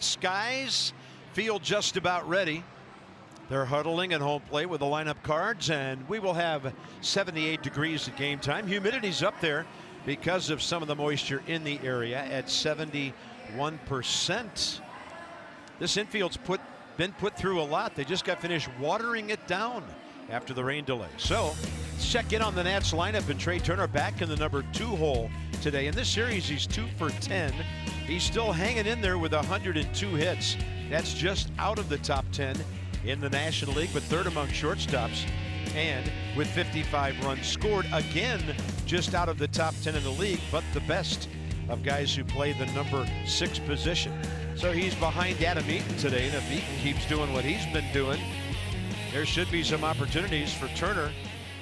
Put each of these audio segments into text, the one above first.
Mets guys feel just about ready. They're huddling at home plate with the lineup cards, and we will have 78 degrees at game time. Humidity's up there because of some of the moisture in the area at 71%. This infield's been put through a lot. They just got finished watering it down after the rain delay. So let's check in on the Nats lineup, and Trey Turner back in the number 2 hole today. In this series, he's 2 for 10. He's still hanging in there with 102 hits. That's just out of the top 10 in the National League, but third among shortstops, and with 55 runs scored, again just out of the top 10 in the league, but the best of guys who play the number 6 position. So he's behind Adam Eaton today, and if Eaton keeps doing what he's been doing, there should be some opportunities for Turner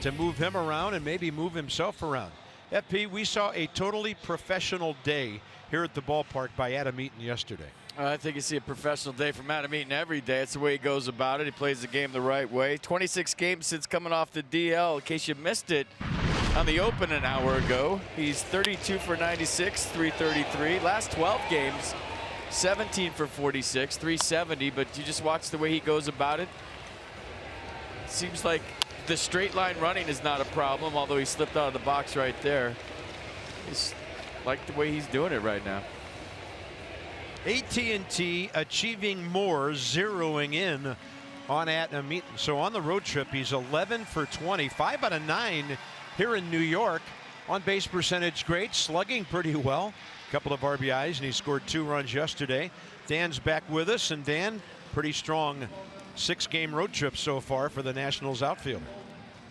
to move him around and maybe move himself around. FP, we saw a totally professional day here at the ballpark by Adam Eaton yesterday. I think you see a professional day from Adam Eaton every day. It's the way he goes about it. He plays the game the right way. 26 games since coming off the DL. In case you missed it on the open an hour ago, he's 32 for 96, 333. Last 12 games, 17 for 46, 370. But you just watch the way he goes about it. Seems like the straight line running is not a problem, although he slipped out of the box right there. Just like the way he's doing it right now. AT&T achieving more, zeroing in on Adam Eaton. So on the road trip, he's 11 for 20, 5 out of 9 here in New York. On base percentage great, slugging pretty well. A couple of RBIs, and he scored 2 runs yesterday. Dan's back with us, and Dan, pretty strong 6-game road trip so far for the Nationals outfielder.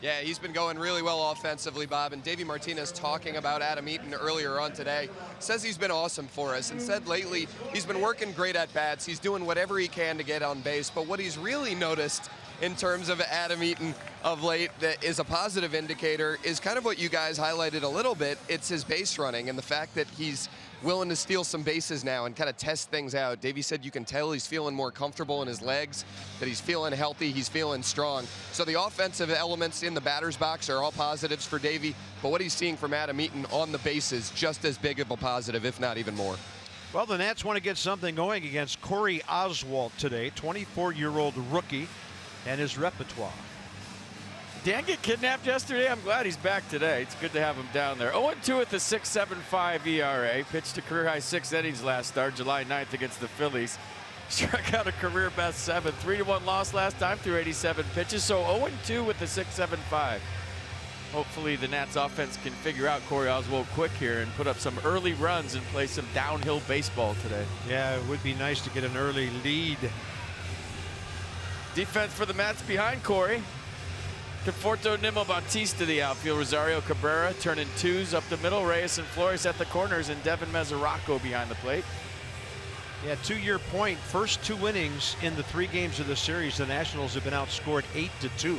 Yeah, he's been going really well offensively, Bob. And Davey Martinez, talking about Adam Eaton earlier on today, says he's been awesome for us, and said lately he's been working great at bats. He's doing whatever he can to get on base. But what he's really noticed in terms of Adam Eaton of late that is a positive indicator is kind of what you guys highlighted a little bit. It's his base running and the fact that he's willing to steal some bases now and kind of test things out. Davey said you can tell he's feeling more comfortable in his legs, that he's feeling healthy, he's feeling strong. So the offensive elements in the batter's box are all positives for Davey, but what he's seeing from Adam Eaton on the bases, just as big of a positive, if not even more. Well, the Nats want to get something going against Corey Oswalt today, 24-year-old rookie, and his repertoire. Dan get kidnapped yesterday? I'm glad he's back today. It's good to have him down there. 0-2 at the 6.75 ERA. Pitched a career-high 6 innings last start, July 9th against the Phillies. Struck out a career-best 7. 3-1 loss last time through 87 pitches. So 0-2 with the 6.75. Hopefully the Nats offense can figure out Corey Oswalt quick here and put up some early runs and play some downhill baseball today. Yeah, it would be nice to get an early lead. Defense for the Mets behind Corey. Conforto, Nimmo, Bautista the outfield. Rosario Cabrera turning 2s up the middle. Reyes and Flores at the corners, and Devin Mesoraco behind the plate. Yeah, 2-year point. First 2 innings in the 3 games of the series, the Nationals have been outscored 8-2.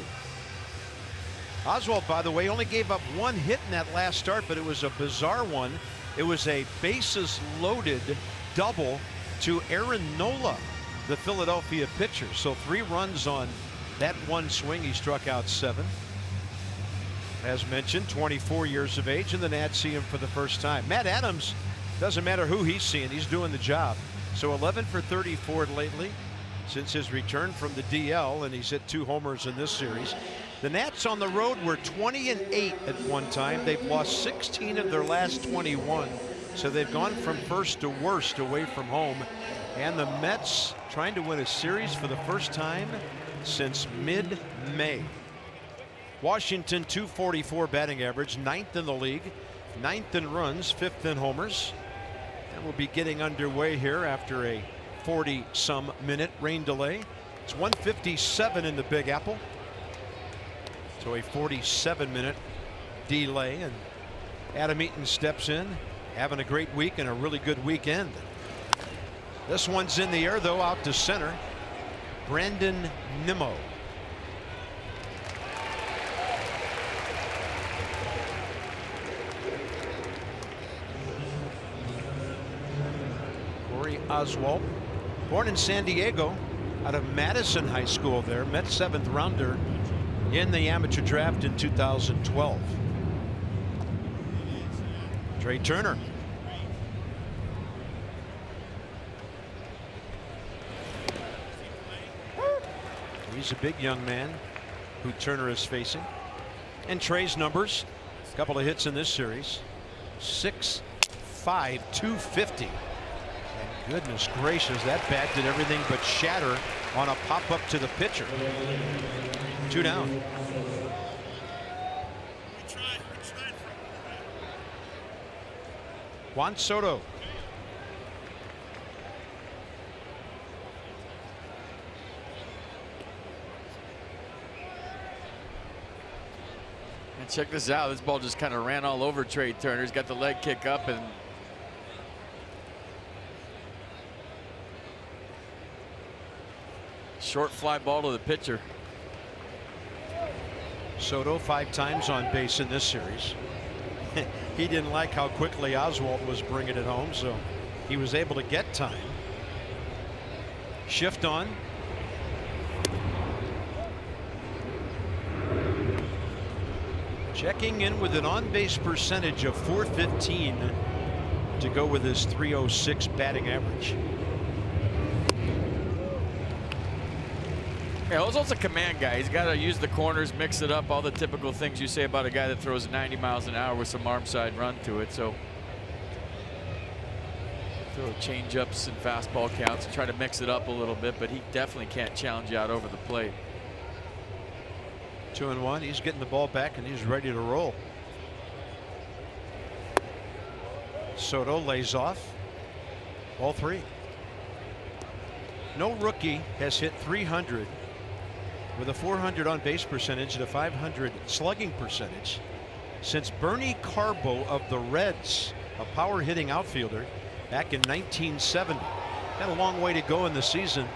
Oswalt, by the way, only gave up 1 hit in that last start, but it was a bizarre one. It was a bases-loaded double to Aaron Nola, the Philadelphia pitcher. So 3 runs on that 1 swing. He struck out 7. As mentioned, 24 years of age, and the Nats see him for the first time. Matt Adams, doesn't matter who he's seeing, he's doing the job. So 11 for 34 lately since his return from the DL, and he's hit 2 homers in this series. The Nats on the road were 20-8 at one time. They've lost 16 of their last 21. So they've gone from first to worst away from home. And the Mets trying to win a series for the first time since mid-May. Washington, 244 batting average, 9th in the league, 9th in runs, 5th in homers. And we'll be getting underway here after a 40-some minute rain delay. It's 1:57 in the Big Apple. So a 47-minute delay, and Adam Eaton steps in, having a great week and a really good weekend. This one's in the air, though, out to center. Brandon Nimmo. Corey Oswalt, born in San Diego, out of Madison High School there, Met 7th rounder in the amateur draft in 2012. Trey Turner. He's a big young man who Turner is facing. And Trey's numbers, a couple of hits in this series. 6'5", 250. And goodness gracious, that bat did everything but shatter on a pop-up to the pitcher. 2 down. Juan Soto. And check this out. This ball just kind of ran all over Trey Turner. He's got the leg kick up, and short fly ball to the pitcher. Soto 5 times on base in this series. He didn't like how quickly Oswalt was bringing it home, so he was able to get time. Shift on. Checking in with an on-base percentage of .415 to go with his .306 batting average. Yeah, Ozol's a command guy. He's got to use the corners, mix it up, all the typical things you say about a guy that throws 90 miles an hour with some arm side run to it. So throw change-ups and fastball counts and try to mix it up a little bit, but he definitely can't challenge you out over the plate. 2-1. He's getting the ball back and he's ready to roll. Soto lays off. Ball 3. No rookie has hit 300 with a .400 on base percentage and a .500 slugging percentage since Bernie Carbo of the Reds, a power hitting outfielder, back in 1970. Got a long way to go in the season,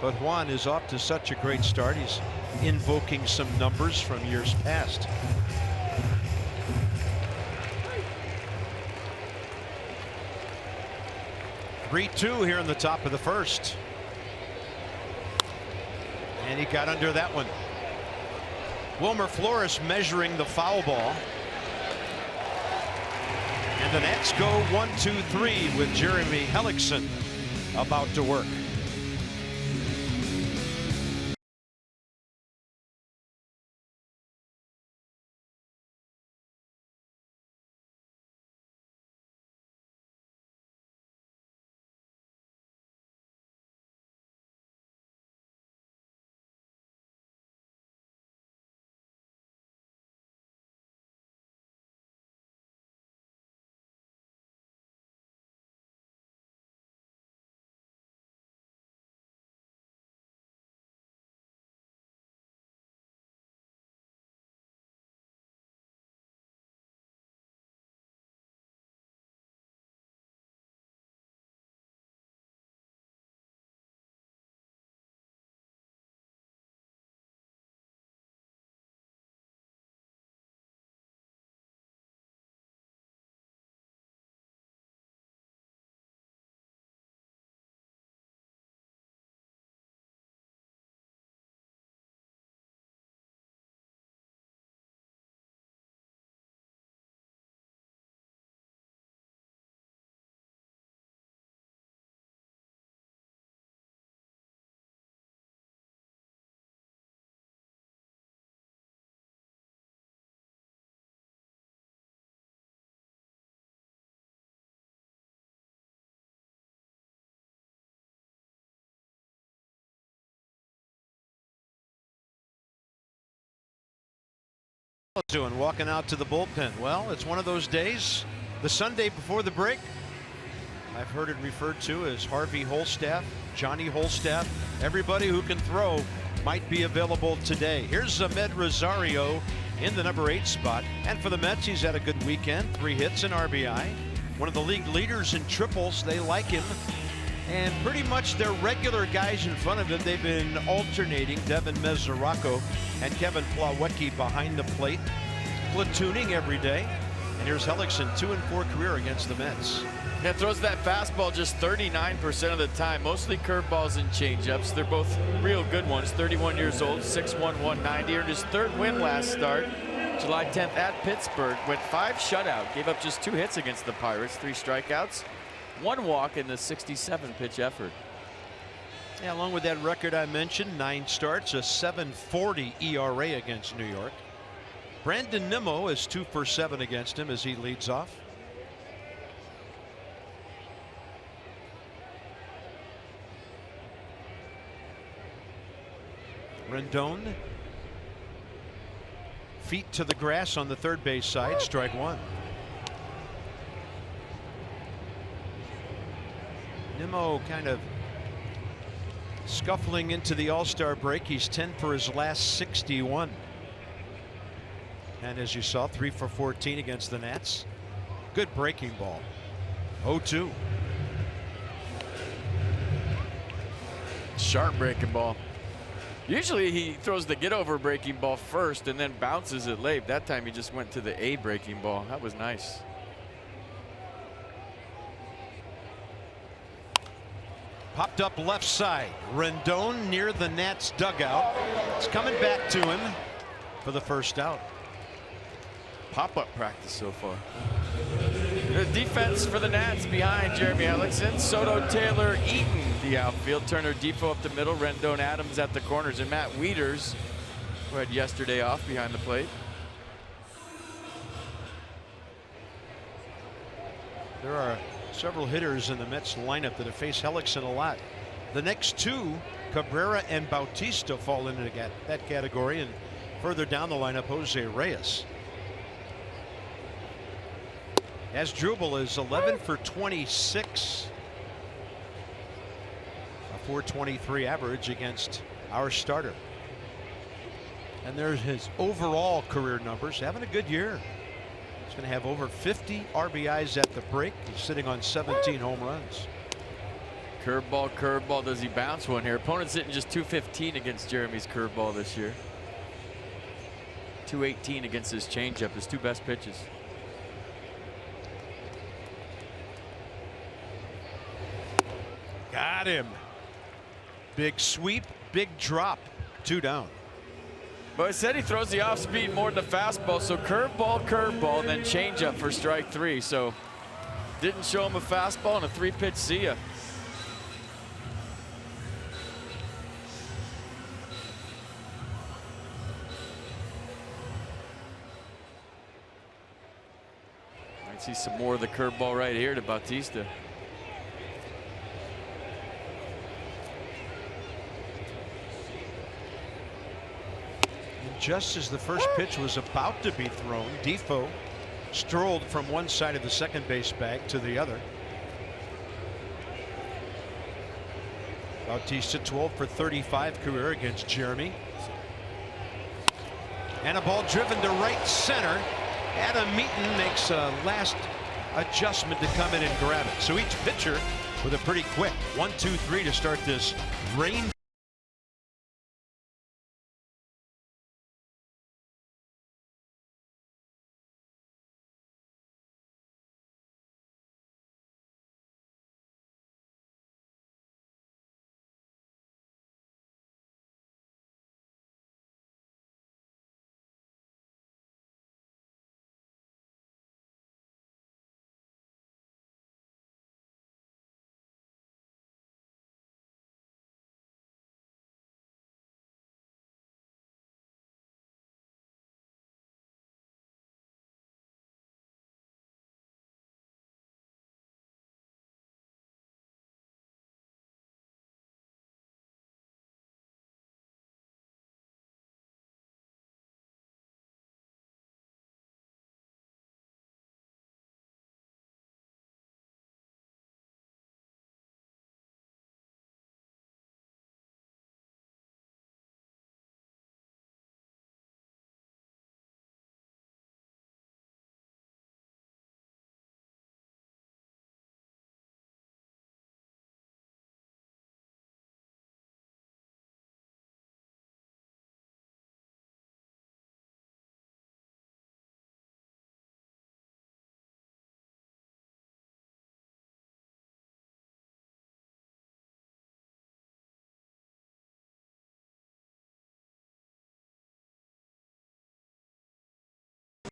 but Juan is off to such a great start. He's invoking some numbers from years past. .3-2 here in the top of the first. And he got under that one. Wilmer Flores measuring the foul ball. And the Nats go 1-2-3 with Jeremy Hellickson about to work. Doing walking out to the bullpen. Well, it's one of those days, the Sunday before the break. I've heard it referred to as Harvey Holstaff, Johnny Holstaff. Everybody who can throw might be available today. Here's Ahmed Rosario in the number 8 spot. And for the Mets, he's had a good weekend. 3 hits and RBI. One of the league leaders in triples. They like him. And pretty much their regular guys in front of him, they've been alternating. Devin Mesoraco and Kevin Plawecki behind the plate, platooning every day. And here's Hellickson, 2-4 career against the Mets. Yeah, throws that fastball just 39% of the time, mostly curveballs and changeups. They're both real good ones. 31 years old, 6'1", 190. Earned his 3rd win last start, July 10th at Pittsburgh. Went 5 shutout, gave up just 2 hits against the Pirates, 3 strikeouts, 1 walk in the 67 pitch effort. Yeah, along with that record I mentioned, 9 starts, a 7.40 ERA against New York. Brandon Nimmo is 2 for 7 against him as he leads off. Rendon, feet to the grass on the third base side, strike 1. Nimmo kind of scuffling into the All-Star break. He's 10 for his last 61. And as you saw, 3 for 14 against the Nats. Good breaking ball. 0-2. Sharp breaking ball. Usually he throws the get over breaking ball first and then bounces it late. That time he just went to the A breaking ball. That was nice. Popped up left side. Rendon near the Nats dugout. It's coming back to him for the first out. Pop-up practice so far. The defense for the Nats behind Jeremy Hellickson. Soto, Taylor, Eaton, the outfield. Turner, Defoe up the middle. Rendon, Adams at the corners. And Matt Wieters, who had yesterday off behind the plate. There are several hitters in the Mets lineup that have faced Hellickson a lot. The next 2, Cabrera and Bautista, fall into that category, and further down the lineup, Jose Reyes. Asdrubal is 11 for 26. A 4.23 average against our starter. And there's his overall career numbers. Having a good year. He's going to have over 50 RBIs at the break. He's sitting on 17 home runs. Curveball, curveball. Does he bounce one here? Opponent's hitting just 215 against Jeremy's curveball this year. 218 against his changeup, his 2 best pitches. Got him. Big sweep, big drop. 2 down. But I said he throws the off speed more than the fastball. So curveball, curveball, and then changeup for strike 3. So didn't show him a fastball and a 3-pitch see ya. Might see some more of the curveball right here to Bautista. Just as the first pitch was about to be thrown, Defoe strolled from one side of the second base bag to the other. Bautista 12 for 35 career against Jeremy. And a ball driven to right center. Adam Eaton makes a last adjustment to come in and grab it. So each pitcher with a pretty quick 1, 2, 3 to start this rain.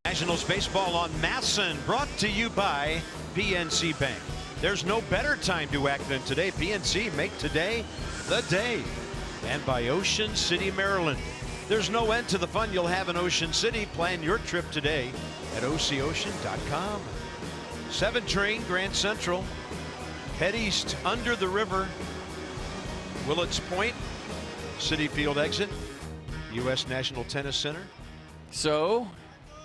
Nationals baseball on Masson, brought to you by PNC Bank. There's no better time to act than today. PNC, make today the day. And by Ocean City, Maryland. There's no end to the fun you'll have in Ocean City. Plan your trip today at OCOcean.com. 7 train, Grand Central. Head east under the river. Willets Point, City Field exit, U.S. National Tennis Center. So,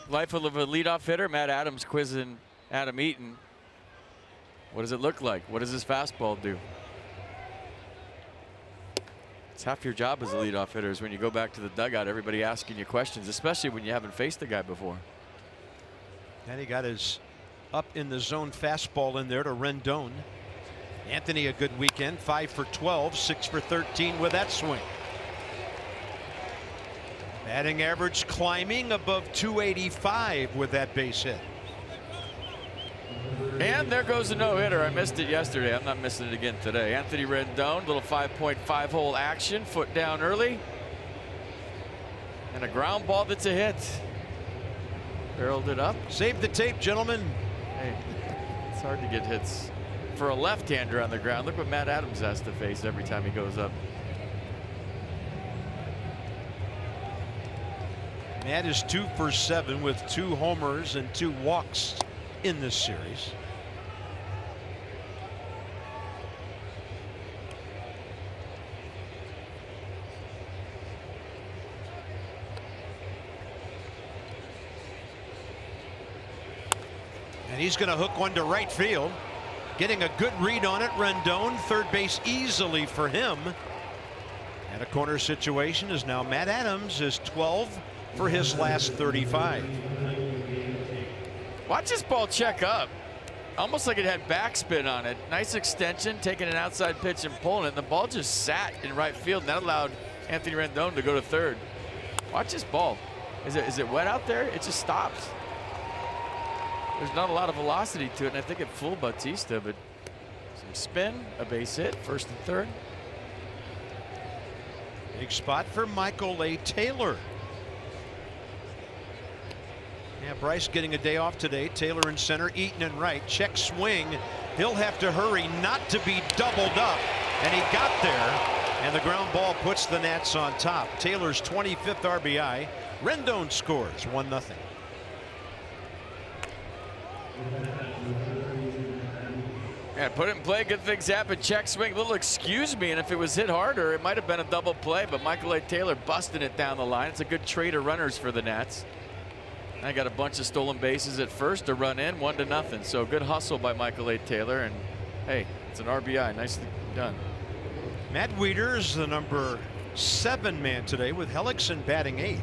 life of a leadoff hitter. Matt Adams quizzing Adam Eaton. What does it look like? What does his fastball do? It's half your job as a leadoff hitter is when you go back to the dugout, everybody asking you questions, especially when you haven't faced the guy before. And he got his up in the zone fastball in there to Rendon. Anthony, a good weekend, 5 for 12, 6 for 13 with that swing. Batting average climbing above 285 with that base hit. And there goes a no-hitter. I missed it yesterday. I'm not missing it again today. Anthony Rendon, little 5.5 hole action, foot down early. And a ground ball that's a hit. Barreled it up. Save the tape, gentlemen. Hey, it's hard to get hits for a left-hander on the ground. Look what Matt Adams has to face every time he goes up. Matt is 2 for 7 with 2 homers and 2 walks in this series. And he's going to hook one to right field. Getting a good read on it. Rendon, third base easily for him. And a corner situation is now Matt Adams is 12 for his last 35. Watch this ball check up. Almost like it had backspin on it. Nice extension, taking an outside pitch and pulling it. And the ball just sat in right field, and that allowed Anthony Rendon to go to third. Watch this ball. Is it wet out there? It just stops. There's not a lot of velocity to it, and I think it fooled Bautista, but some spin, a base hit, first and third. Big spot for Michael A. Taylor. Yeah, Bryce getting a day off today. Taylor in center, Eaton in right. Check swing. He'll have to hurry not to be doubled up. And he got there. And the ground ball puts the Nats on top. Taylor's 25th RBI. Rendon scores 1-0. Yeah, put it in play, good things happen. Check swing, little excuse me, and if it was hit harder, it might have been a double play, but Michael A. Taylor busting it down the line. It's a good trade of runners for the Nats. I got a bunch of stolen bases at first to run in, 1-0. So good hustle by Michael A. Taylor, and hey, it's an RBI, nicely done. Matt Wieters, the number 7 man today, with Hellickson batting 8th.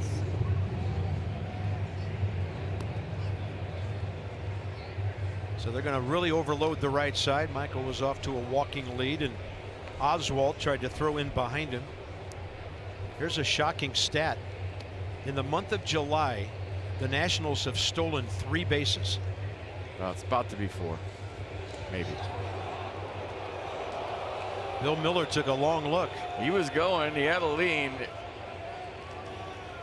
So they're going to really overload the right side. Michael was off to a walking lead, and Oswalt tried to throw in behind him. Here's a shocking stat. In the month of July, the Nationals have stolen 3 bases. Well, it's about to be 4, maybe. Bill Miller took a long look. He was going, he had a lean.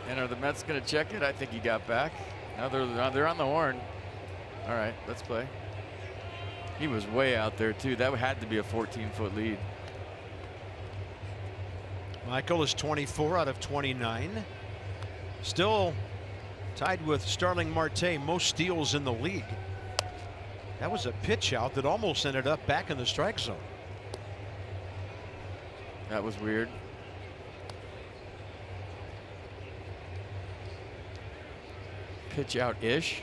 And are the Mets going to check it? I think he got back. Now they're on the horn. All right, let's play. He was way out there too. That had to be a 14-foot lead. Michael is 24 out of 29. Still tied with Starling Marte, most steals in the league. That was a pitch out that almost ended up back in the strike zone. That was weird. Pitch out-ish.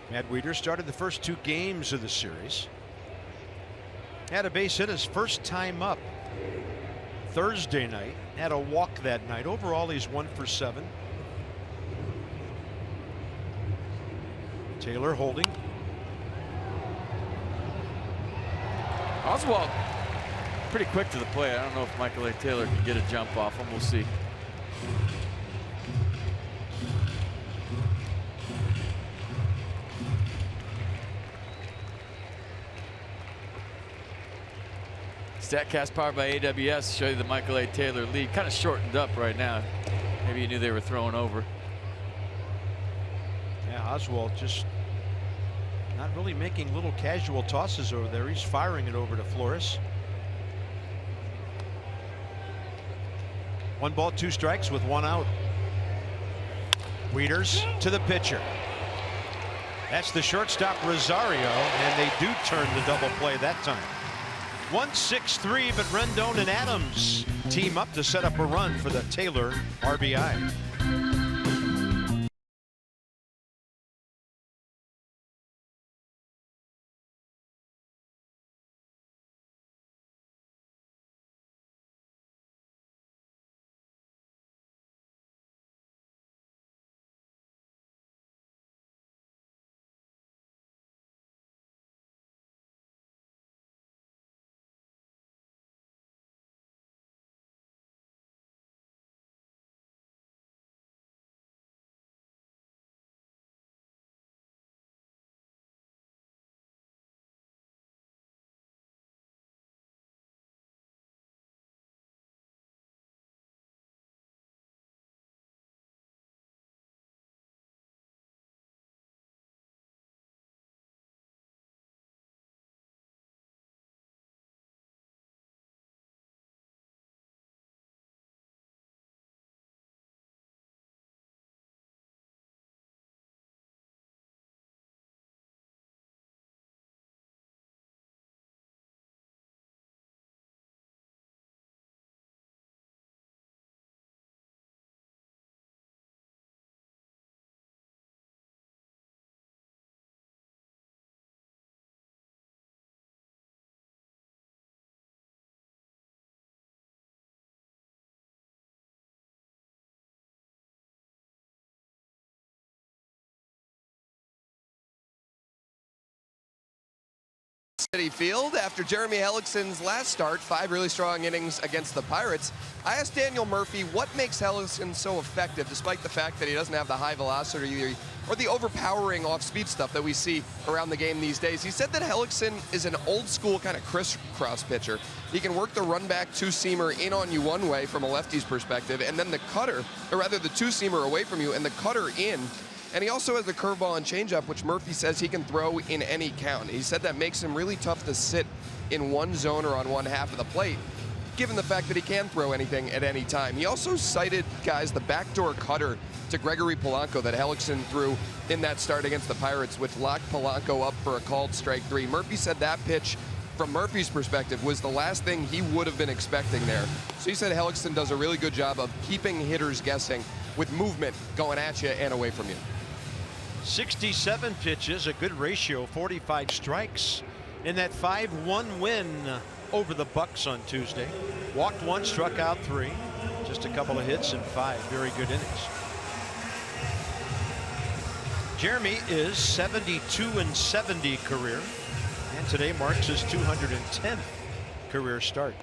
Matt Wieters started the first 2 games of the series. Had a base hit his first time up Thursday night. Had a walk that night. Overall, he's 1 for 7. Taylor holding. Oswalt pretty quick to the plate. I don't know if Michael A. Taylor can get a jump off him. We'll see. StatCast powered by AWS show you the Michael A. Taylor lead. Kind of shortened up right now. Maybe he knew they were throwing over. Yeah, Oswald just not really making little casual tosses over there. He's firing it over to Flores. 1 ball, 2 strikes with 1 out. Wieters to the pitcher. That's the shortstop Rosario, and they do turn the double play that time. 1-6-3, but Rendon and Adams team up to set up a run for the Taylor RBI. City Field after Jeremy Hellickson's last start, 5 really strong innings against the Pirates. I asked Daniel Murphy what makes Hellickson so effective despite the fact that he doesn't have the high velocity or the overpowering off-speed stuff that we see around the game these days. He said that Hellickson is an old-school kind of crisscross pitcher. He can work the run-back two-seamer in on you one way from a lefty's perspective, and then the cutter, or rather the two-seamer away from you and the cutter in. And he also has a curveball and changeup, which Murphy says he can throw in any count. He said that makes him really tough to sit in one zone or on one half of the plate, given the fact that he can throw anything at any time. He also cited, guys, the backdoor cutter to Gregory Polanco that Hellickson threw in that start against the Pirates, which locked Polanco up for a called strike 3. Murphy said that pitch, from Murphy's perspective, was the last thing he would have been expecting there. So he said Hellickson does a really good job of keeping hitters guessing with movement going at you and away from you. 67 pitches, a good ratio, 45 strikes in that 5-1 win over the Bucks on Tuesday. Walked 1, struck out 3, just a couple of hits and 5 very good innings. Jeremy is 72-70 career, and today marks his 210th career start.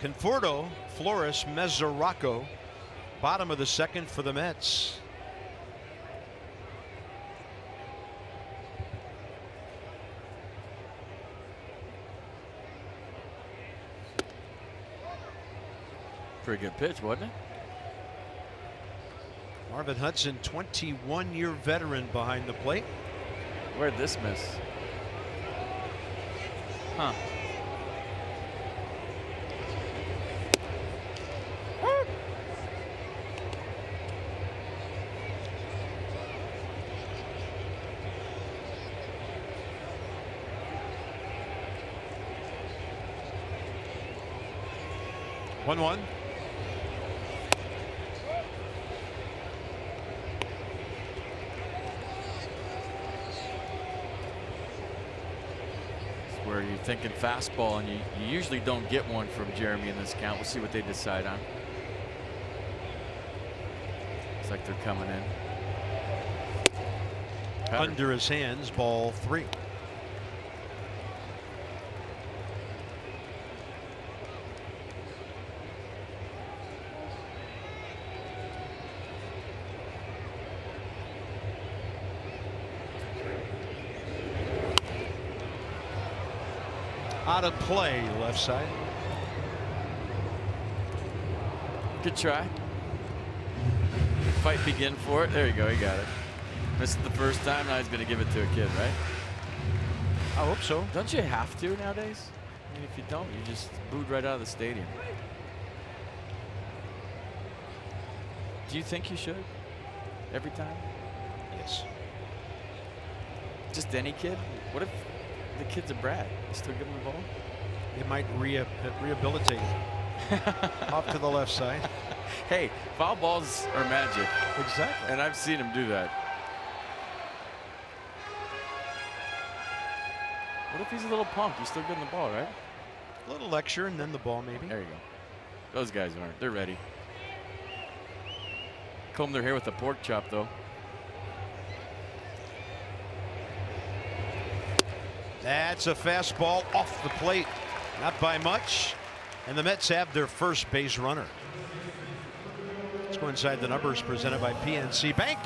Conforto, Flores, Mesoraco, bottom of the 2nd for the Mets. Pretty good pitch, wasn't it? Marvin Hudson, 21-year veteran behind the plate. Where'd this miss? Huh. One. Where you're thinking fastball, and you usually don't get one from Jeremy in this count. We'll see what they decide on. Looks like they're coming in. Cutter. Under his hands, ball 3. Out of play, left side. Good try. Fight begin for it. There you go. He got it. Missed it the first time. Now he's going to give it to a kid, right? I hope so. Don't you have to nowadays? I mean, if you don't, you just booed right out of the stadium. Do you think you should? Every time? Yes. Just any kid? What if the kid's a brat? You still give him the ball? They might rehabilitate him. Off to the left side. Hey, foul balls are magic. Exactly. And I've seen him do that. What if he's a little punk? He's still getting the ball, right? A little lecture and then the ball, maybe. There you go. Those guys aren't. They're ready. Comb their hair with a pork chop, though. That's a fastball off the plate. Not by much. And the Mets have their first base runner. Let's go inside the numbers presented by PNC Bank.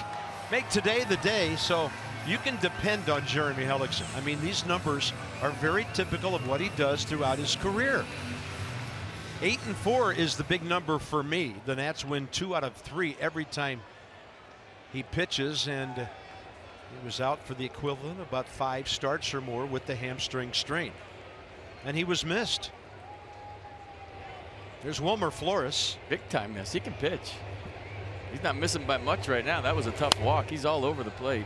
Make today the day, so you can depend on Jeremy Hellickson. I mean, these numbers are very typical of what he does throughout his career. 8-4 is the big number for me. The Nats win 2 out of 3 every time he pitches, and he was out for the equivalent of about 5 starts or more with the hamstring strain. And he was missed. There's Wilmer Flores. Big time miss. He can pitch. He's not missing by much right now. That was a tough walk. He's all over the plate.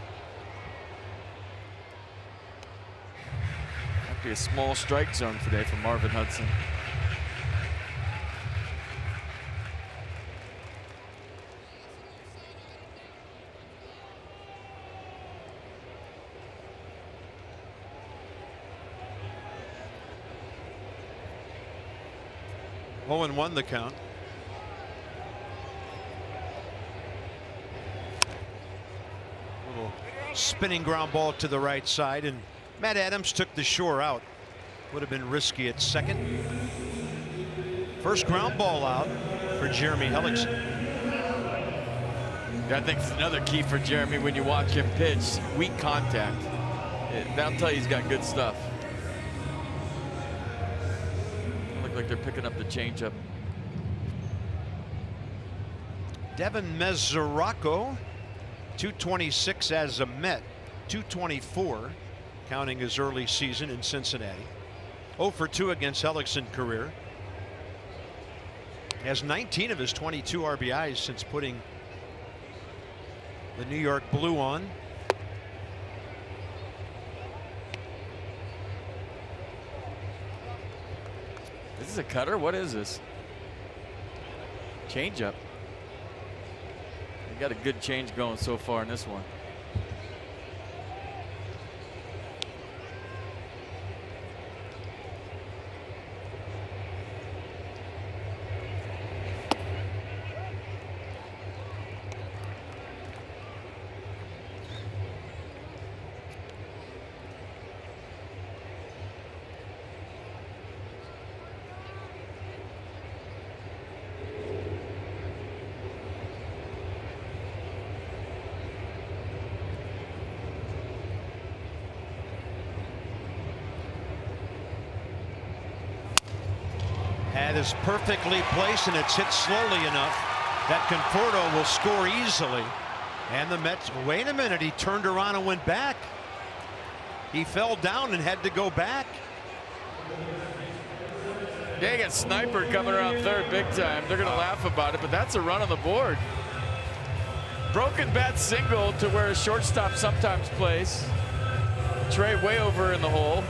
Might be a small strike zone today for Marvin Hudson. Oh, and 1 the count. Little spinning ground ball to the right side, and Matt Adams took the shore out. Would have been risky at second. First ground ball out for Jeremy Hellickson. I think it's another key for Jeremy when you watch him pitch. Weak contact. That'll tell you he's got good stuff. Like they're picking up the changeup. Devin Mesoraco, 226 as a Met, 224, counting his early season in Cincinnati. 0 for 2 against Hellickson career. Has 19 of his 22 RBIs since putting the New York Blue on. This is a cutter? What is this? Changeup. You got a good change going so far in this one. That is perfectly placed, and it's hit slowly enough that Conforto will score easily. And the Mets, wait a minute, he turned around and went back. He fell down and had to go back. Yeah, you got Sniper coming around third big time. They're going to laugh about it, but that's a run on the board. Broken bat single to where a shortstop sometimes plays. Trey way over in the hole.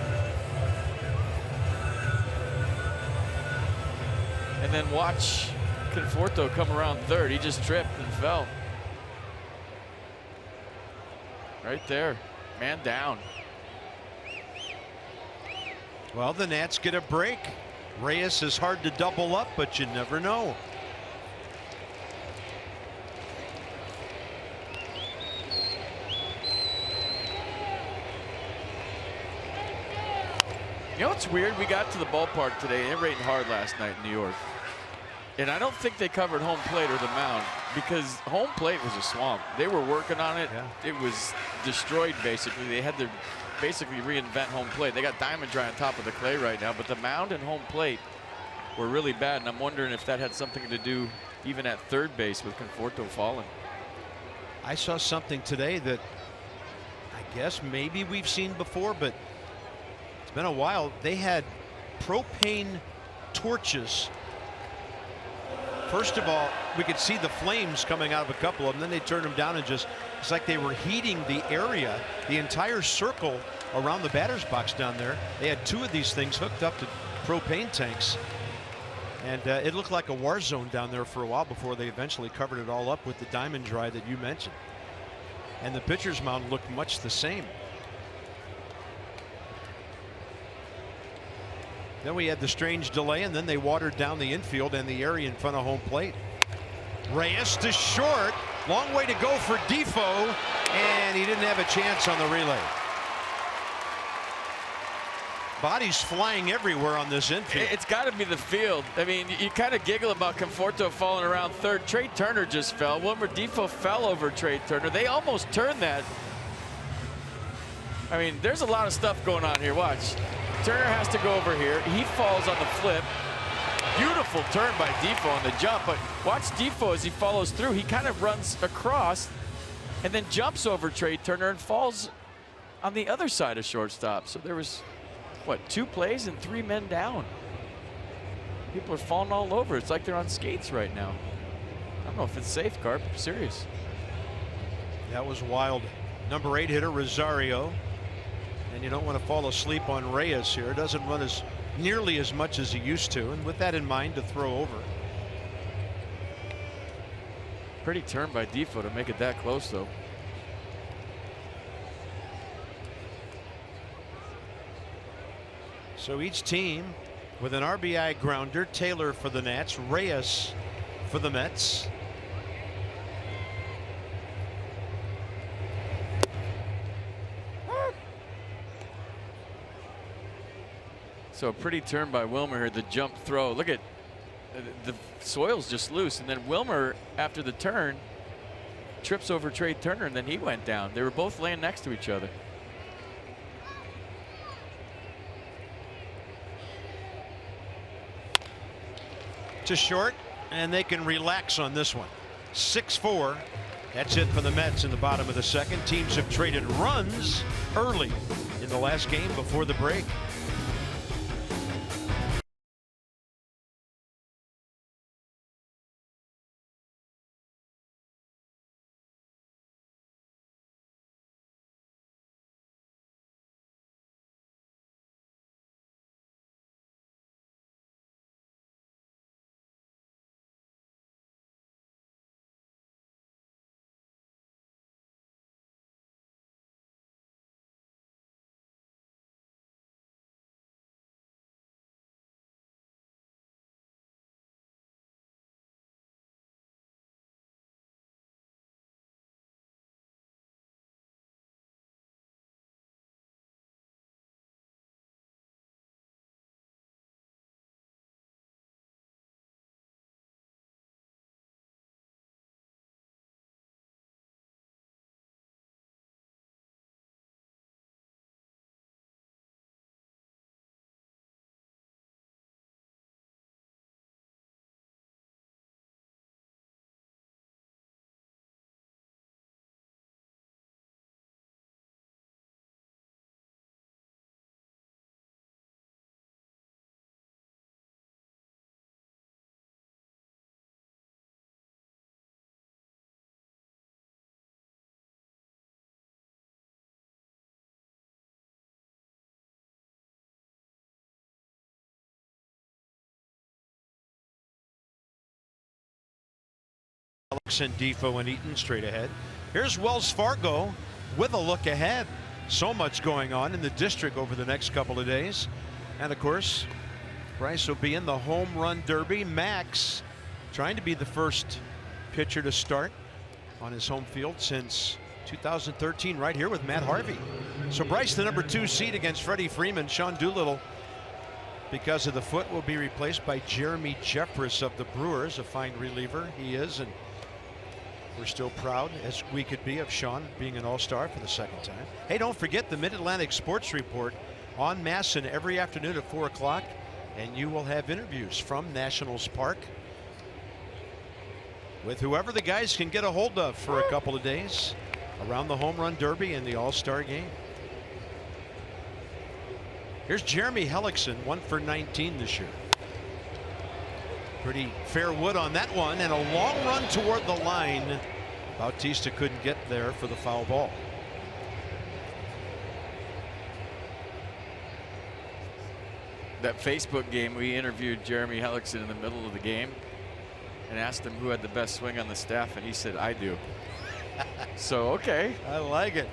And then watch Conforto come around third. He just tripped and fell. Right there. Man down. Well, the Nats get a break. Reyes is hard to double up, but you never know. You know what's weird? We got to the ballpark today. It rained hard last night in New York. And I don't think they covered home plate or the mound because home plate was a swamp. They were working on it. Yeah. It was destroyed basically. They had to basically reinvent home plate. They got diamond dry on top of the clay right now, but the mound and home plate were really bad, and I'm wondering if that had something to do even at third base with Conforto falling. I saw something today that I guess maybe we've seen before, but it's been a while. They had propane torches. First of all, we could see the flames coming out of a couple of them. Then they turned them down and just, it's like they were heating the area, the entire circle around the batter's box down there. They had 2 of these things hooked up to propane tanks. And it looked like a war zone down there for a while before they eventually covered it all up with the diamond dry that you mentioned. And the pitcher's mound looked much the same. Then we had the strange delay, and then they watered down the infield and the area in front of home plate. Reyes to short. Long way to go for Defoe, and he didn't have a chance on the relay. Bodies flying everywhere on this infield. It's got to be the field. I mean, you kind of giggle about Conforto falling around third. Trey Turner just fell. Wilmer Defoe fell over Trey Turner. They almost turned that. I mean, there's a lot of stuff going on here. Watch. Turner has to go over here. He falls on the flip. Beautiful turn by Defoe on the jump, but watch Defoe as he follows through. He kind of runs across and then jumps over Trey Turner and falls on the other side of shortstop. So there was, what, 2 plays and 3 men down. People are falling all over. It's like they're on skates right now. I don't know if it's safe, Carp. I'm serious. That was wild. Number 8 hitter Rosario. And you don't want to fall asleep on Reyes here. Doesn't run nearly as much as he used to. And with that in mind, to throw over. Pretty turn by Defoe to make it that close, though. So each team with an RBI grounder. Taylor for the Nats, Reyes for the Mets. So a pretty turn by Wilmer here, the jump throw. Look at the soil's just loose, and then Wilmer, after the turn, trips over Trey Turner, and then he went down. They were both laying next to each other. To short, and they can relax on this one. 6-4. That's it for the Mets in the bottom of the second. Teams have traded runs early in the last game before the break. Alex and Defoe and Eaton straight ahead. Here's Wells Fargo with a look ahead. So much going on in the district over the next couple of days. And of course, Bryce will be in the home run derby. Max trying to be the first pitcher to start on his home field since 2013 right here with Matt Harvey. So Bryce, the number 2 seed against Freddie Freeman. Sean Doolittle, because of the foot, will be replaced by Jeremy Jeffress of the Brewers, a fine reliever he is, and we're still proud, as we could be, of Sean being an all-star for the second time. Hey, don't forget the Mid-Atlantic Sports Report on Masson every afternoon at 4 o'clock. And you will have interviews from Nationals Park with whoever the guys can get a hold of for a couple of days around the Home Run Derby and the All-Star Game. Here's Jeremy Hellickson, 1 for 19 this year. Pretty fair wood on that one, and a long run toward the line. Bautista couldn't get there for the foul ball. That Facebook game, we interviewed Jeremy Hellickson in the middle of the game and asked him who had the best swing on the staff, and he said, I do. So, okay. I like it.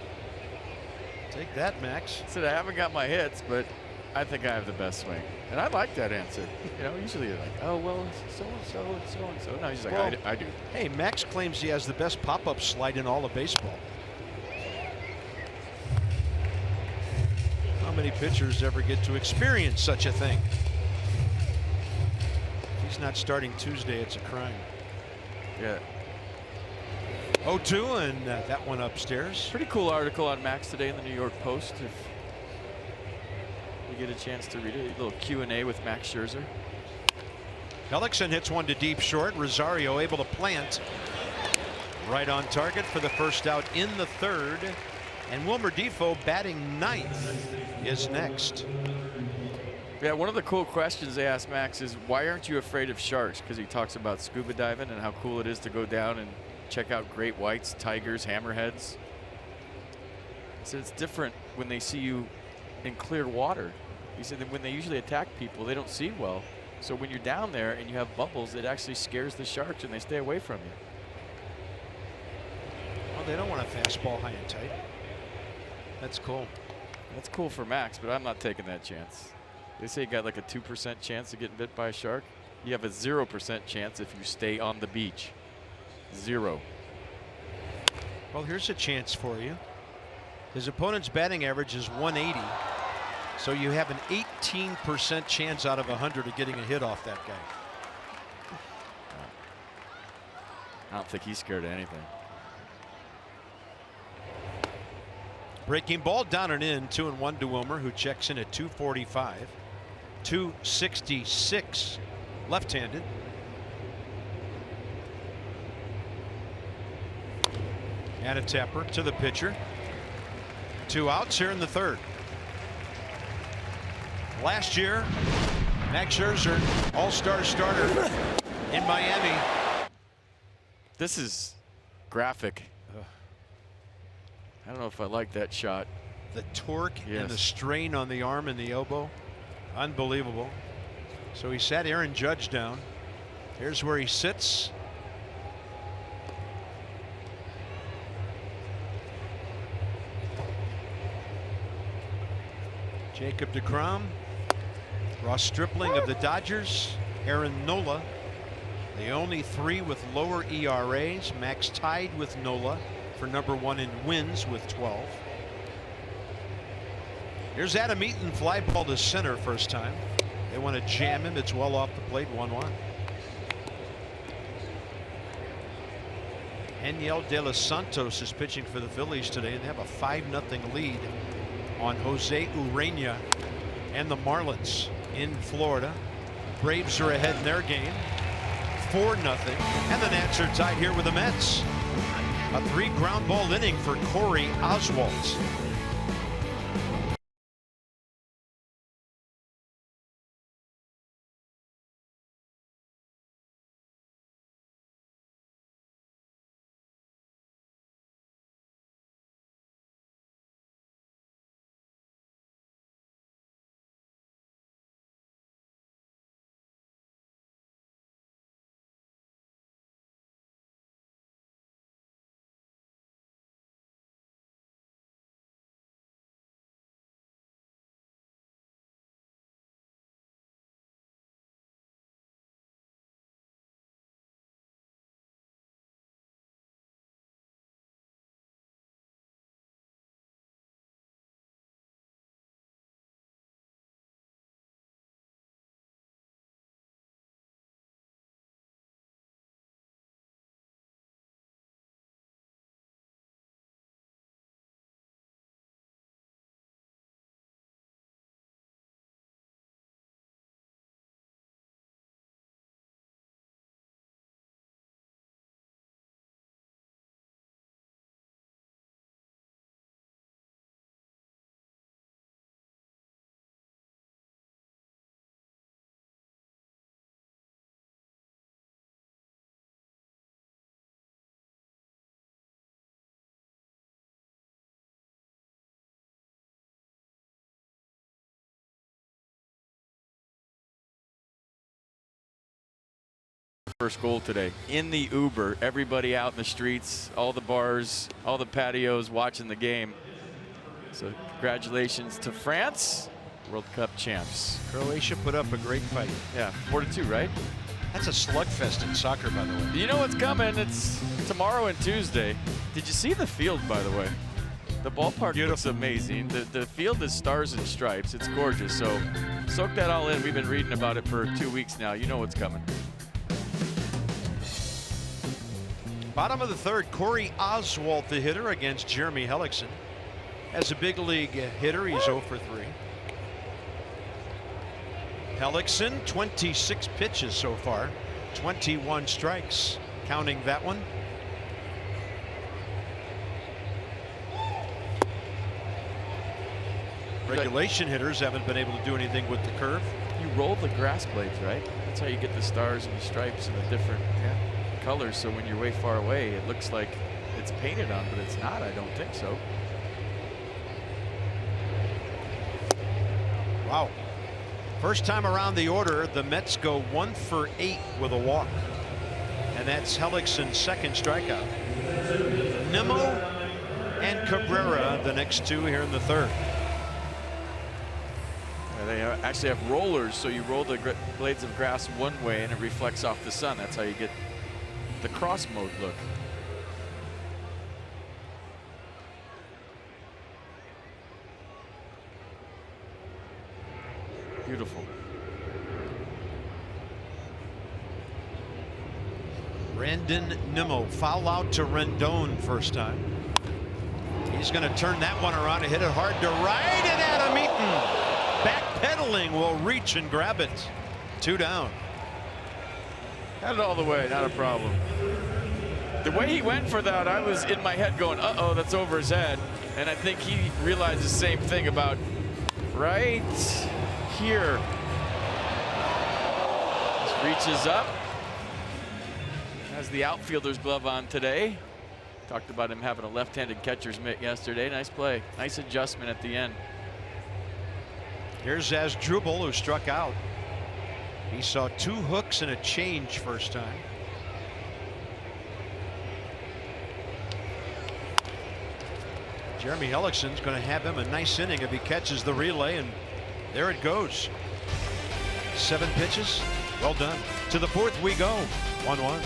Take that, Max. I said, I haven't got my hits, but I think I have the best swing. And I like that answer. You know, usually you're like, oh, well, so-and-so and so-and-so. No, he's like, Well, I do. Hey, Max claims he has the best pop-up slide in all of baseball. How many pitchers ever get to experience such a thing? If he's not starting Tuesday, it's a crime. Yeah. 0-2, and that one upstairs. Pretty cool article on Max today in the New York Post. If you get a chance to read it, a little Q&A with Max Scherzer. Hellickson hits one to deep short. Rosario able to plant right on target for the first out in the third. And Wilmer Defoe batting ninth is next. Yeah, one of the cool questions they asked Max is, why aren't you afraid of sharks? Because he talks about scuba diving and how cool it is to go down and check out great whites, tigers, hammerheads. He said it's different when they see you in clear water. He said that when they usually attack people, they don't see well. So when you're down there and you have bubbles, it actually scares the sharks and they stay away from you. Well, they don't want a fastball high and tight. That's cool. That's cool for Max, but I'm not taking that chance. They say you got like a 2% chance of getting bit by a shark. You have a 0% chance if you stay on the beach. 0. Well, here's a chance for you. His opponent's batting average is 180. So you have an 18% chance out of 100 of getting a hit off that guy. I don't think he's scared of anything. Breaking ball down and in, 2-1 to Wilmer, who checks in at 245. 266 left-handed. And a tapper to the pitcher. 2 outs here in the third. Last year, Max Scherzer, all-star starter in Miami. This is graphic. I don't know if I like that shot. The torque Yes. and the strain on the arm and the elbow. Unbelievable. So he sat Aaron Judge down. Here's where he sits. Jacob deGrom, Ross Stripling of the Dodgers, Aaron Nola, the only 3 with lower ERAs. Max tied with Nola for #1 in wins with 12. Here's Adam Eaton, fly ball to center first time. They want to jam him. It's well off the plate, 1-1. Aniel De Los Santos is pitching for the Phillies today, and they have a 5-0 lead on Jose Urena and the Marlins in Florida. Braves are ahead in their game, 4-0, and the Nats are tied here with the Mets. A 3 ground ball inning for Corey Oswalt. first goal today. In the Uber, everybody out in the streets, all the bars, all the patios watching the game. So congratulations to France, World Cup champs. Croatia put up a great fight. Yeah, 4-2, right? That's a slugfest in soccer, by the way. You know what's coming? It's tomorrow and Tuesday. Did you see the field, by the way? The ballpark looks amazing. The field is stars and stripes. It's gorgeous. So soak that all in. We've been reading about it for 2 weeks now. You know what's coming. Bottom of the third, Corey Oswalt, the hitter, against Jeremy Hellickson. As a big league hitter, he's 0 for 3. Hellickson, 26 pitches so far, 21 strikes, counting that one. Regulation hitters haven't been able to do anything with the curve. You roll the grass blades, right? That's how you get the stars and the stripes and the different colors. So when you're way far away, it looks like it's painted on, but it's not. I don't think so. Wow. First time around the order, the Mets go 1 for 8 with a walk. And that's Hellickson's second strikeout. Nimmo and Cabrera, the next two here in the third. They actually have rollers, so you roll the blades of grass one way and it reflects off the sun. That's how you get the cross mode look. Beautiful. Brandon Nimmo, foul out to Rendon first time. He's going to turn that one around and hit it hard to right, and Adam Eaton backpedaling will reach and grab it. 2 down. Had it all the way, not a problem. The way he went for that, I was in my head going, uh-oh, that's over his head. And I think he realized the same thing about right here. Just reaches up. Has the outfielder's glove on today. Talked about him having a left-handed catcher's mitt yesterday. Nice play. Nice adjustment at the end. Here's Asdrubal, who struck out. He saw 2 hooks and a change first time. Jeremy Hellickson's going to have him a nice inning if he catches the relay, and there it goes. 7 pitches. Well done. To the fourth we go. 1-1.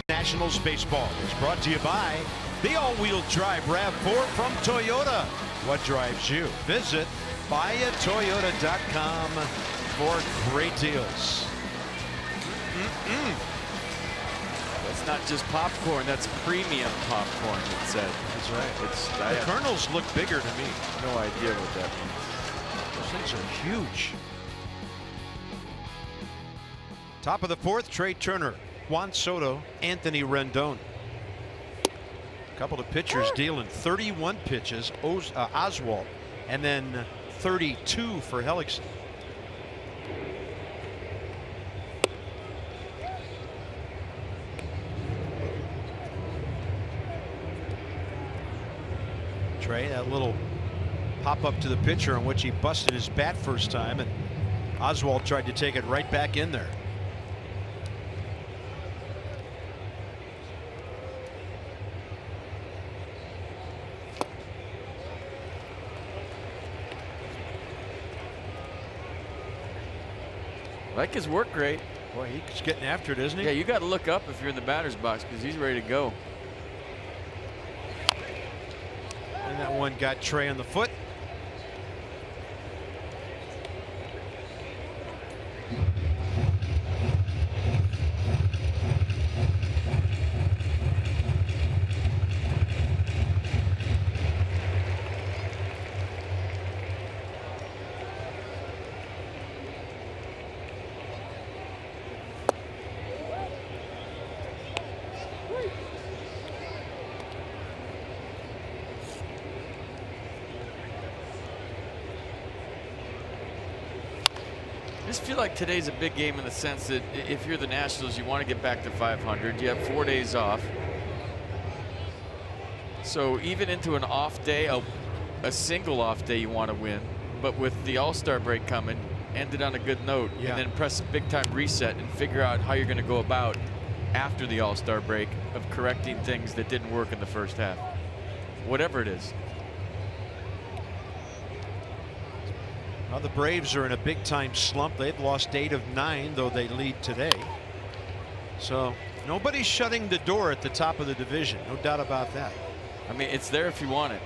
Nationals baseball is brought to you by the all-wheel drive RAV4 from Toyota. What drives you? Visit buyatoyota.com for great deals. That's not just popcorn, that's premium popcorn, it said. That's right. The kernels look bigger to me. No idea what that means. Those things are huge. Top of the fourth, Trey Turner, Juan Soto, Anthony Rendon. A couple of pitchers dealing 31 pitches, Oswalt, and then 32 for Hellickson. Trey. That little pop up to the pitcher on which he busted his bat first time, and Oswald tried to take it right back in there. Like his work rate. Boy, he's getting after it, isn't he? Yeah, you got to look up if you're in the batter's box because he's ready to go. And that one got Trey on the foot. I just feel like today's a big game in the sense that if you're the Nationals, you want to get back to 500. You have 4 days off. So even into an off day, a single off day, you want to win. But with the All-Star break coming, end it on a good note, yeah, and then press a big-time reset and figure out how you're going to go about after the All-Star break of correcting things that didn't work in the first half. Whatever it is. Well, the Braves are in a big-time slump. They've lost 8 of 9, though they lead today. So nobody's shutting the door at the top of the division. No doubt about that. I mean, it's there if you want it.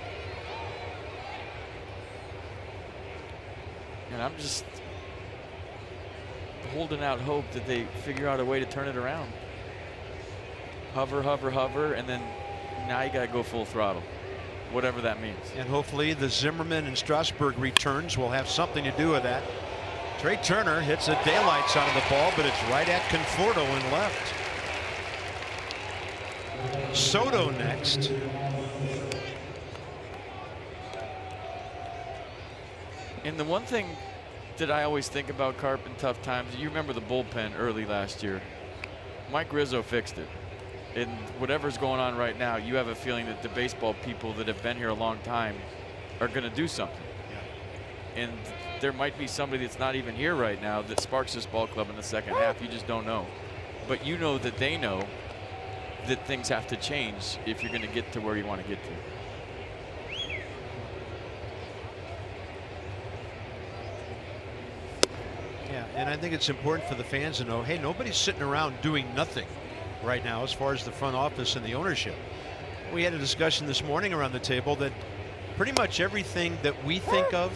And I'm just holding out hope that they figure out a way to turn it around. Hover, hover, hover, and then now you got to go full throttle. Whatever that means. And hopefully the Zimmerman and Strasburg returns will have something to do with that. Trey Turner hits a daylight side of the ball, but it's right at Conforto and left. Soto next. And the one thing that I always think about, Carp, in tough times, you remember the bullpen early last year. Mike Rizzo fixed it. And whatever's going on right now, you have a feeling that the baseball people that have been here a long time are going to do something. Yeah. And there might be somebody that's not even here right now that sparks this ball club in the second half. You just don't know. But you know that they know that things have to change if you're going to get to where you want to get to. Yeah, and I think it's important for the fans to know, hey, nobody's sitting around doing nothing right now as far as the front office and the ownership. We had a discussion this morning around the table that pretty much everything that we think of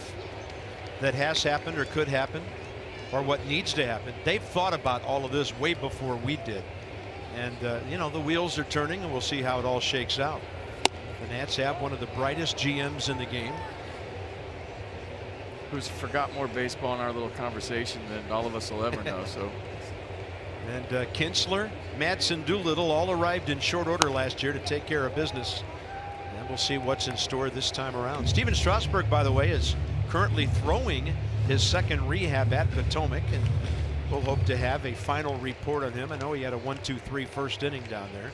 that has happened or could happen or what needs to happen, they've thought about all of this way before we did. And you know, the wheels are turning, and we'll see how it all shakes out. The Nats have one of the brightest GMs in the game, who's forgot more baseball in our little conversation than all of us will ever know. So. And Kinsler, Madsen, Doolittle all arrived in short order last year to take care of business. And we'll see what's in store this time around. Steven Strasburg, by the way, is currently throwing his second rehab at Potomac, and we'll hope to have a final report on him. I know he had a 1-2-3 first inning down there.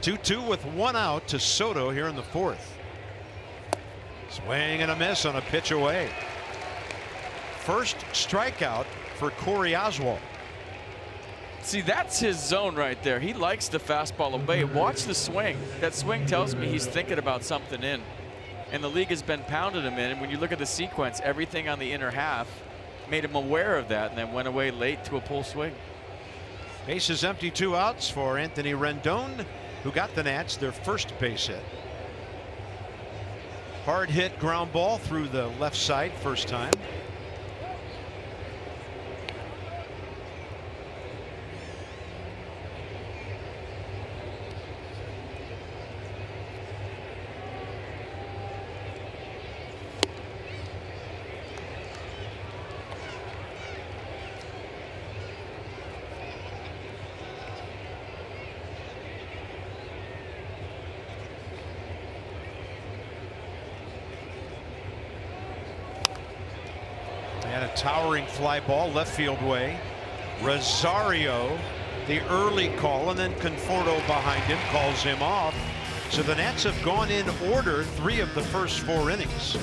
2-2 with 1 out to Soto here in the 4th. Swing and a miss on a pitch away. First strikeout for Corey Oswald. See, that's his zone right there. He likes the fastball away. Watch the swing. That swing tells me he's thinking about something in. And the league has been pounding him in. And when you look at the sequence, everything on the inner half made him aware of that and then went away late to a pull swing. Bases empty, 2 outs for Anthony Rendon, who got the Nats their first base hit. Hard hit ground ball through the left side first time. And a towering fly ball left field way. Rosario the early call, and then Conforto behind him calls him off. So the Nats have gone in order 3 of the first 4 innings.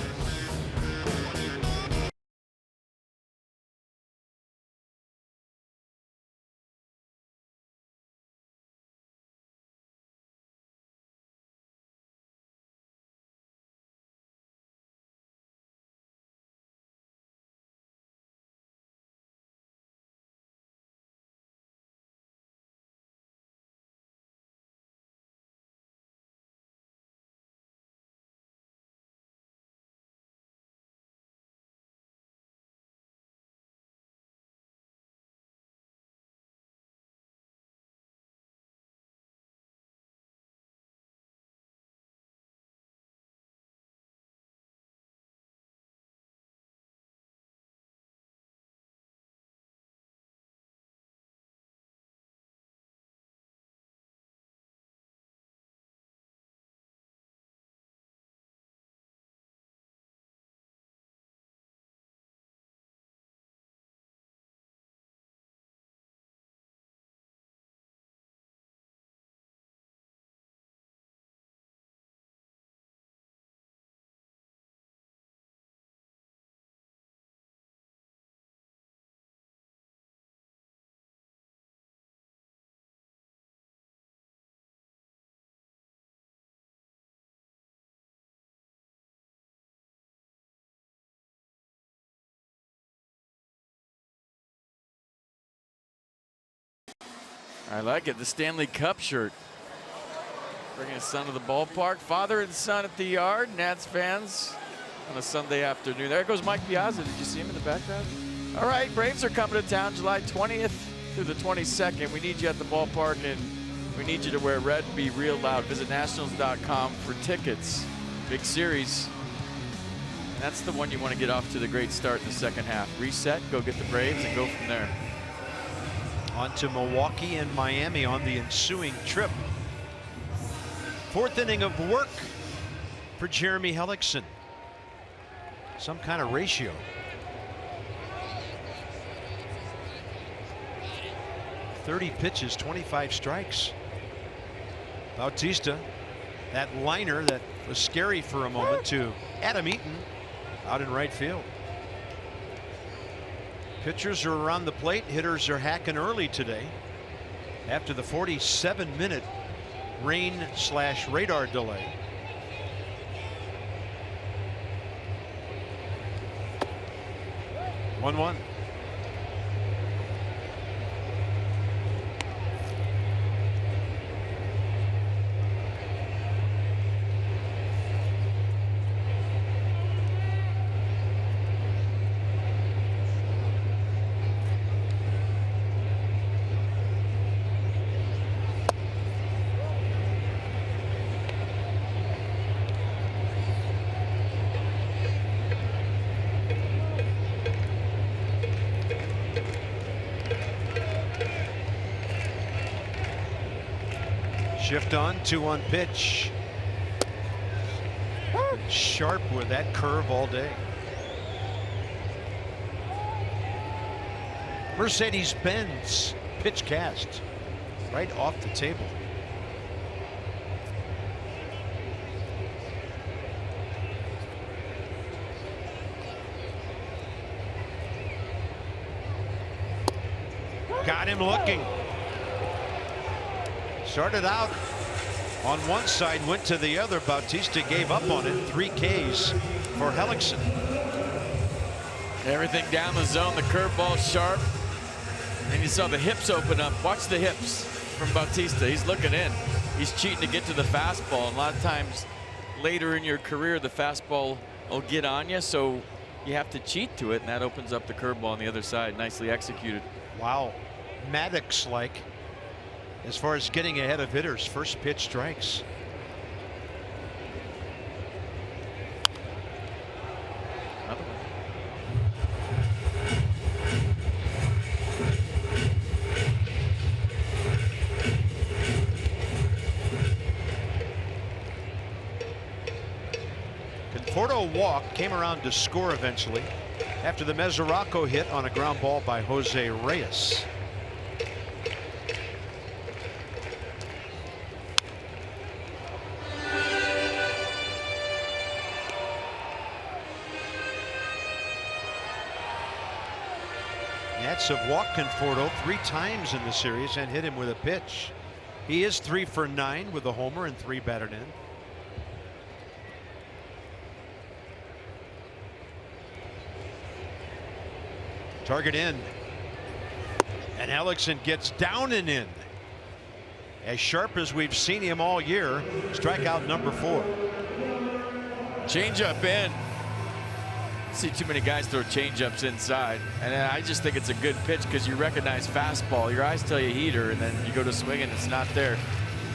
I like it. The Stanley Cup shirt. Bringing his son to the ballpark. Father and son at the yard. Nats fans on a Sunday afternoon. There goes Mike Piazza. Did you see him in the background? All right, Braves are coming to town July 20th through the 22nd. We need you at the ballpark, and we need you to wear red and be real loud. Visit nationals.com for tickets. Big series. That's the one you want to get off to the great start in the second half. Reset, go get the Braves, and go from there. On to Milwaukee and Miami on the ensuing trip. 4th inning of work for Jeremy Hellickson. Some kind of ratio. 30 pitches, 25 strikes. Bautista, that liner that was scary for a moment to Adam Eaton out in right field. Pitchers are around the plate. Hitters are hacking early today after the 47-minute rain/radar delay. One. Shift on, 2-1 pitch. Sharp with that curve all day. Mercedes-Benz pitch cast right off the table. Got him looking. Started out on one side, went to the other. Bautista gave up on it. 3 Ks for Hellickson. Everything down the zone. The curveball sharp. And you saw the hips open up. Watch the hips from Bautista. He's looking in. He's cheating to get to the fastball. And a lot of times later in your career, the fastball will get on you. So you have to cheat to it. And that opens up the curveball on the other side. Nicely executed. Wow. Maddox-like. As far as getting ahead of hitters, first pitch strikes. Another one. Conforto walked, came around to score eventually after the Mesoraco hit on a ground ball by Jose Reyes. Nats have walked Conforto 3 times in the series and hit him with a pitch. He is 3 for 9 with a homer and 3 batted in. Target in. And Hellickson gets down and in. As sharp as we've seen him all year. Strikeout number 4. Change-up in. See too many guys throw change-ups inside, and I just think it's a good pitch because you recognize fastball. Your eyes tell you heater, and then you go to swing and it's not there.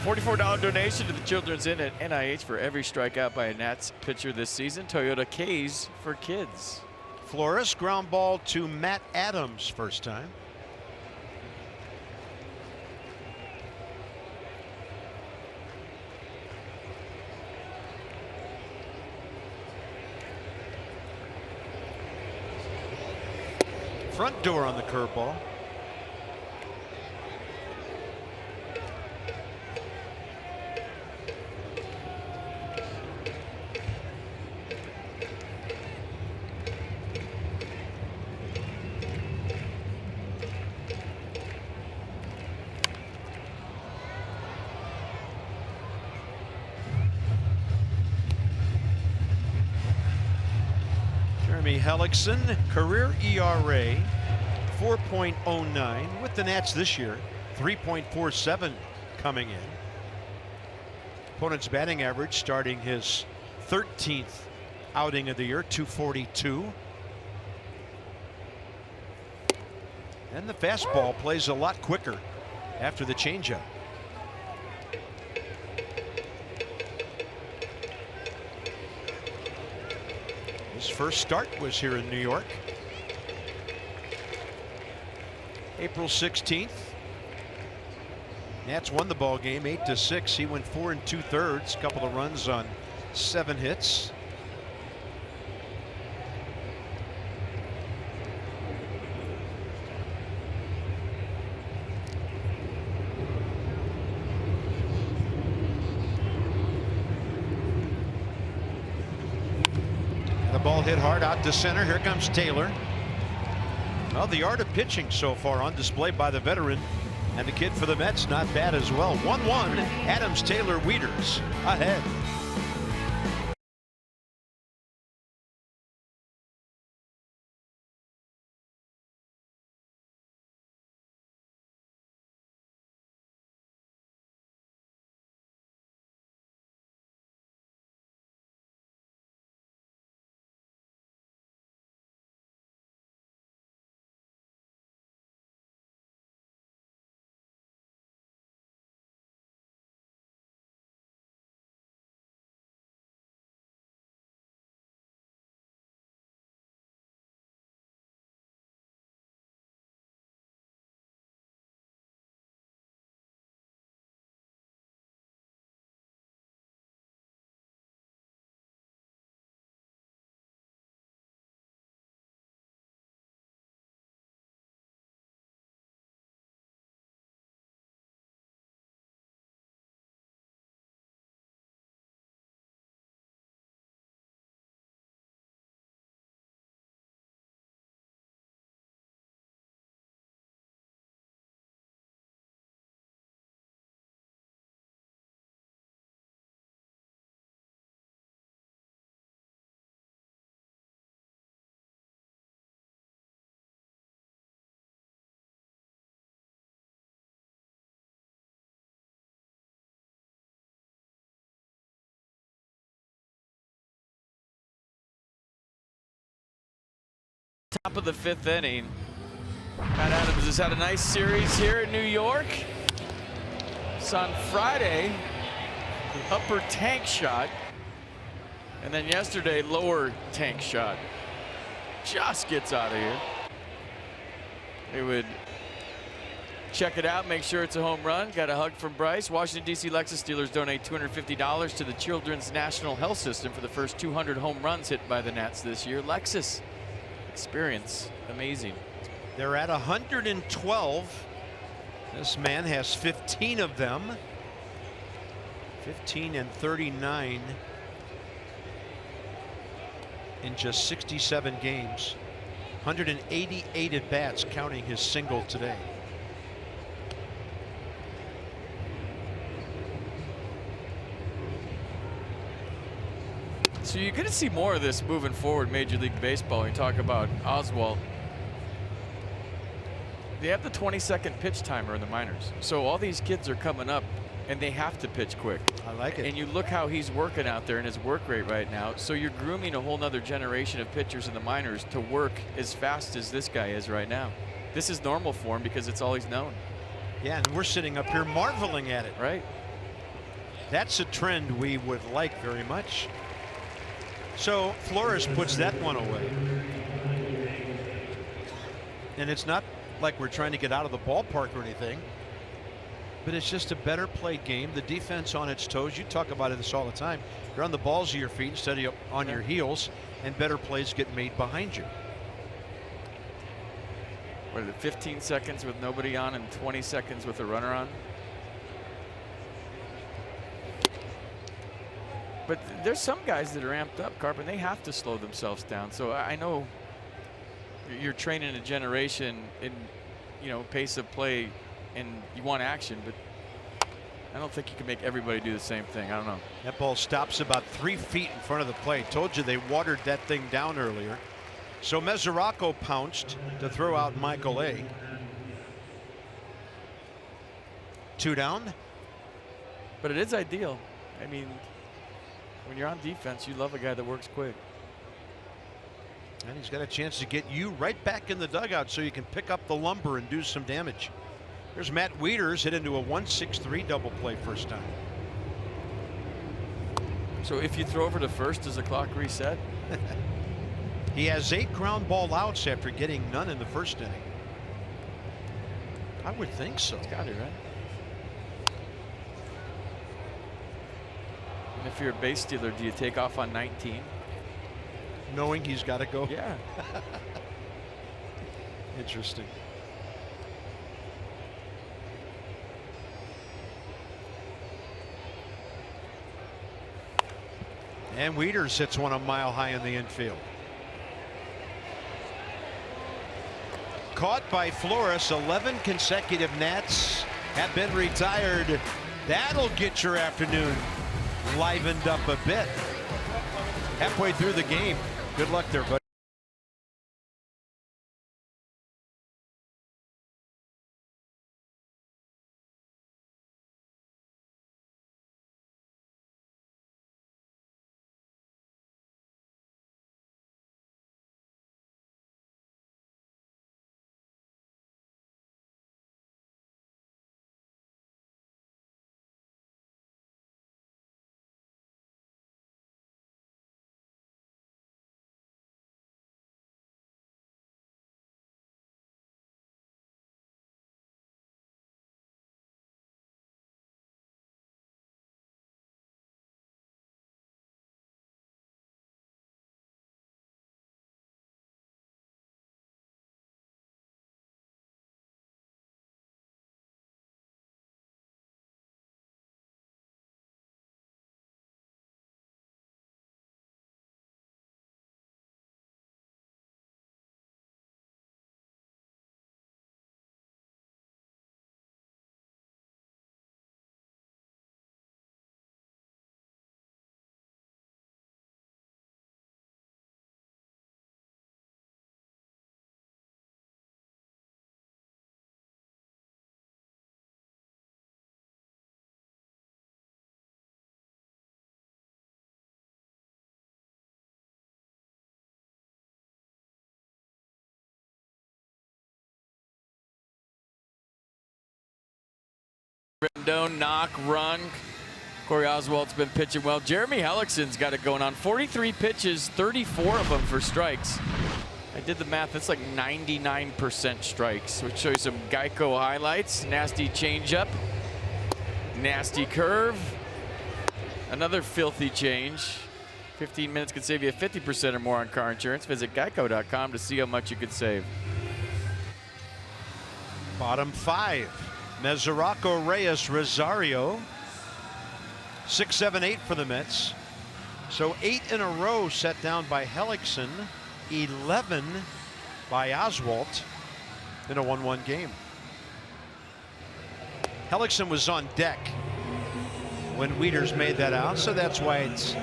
$44 donation to the Children's Inn at NIH for every strikeout by a Nats pitcher this season. Toyota K's for kids. Flores, ground ball to Matt Adams, first time. Front door on the curveball. Hellickson, career ERA 4.09 with the Nats this year, 3.47 coming in. Opponent's batting average starting his 13th outing of the year, 242. And the fastball plays a lot quicker after the changeup. His first start was here in New York. April 16th. Nats won the ball game 8-6. He went 4 2/3. Couple of runs on 7 hits. Ball hit hard out to center. Here comes Taylor. Well, the art of pitching so far on display by the veteran, and the kid for the Mets not bad as well. 1-1. Adams, Taylor, Wieters ahead. Top of the 5th inning. Matt Adams has had a nice series here in New York. It's on Friday, upper tank shot, and then yesterday lower tank shot. Just gets out of here. They would check it out, make sure it's a home run. Got a hug from Bryce. Washington, D.C. Lexus dealers donate $250 to the Children's National Health System for the first 200 home runs hit by the Nats this year. Lexus. Experience amazing. They're at 112. This man has 15 of them. 15 and 39 in just 67 games. 188 at bats, counting his single today. So you're going to see more of this moving forward, Major League Baseball. When you talk about Oswalt, they have the 20-second pitch timer in the minors. So all these kids are coming up, and they have to pitch quick. I like it. And you look how he's working out there and his work rate right now. So you're grooming a whole nother generation of pitchers in the minors to work as fast as this guy is right now. This is normal for him because it's all he's known. Yeah, and we're sitting up here marveling at it. Right. That's a trend we would like very much. So Flores puts that one away. And it's not like we're trying to get out of the ballpark or anything, but it's just a better play game. The defense on its toes. You talk about this all the time. You're on the balls of your feet instead of on your heels, and better plays get made behind you. What are it, 15 seconds with nobody on and 20 seconds with a runner on? But there's some guys that are amped up, Carp, and they have to slow themselves down. So I know you're training a generation in, you know, pace of play, and you want action, but I don't think you can make everybody do the same thing. I don't know. That ball stops about 3 feet in front of the plate. Told you they watered that thing down earlier. So Mesoraco pounced to throw out Michael A. 2 down. But it is ideal. I mean, when you're on defense, you love a guy that works quick. And he's got a chance to get you right back in the dugout so you can pick up the lumber and do some damage. There's Matt Wieters hit into a 1-6-3 double play first time. So if you throw over to first, does the clock reset? He has 8 ground ball outs after getting none in the first inning. I would think so. It's got it, right? And if you're a base stealer, do you take off on 19? Knowing he's got to go? Yeah. Interesting. And Wieters hits one a mile high in the infield. Caught by Flores. 11 consecutive Nats have been retired. That'll get your afternoon livened up a bit. Halfway through the game. Good luck there, buddy. Rendon, knock, run. Corey Oswalt's been pitching well. Jeremy Hellickson's got it going on. 43 pitches, 34 of them for strikes. I did the math. That's like 99% strikes, which shows some Geico highlights. Nasty changeup. Nasty curve. Another filthy change. 15 minutes could save you 50% or more on car insurance. Visit geico.com to see how much you could save. Bottom 5. Mesoraco, Reyes, Rosario. 6, 7, 8 for the Mets. So 8 in a row set down by Hellickson. 11 by Oswalt in a 1-1 game. Hellickson was on deck when Wieters made that out, so that's why it's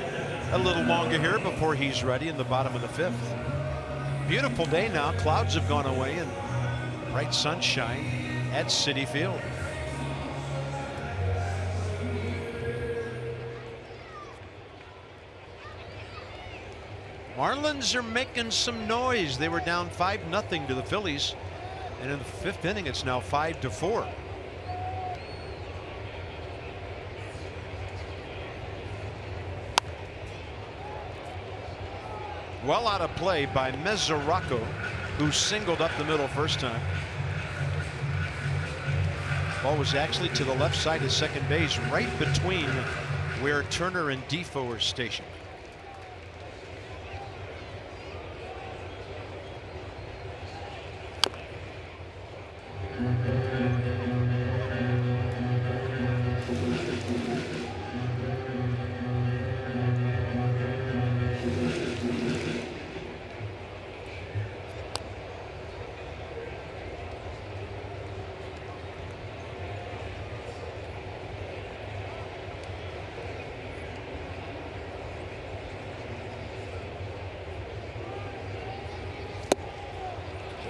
a little longer here before he's ready in the bottom of the 5th. Beautiful day now. Clouds have gone away and bright sunshine at Citi Field. Marlins are making some noise. They were down 5-0 to the Phillies, and in the 5th inning it's now 5-4. Well out of play by Mesoraco, who singled up the middle first time. Ball was actually to the left side of second base, right between where Turner and Defoe are stationed.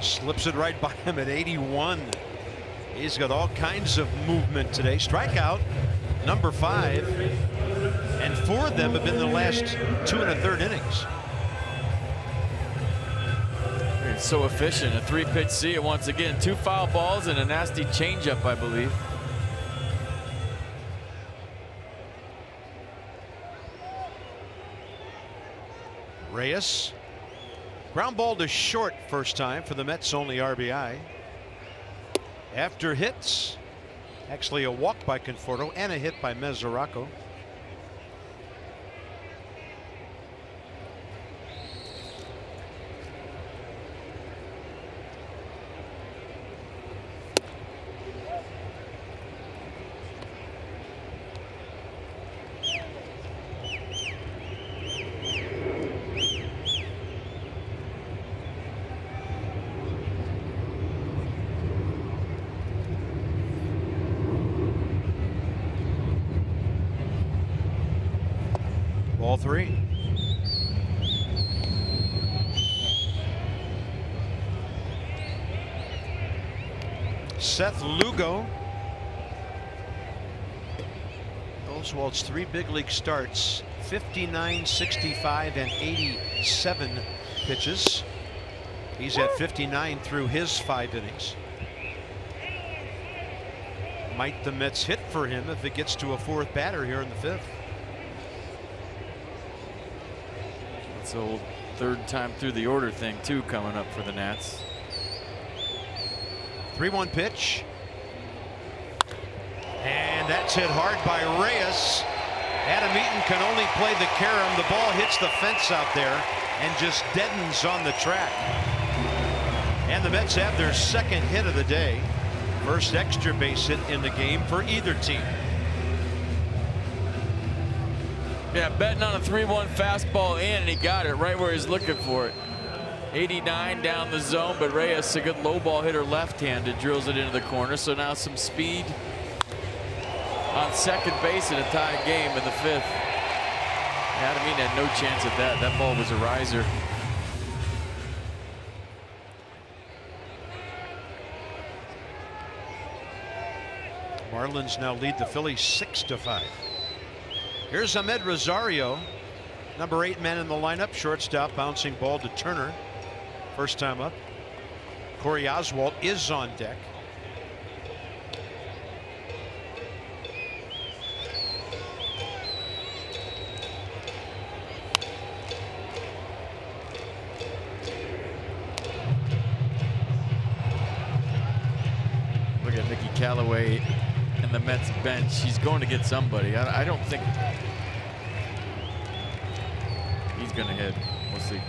Slips it right by him at 81. He's got all kinds of movement today. Strikeout number 5, and 4 of them have been in the last 2 1/3 innings. It's so efficient. A 3-pitch see it once again. 2 foul balls and a nasty changeup, I believe. Reyes. Ground ball to short first time for the Mets' only RBI. After hits, actually a walk by Conforto and a hit by Mesoraco. Ball 3. Seth Lugo. Oswalt's 3 big league starts, 59, 65, and 87 pitches. He's at 59 through his 5 innings. Might the Mets hit for him if it gets to a 4th batter here in the 5th? So 3rd time through the order thing too coming up for the Nats. 3-1 pitch. And that's hit hard by Reyes. Adam Eaton can only play the carom. The ball hits the fence out there and just deadens on the track. And the Mets have their 2nd hit of the day. First extra base hit in the game for either team. Yeah, betting on a 3-1 fastball in, and he got it right where he's looking for it. 89 down the zone, but Reyes, a good low ball hitter, left-handed, drills it into the corner. So now some speed on second base in a tied game in the 5th. Adam Eaton had no chance at that. That ball was a riser. Marlins now lead the Phillies 6-5. Here's Ahmed Rosario, number 8 man in the lineup, shortstop, bouncing ball to Turner. First time up. Corey Oswalt is on deck. Look at Mickey Callaway and the Mets bench. He's going to get somebody. I don't think he's going to hit. We'll see.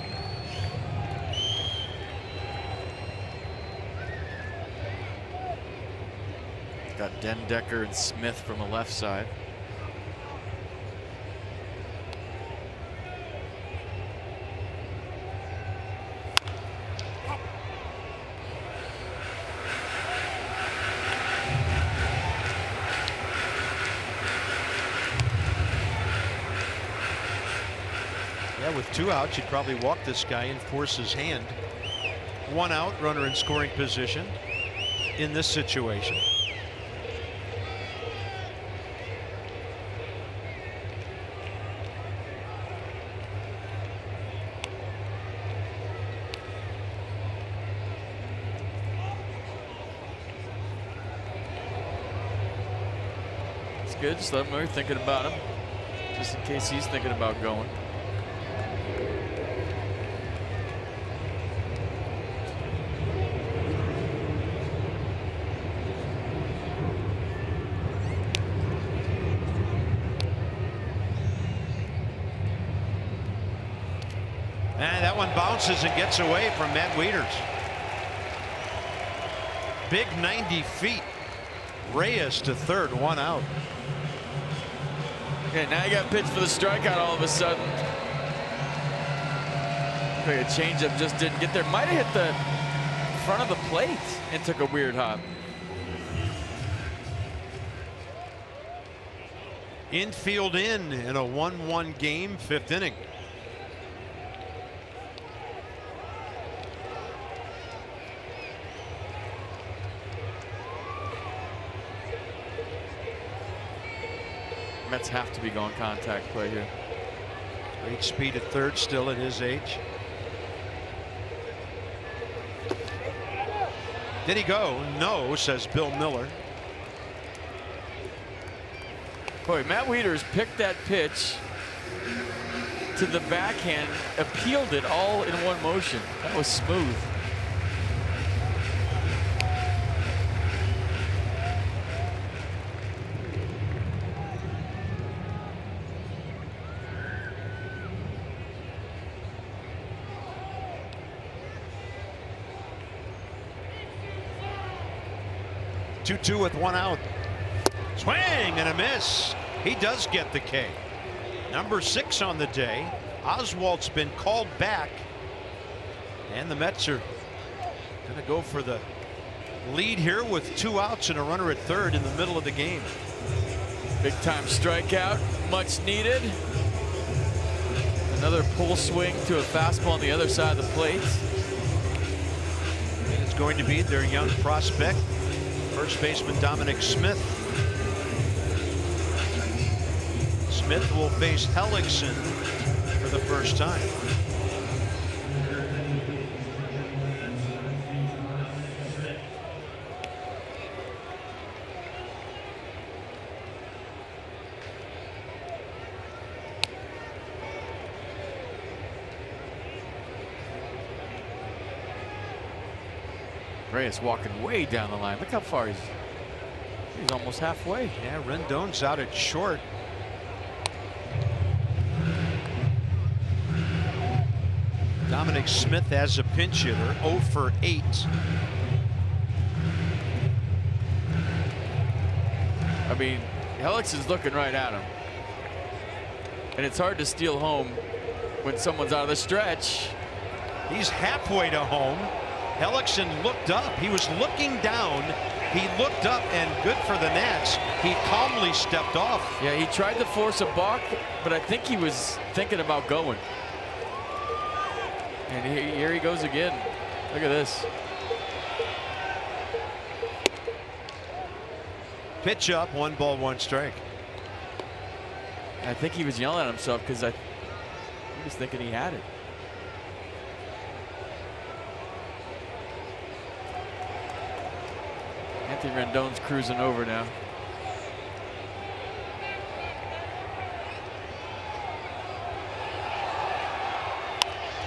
Got Dendecker and Smith from the left side. Yeah, with 2 outs, you'd probably walk this guy and force his hand. 1 out, runner in scoring position in this situation. It's good. Just let him know you're thinking about him, just in case he's thinking about going. And that one bounces and gets away from Matt Wieters. Big 90 feet. Reyes to third, 1 out. Okay, now you got pitched for the strikeout all of a sudden. Okay, a changeup just didn't get there. Might have hit the front of the plate and took a weird hop. Infield in a 1-1 game, 5th inning. Mets have to be going contact play here. Great speed at third still at his age. Did he go? No, says Bill Miller. Boy, Matt Wieters picked that pitch to the backhand, appealed it all in one motion. That was smooth. Two with 1 out. Swing and a miss. He does get the K. Number 6 on the day. Oswalt's been called back, and the Mets are going to go for the lead here with 2 outs and a runner at third in the middle of the game. Big time strikeout, much needed. Another pull swing to a fastball on the other side of the plate. And it's going to be their young prospect, first baseman Dominic Smith. Smith will face Hellickson for the first time. Reyes walking way down the line. Look how far he's almost halfway. Yeah, Rendon's out at short. Dominic Smith as a pinch hitter, 0 for 8. I mean, Hellickson's looking right at him. And it's hard to steal home when someone's out of the stretch. He's halfway to home. Hellickson looked up. He was looking down. He looked up, and good for the Nats. He calmly stepped off. Yeah, he tried to force a balk, but I think he was thinking about going. And here he goes again. Look at this. Pitch up, 1 ball, 1 strike. I think he was yelling at himself because he was thinking he had it. Anthony Rendon's cruising over now.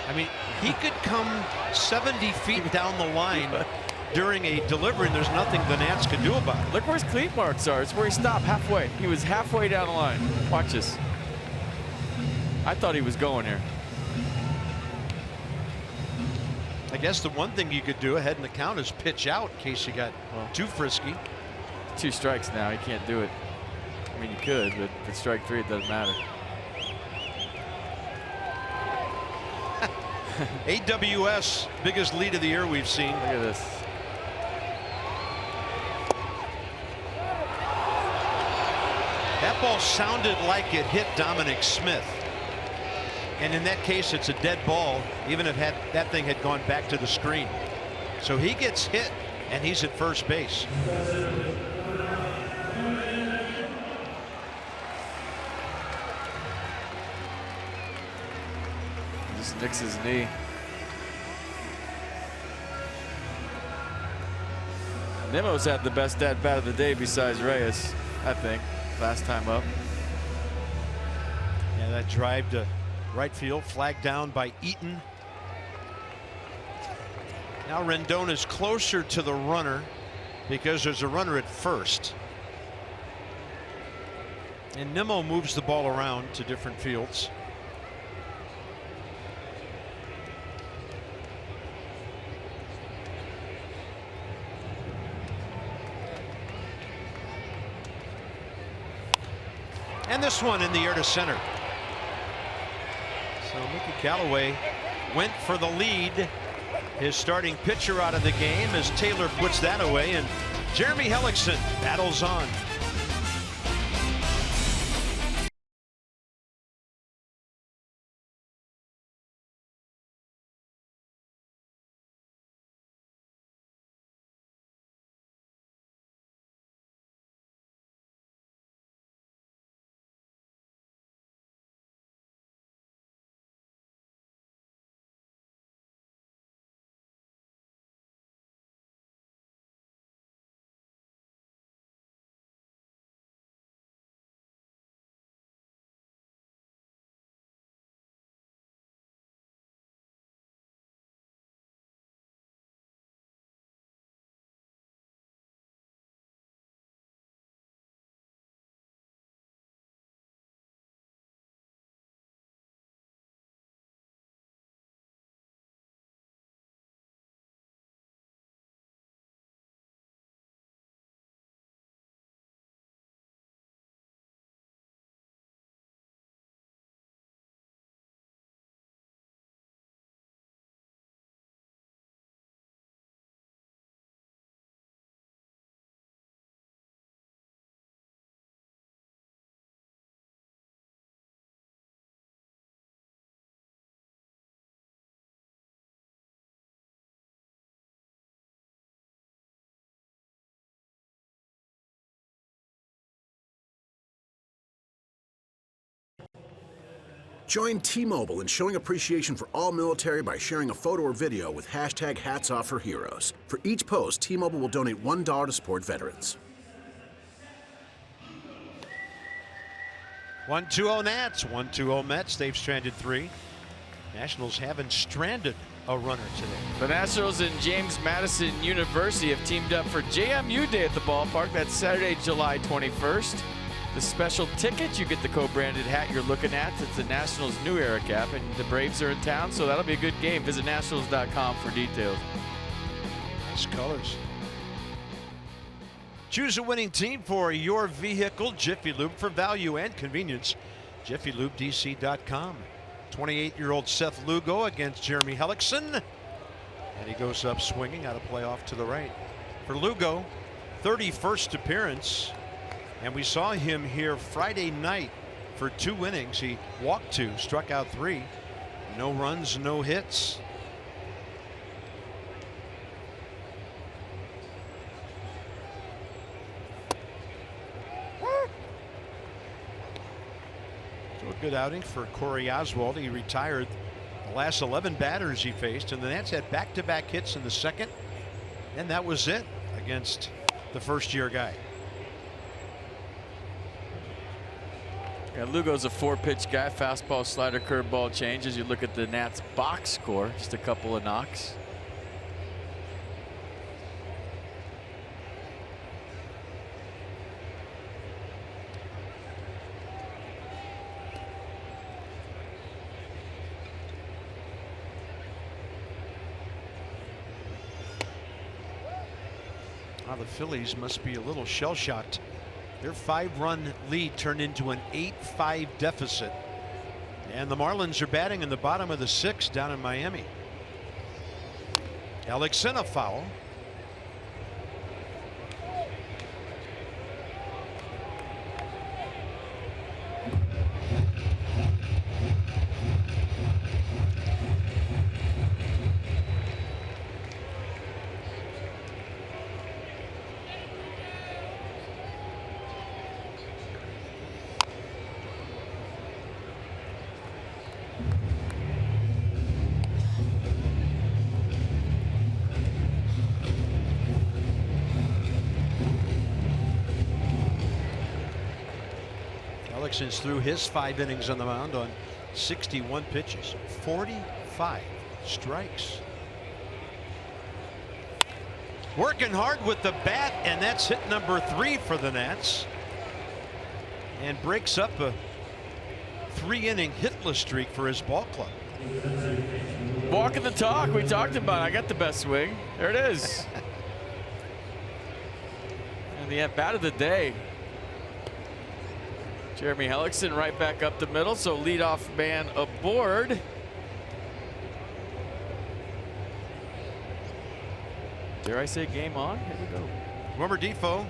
I mean, he could come 70 feet down the line during a delivery, and there's nothing the Nats can do about it. Look where his cleat marks are. It's where he stopped halfway. He was halfway down the line. Watch this. I thought he was going here. I guess the one thing you could do ahead in the count is pitch out in case you got too frisky. 2 strikes now. He can't do it. I mean, you could, but if it's strike 3, it doesn't matter. AWS, biggest lead of the year we've seen. Look at this. That ball sounded like it hit Dominic Smith. And in that case, it's a dead ball, even if that thing had gone back to the screen. So he gets hit, and he's at first base. Just nicks his knee. Nimmo's had the best at bat of the day besides Reyes, I think, last time up. Yeah, that drive to right field, flagged down by Eaton. Now Rendon is closer to the runner because there's a runner at first. And Nimmo moves the ball around to different fields. And this one in the air to center. So Mickey Callaway went for the lead. His starting pitcher out of the game as Taylor puts that away, and Jeremy Hellickson battles on. Join T-Mobile in showing appreciation for all military by sharing a photo or video with hashtag #HatsOffForHeroes. For each post, T-Mobile will donate $1 to support veterans. 1-2-0 Nats, 1-2-0 Mets. They've stranded 3. Nationals haven't stranded a runner today. The Nationals and James Madison University have teamed up for JMU Day at the ballpark. That's Saturday, July 21st. The special ticket, you get the co-branded hat you're looking at. It's the Nationals New Era cap, and the Braves are in town, so that'll be a good game. Visit nationals.com for details. Nice colors. Choose a winning team for your vehicle. Jiffy Lube for value and convenience. JiffyLubeDC.com. 28-year-old Seth Lugo against Jeremy Hellickson. And he goes up swinging out of play off to the right. For Lugo, 31st appearance. And we saw him here Friday night for 2 innings. He walked 2, struck out 3. No runs, no hits. So a good outing for Corey Oswald. He retired the last 11 batters he faced, and the Nats had back-to-back hits in the second, and that was it against the first-year guy. Yeah, Lugo's a 4-pitch guy, fastball, slider, curveball, change. As you look at the Nats box score, just a couple of knocks. Now the Phillies must be a little shell-shocked. Their 5-run lead turned into an 8-5 deficit. And the Marlins are batting in the bottom of the 6th down in Miami. Hellickson, a foul. Hellickson's through his 5 innings on the mound on 61 pitches, 45 strikes. Working hard with the bat, and that's hit number 3 for the Nats, and breaks up a 3-inning hitless streak for his ball club. Walking the talk we talked about. I got the best swing. There it is. And the at-bat of the day. Jeremy Hellickson right back up the middle, so leadoff man aboard. Dare I say game on? Here we go. Wilmer Defoe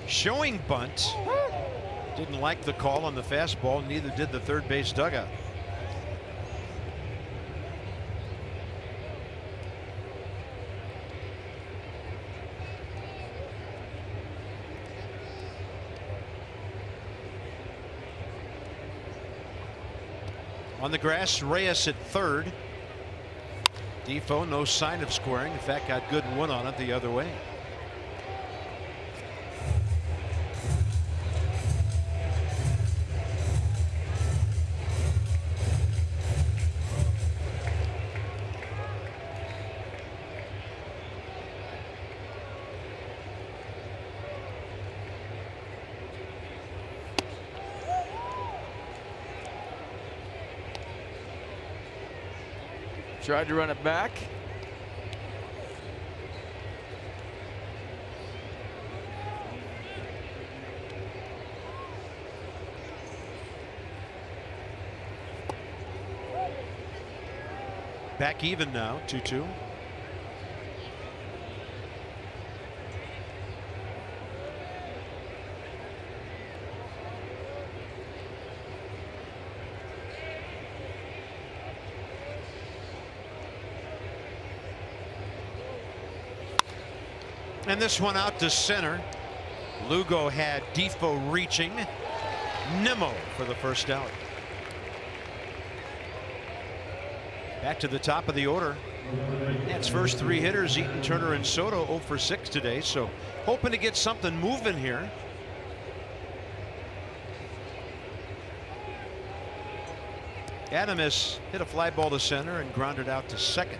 showing bunt. Didn't like the call on the fastball, neither did the third base dugout. On the grass, Reyes at third. Defoe, no sign of squaring. In fact, got good one on it the other way. Tried to run it back. Back even now, 2-2. And this one out to center. Lugo had Defoe reaching. Nimmo for the first out. Back to the top of the order. Nats first 3 hitters, Eaton, Turner, and Soto, 0 for 6 today. So hoping to get something moving here. Adames hit a fly ball to center and grounded out to second.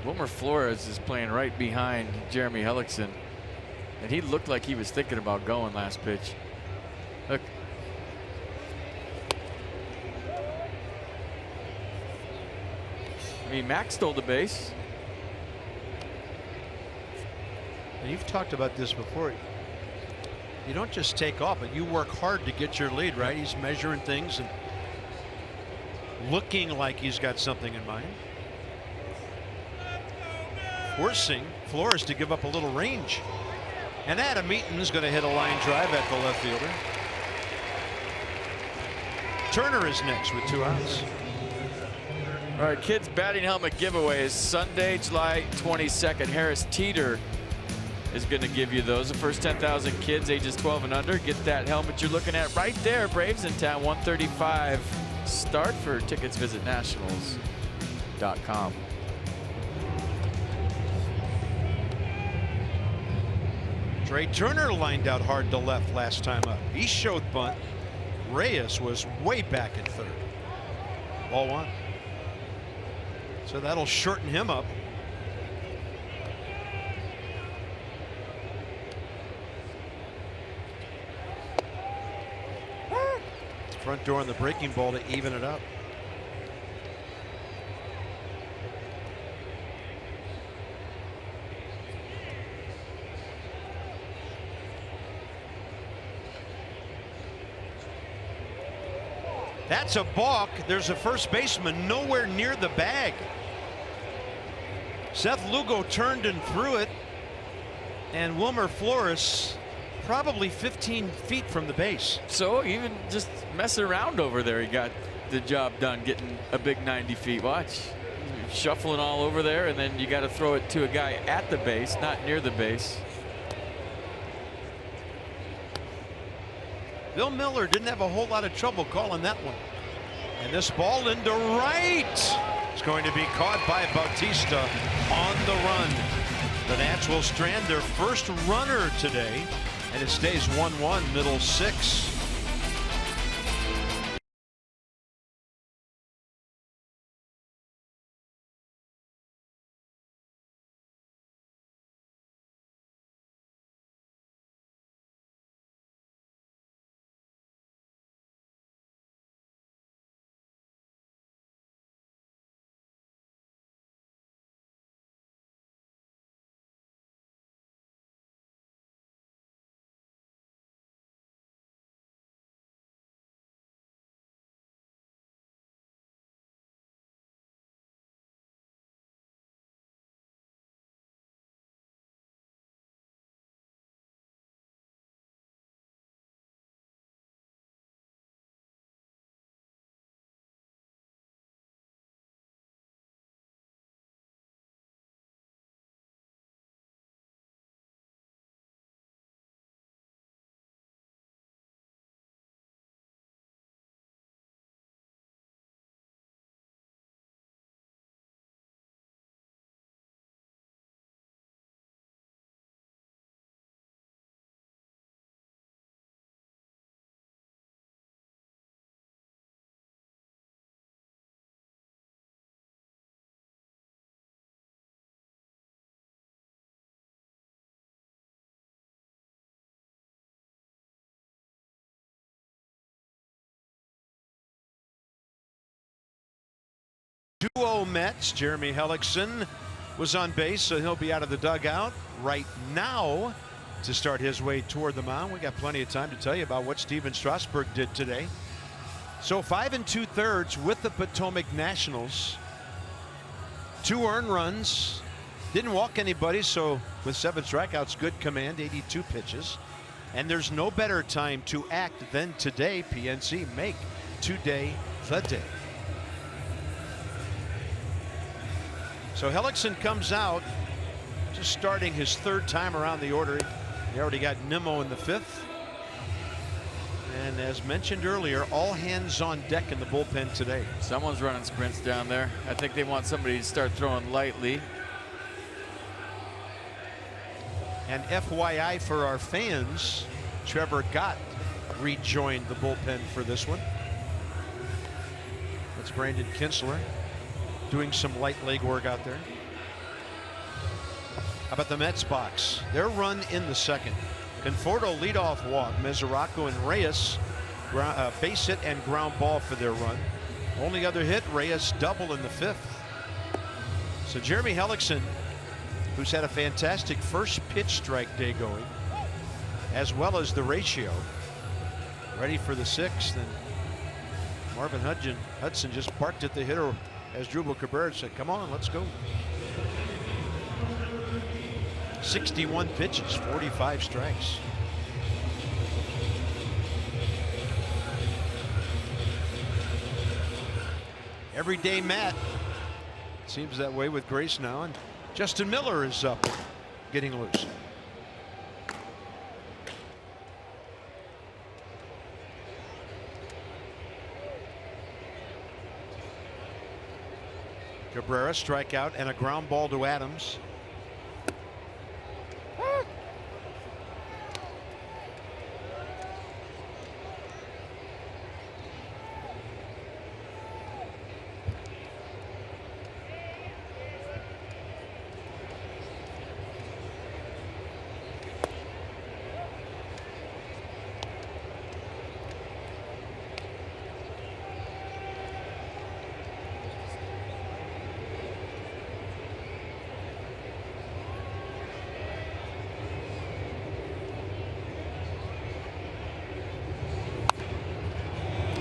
Wilmer Flores is playing right behind Jeremy Hellickson, and he looked like he was thinking about going last pitch. Look. I mean, Max stole the base. And you've talked about this before. You don't just take off, but you work hard to get your lead, right? He's measuring things and looking like he's got something in mind. Forcing Flores to give up a little range. And Adam Eaton's going to hit a line drive at the left fielder. Turner is next with 2 outs. All right, kids batting helmet giveaway is Sunday, July 22nd. Harris Teeter is going to give you those. The first 10,000 kids ages 12 and under get that helmet you're looking at right there. Braves in town, 1:35 start. For tickets, visit nationals.com. Trey Turner lined out hard to left last time up. He showed bunt. Reyes was way back at third. Ball 1. So that'll shorten him up. Front door on the breaking ball to even it up. That's a balk. There's a first baseman nowhere near the bag. Seth Lugo turned and threw it, and Wilmer Flores probably 15 feet from the base. So even just messing around over there, he got the job done, getting a big 90 feet. Watch. shuffling all over there, and then you got to throw it to a guy at the base, not near the base. Bill Miller didn't have a whole lot of trouble calling that one. And this ball into right. It's going to be caught by Bautista on the run. The Nats will strand their first runner today, and it stays 1-1, middle 6. Two-0 Mets. Jeremy Hellickson was on base, so he'll be out of the dugout right now to start his way toward the mound. We got plenty of time to tell you about what Steven Strasburg did today. So 5 2/3 with the Potomac Nationals. 2 earned runs. Didn't walk anybody, so with 7 strikeouts, good command, 82 pitches. And there's no better time to act than today. PNC, make today the day. So Hellickson comes out, just starting his 3rd time around the order. He already got Nimmo in the 5th. And as mentioned earlier, all hands on deck in the bullpen today. Someone's running sprints down there. I think they want somebody to start throwing lightly. And FYI for our fans, Trevor Gott rejoined the bullpen for this one. That's Brandon Kinsler doing some light leg work out there. How about the Mets box? Their run in the 2nd. Conforto leadoff walk. Mesoraco and Reyes base hit and ground ball for their run. Only other hit, Reyes double in the 5th. So Jeremy Hellickson, who's had a fantastic first pitch strike day going, as well as the ratio, ready for the 6th. And Marvin Hudson just barked at the hitter as Drupal Cabrera said, come on, let's go. 61 pitches, 45 strikes. Everyday Matt. Seems that way with Grace now, and Justin Miller is up, getting loose. Cabrera strikeout and a ground ball to Adams.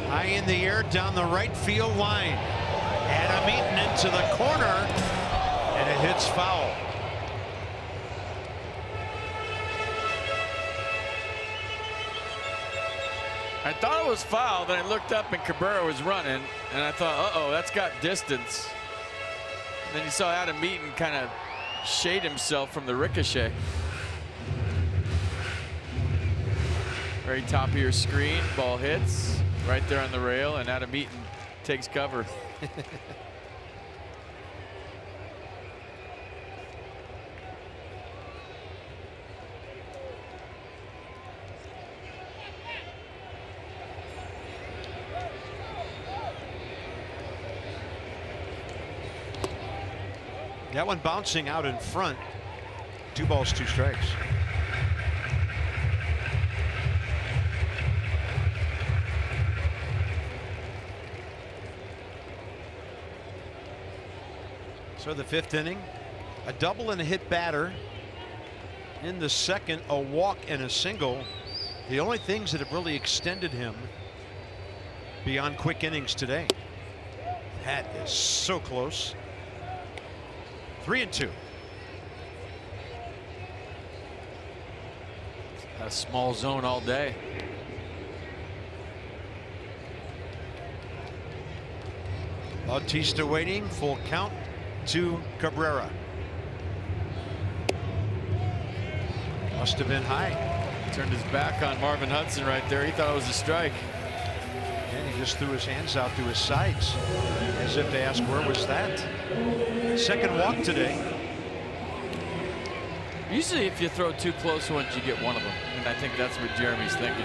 High in the air down the right field line. Adam Eaton into the corner, and it hits foul. I thought it was foul, then I looked up and Cabrera was running, and I thought, uh-oh, that's got distance. Then you saw Adam Eaton kind of shade himself from the ricochet. Very top of your screen, ball hits right there on the rail, and Adam Eaton takes cover. That one bouncing out in front. 2 balls, 2 strikes. So the 5th inning, a double and a hit batter. In the 2nd, a walk and a single. The only things that have really extended him beyond quick innings today. That is so close. 3-2. A small zone all day. Bautista waiting, full count to Cabrera. Must have been high. Turned his back on Marvin Hudson right there. He thought it was a strike. And he just threw his hands out to his sides as if to ask, where was that? 2nd walk today. Usually if you throw 2 close ones, you get one of them. And I think that's what Jeremy's thinking.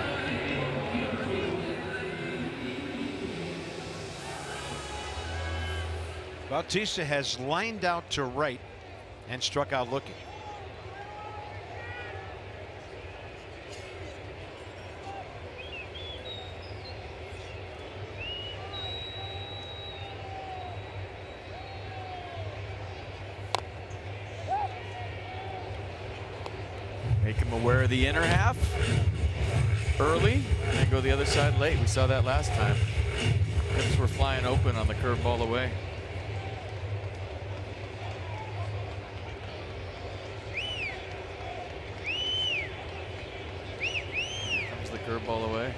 Bautista has lined out to right and struck out looking. Make him aware of the inner half early and then go the other side late. We saw that last time. Hips were flying open on the curveball away. Here comes the curveball away.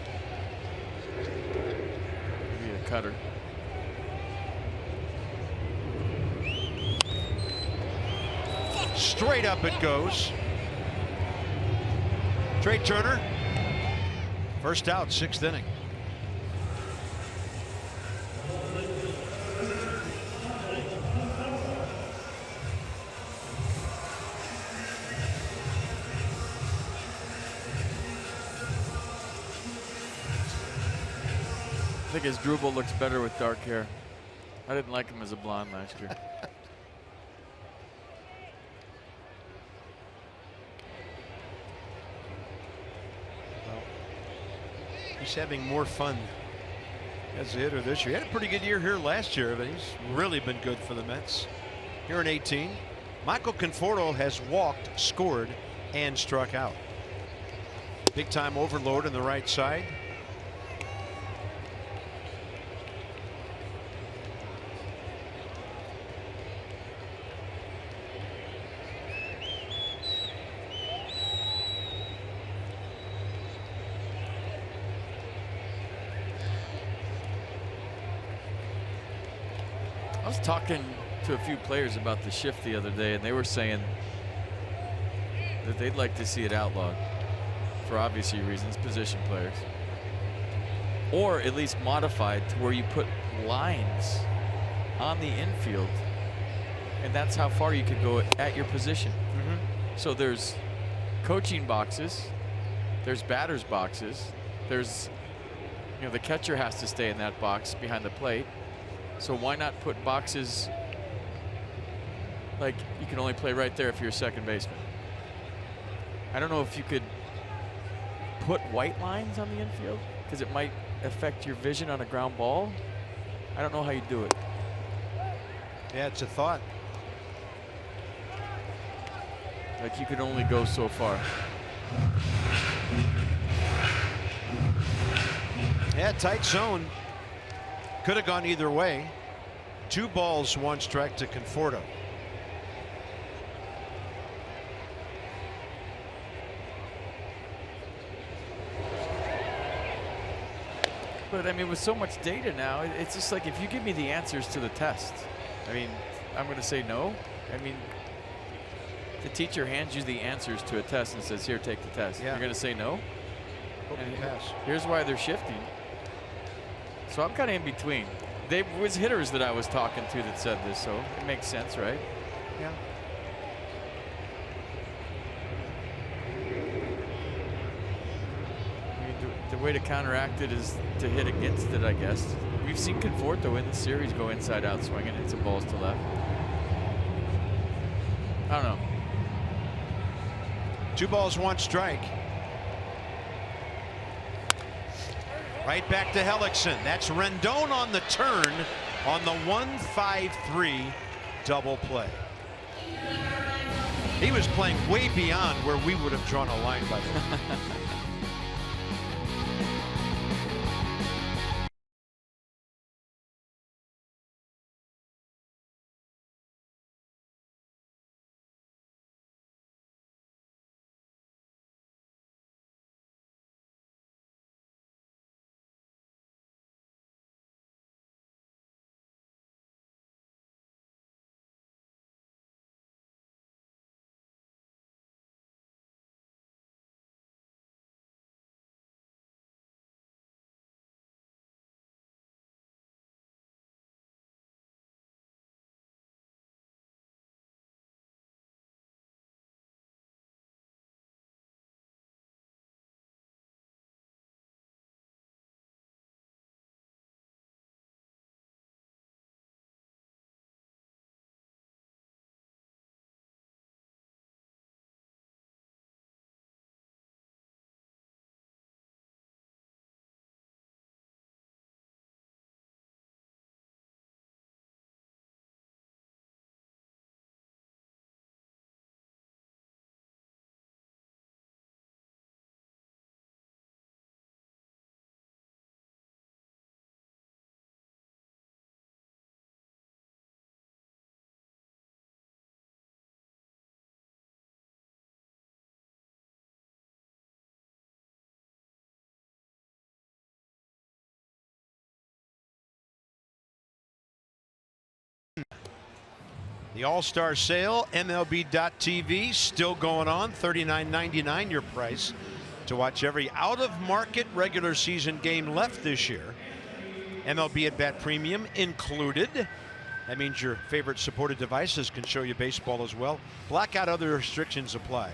Maybe a cutter. Straight up it goes. Trey Turner, first out, 6th inning. I think his dribble looks better with dark hair. I didn't like him as a blonde last year. He's having more fun as a hitter this year. He had a pretty good year here last year, but he's really been good for the Mets. Here in 18, Michael Conforto has walked, scored, and struck out. Big time overload on the right side. I was talking to a few players about the shift the other day, and they were saying that they'd like to see it outlawed for obvious reasons, position players, or at least modified to where you put lines on the infield, and that's how far you could go at your position. So there's coaching boxes, there's batters boxes, there's, you know, the catcher has to stay in that box behind the plate. So why not put boxes like you can only play right there if you're a second baseman? I don't know if you could put white lines on the infield because it might affect your vision on a ground ball. I don't know how you do it. Yeah, it's a thought. Like you could only go so far. Yeah, tight zone. Could have gone either way. 2 balls, 1 strike to Conforto. But I mean, with so much data now, it's just like if you give me the answers to the test. I mean, I'm going to say no. I mean, the teacher hands you the answers to a test and says, here, take the test. Yeah. You're going to say no? And pass. Here's why they're shifting. So I'm kind of in between. There was hitters that I was talking to that said this, so it makes sense, right? Yeah. I mean, the way to counteract it is to hit against it, I guess. We've seen Conforto in the series go inside out swinging, hit some balls to left. I don't know. 2 balls, 1 strike. Right back to Hellickson. That's Rendon on the turn on the 1-5-3 double play. He was playing way beyond where we would have drawn a line by the way. The All-Star Sale, MLB.TV, still going on. $39.99 your price to watch every out-of-market regular season game left this year. MLB at Bat Premium included. That means your favorite supported devices can show you baseball as well. Blackout other restrictions apply.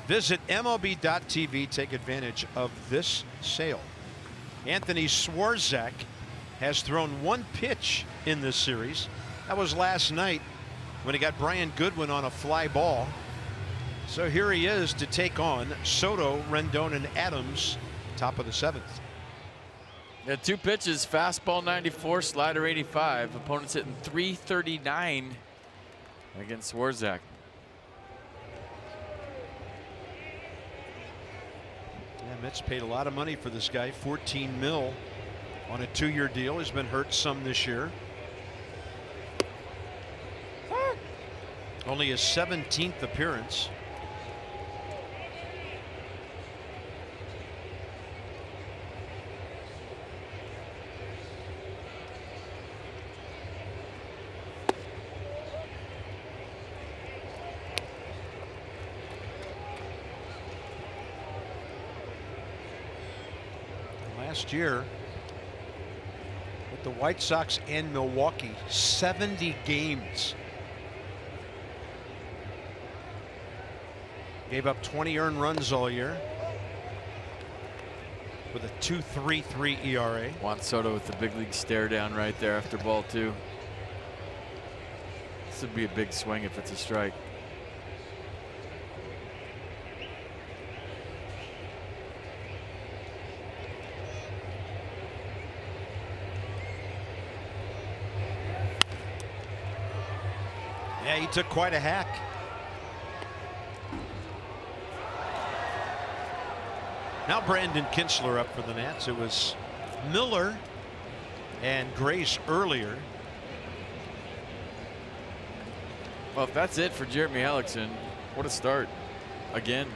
Visit MLB.TV. Take advantage of this sale. Anthony Swarzak has thrown 1 pitch in this series. That was last night when he got Brian Goodwin on a fly ball. So here he is to take on Soto, Rendon, and Adams, top of the 7th. Yeah, 2 pitches, fastball 94, slider 85. Opponents hitting 339 against Swarzak. Yeah, Mets paid a lot of money for this guy, $14 million on a 2-year deal. He's been hurt some this year. Only his 17th appearance. Last year with the White Sox and Milwaukee, 70 games. Gave up 20 earned runs all year with a 2.33 ERA. Juan Soto with the big league stare down right there after ball 2. This would be a big swing if it's a strike. Yeah, he took quite a hack. Now Brandon Kinsler up for the Nats. It was Miller and Grace earlier. Well, if that's it for Jeremy Hellickson, what a start again.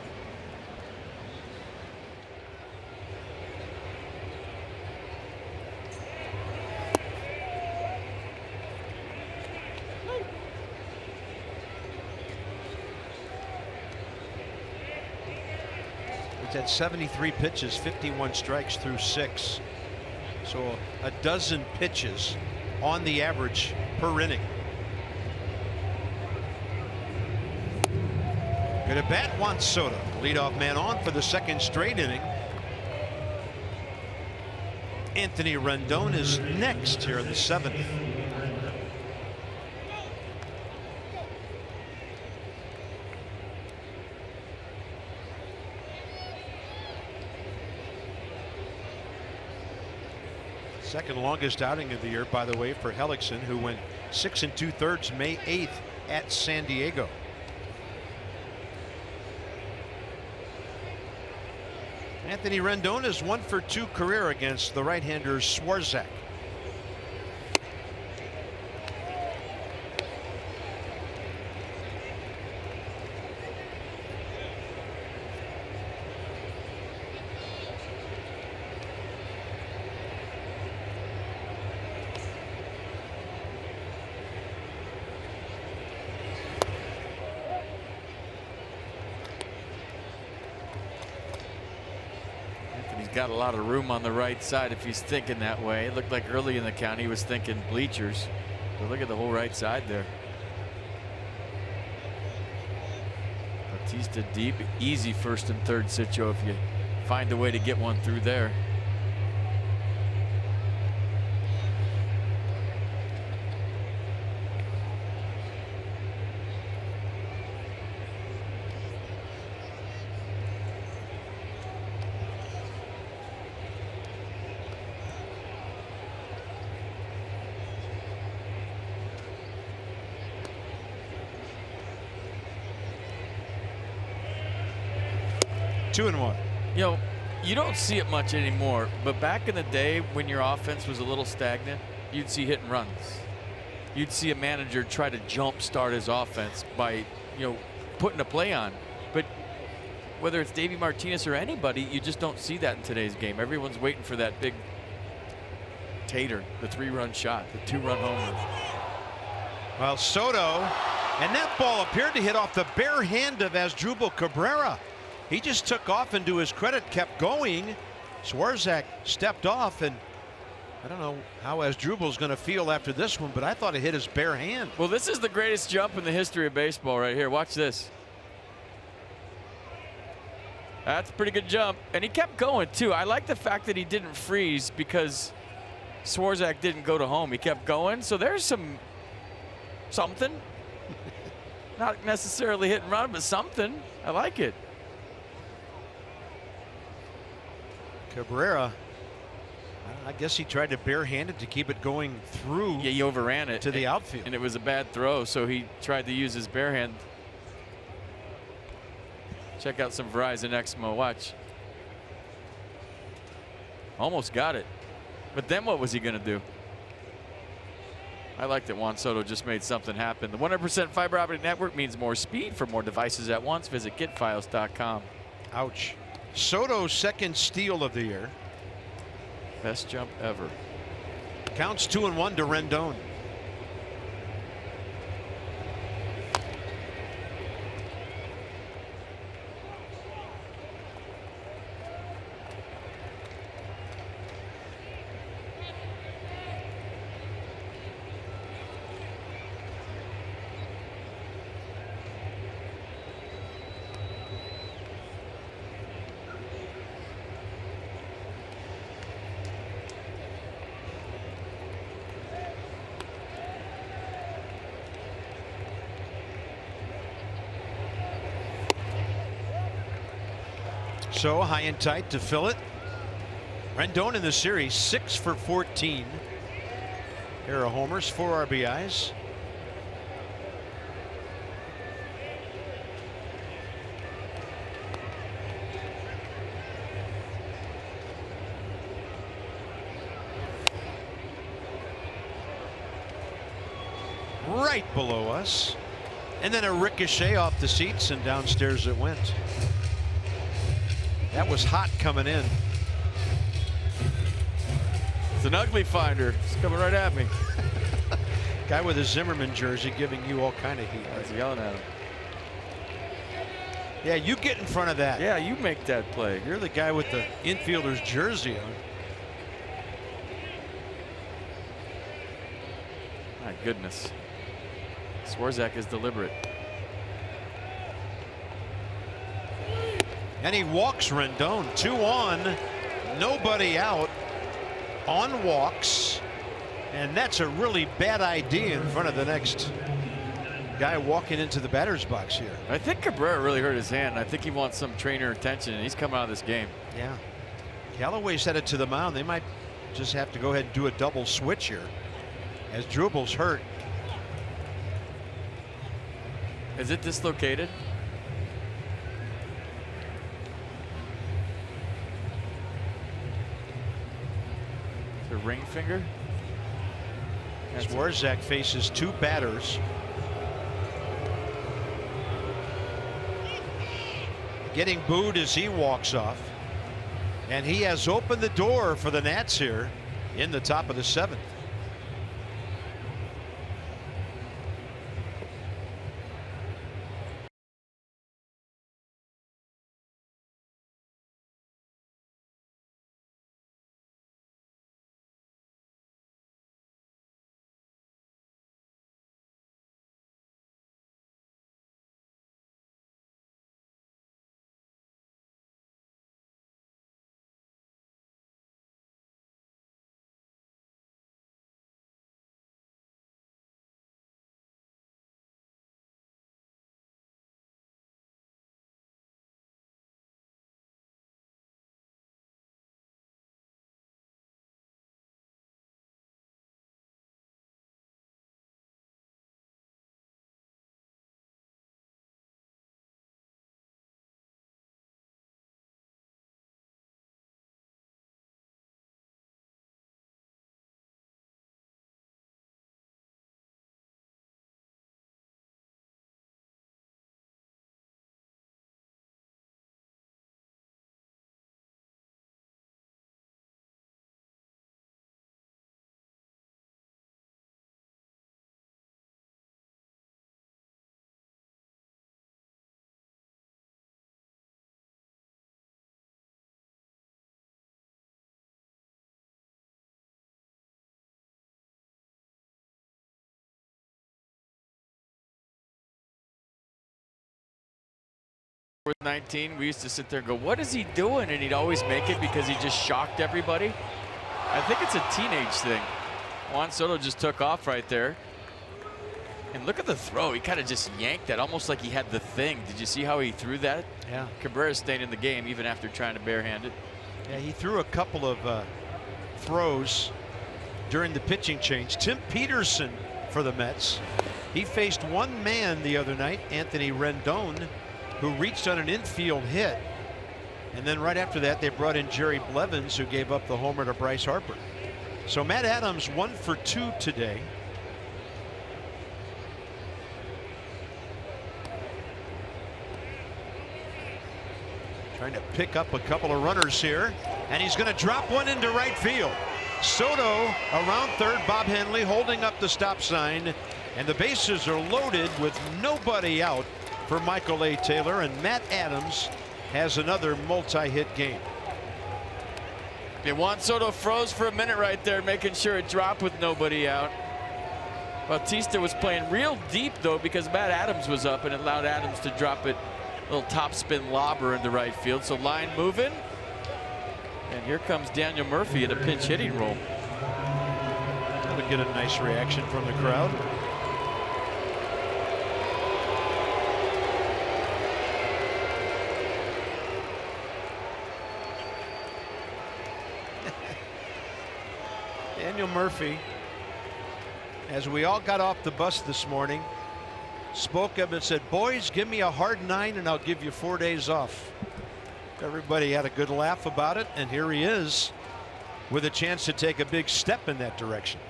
He's had 73 pitches, 51 strikes through 6. So a dozen pitches on the average per inning. Good at bat, Juan Soto. Leadoff man on for the second straight inning. Anthony Rendon is next here in the 7th. Second longest outing of the year, by the way, for Hellickson, who went 6 2/3 May 8th at San Diego. Anthony Rendon is 1 for 2 career against the right-hander Swarzak. Got a lot of room on the right side if he's thinking that way. It looked like early in the count he was thinking bleachers, but look at the whole right side there. Batista deep, easy first and third situ if you find a way to get one through there. Two and one. You know, you don't see it much anymore, but back in the day when your offense was a little stagnant, you'd see hit and runs. You'd see a manager try to jump start his offense by, you know, putting a play on. But whether it's Davey Martinez or anybody, you just don't see that in today's game. Everyone's waiting for that big tater, the 3-run shot, the 2-run homer. Well, Soto, and that ball appeared to hit off the bare hand of Asdrubal Cabrera. He just took off, and to his credit, kept going. Swarzak stepped off, and I don't know how Asdrubal's going to feel after this one, but I thought it hit his bare hand. Well, this is the greatest jump in the history of baseball right here. Watch this. That's a pretty good jump, and he kept going too. I like the fact that he didn't freeze because Swarzak didn't go to home. He kept going, so there's something. Not necessarily hit and run, but something. I like it. Cabrera, I guess he tried to barehand it to keep it going through. Yeah, he overran it to the outfield, and it was a bad throw, so he tried to use his bare hand. Check out some Verizon Exmo. Watch. Almost got it, but then what was he going to do? I like that Juan Soto just made something happen. The 100% fiber optic network means more speed. For more devices at once, visit getfiles.com. Ouch. Soto's second steal of the year. Best jump ever. Counts 2-1 to Rendon. So high and tight to fill it. Rendon in the series 6 for 14. Here are homers, 4 RBIs. Right below us. And then a ricochet off the seats and downstairs it went. That was hot coming in. It's an ugly finder. It's coming right at me. Guy with a Zimmerman jersey giving you all kind of heat. I was yelling at him. Yeah, you get in front of that. Yeah, you make that play. You're the guy with the infielder's jersey on. My goodness. Swarzak is deliberate. And he walks Rendon. 2 on, nobody out on walks. And that's a really bad idea in front of the next guy walking into the batter's box here. I think Cabrera really hurt his hand. I think he wants some trainer attention, and he's coming out of this game. Yeah. Callaway's headed to the mound. They might just have to go ahead and do a double switch here as Drubel's hurt. Is it dislocated? The ring finger? Swarzak faces 2 batters. Getting booed as he walks off. And he has opened the door for the Nats here in the top of the 7th. With 19, we used to sit there and go, what is he doing? And he'd always make it because he just shocked everybody. I think it's a teenage thing. Juan Soto just took off right there. And look at the throw. He kind of just yanked that almost like he had the thing. Did you see how he threw that? Yeah. Cabrera stayed in the game even after trying to barehand it. Yeah, he threw a couple of throws during the pitching change. Tim Peterson for the Mets. He faced one man the other night, Anthony Rendon, who reached on an infield hit. And then right after that, they brought in Jerry Blevins, who gave up the homer to Bryce Harper. So Matt Adams 1 for 2 today. Trying to pick up a couple of runners here, and he's going to drop one into right field. Soto around third, Bob Henley holding up the stop sign, and the bases are loaded with nobody out for Michael A. Taylor, and Matt Adams has another multi-hit game. Yeah, Juan Soto froze for a minute right there, making sure it dropped with nobody out. Bautista was playing real deep, though, because Matt Adams was up, and it allowed Adams to drop it. A little topspin lobber into right field. So line moving. And here comes Daniel Murphy in a pinch hitting role. That'll get a nice reaction from the crowd. Daniel Murphy, as we all got off the bus this morning, spoke up and said, boys, give me a hard 9 and I'll give you 4 days off. Everybody had a good laugh about it, and here he is with a chance to take a big step in that direction.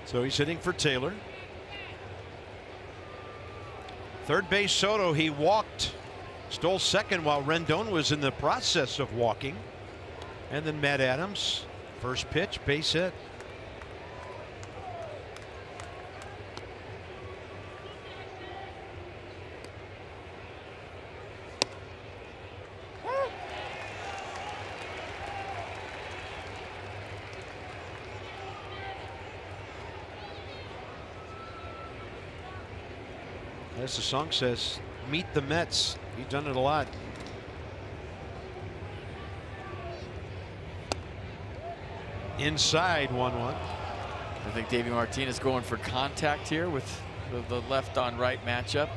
So he's hitting for Taylor. Third base Soto, he walked, stole second while Rendon was in the process of walking. And then Matt Adams, first pitch, base hit. As the song says, meet the Mets. He's done it a lot. Inside 1-1. I think Davey Martinez going for contact here with the left on right matchup.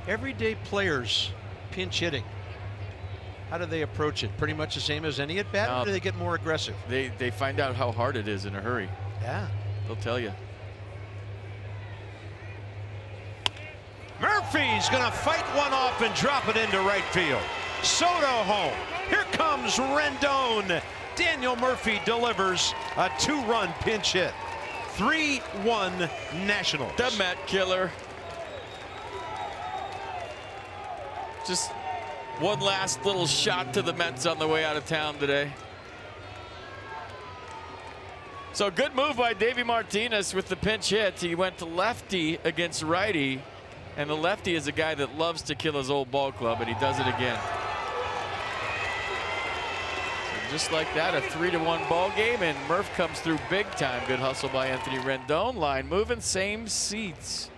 Everyday players pinch hitting. How do they approach it? Pretty much the same as any at bat, or do they get more aggressive? They find out how hard it is in a hurry. Yeah. They'll tell you. Murphy's going to fight one off and drop it into right field. Soto home. Here comes Rendon. Daniel Murphy delivers a 2-run pinch hit. 3-1 Nationals. The Met killer. Just one last little shot to the Mets on the way out of town today. So good move by Davey Martinez with the pinch hit. He went to lefty against righty, and the lefty is a guy that loves to kill his old ball club, and he does it again. So just like that, a 3-1 ball game, and Murph comes through big time. Good hustle by Anthony Rendon. Line moving, same seats.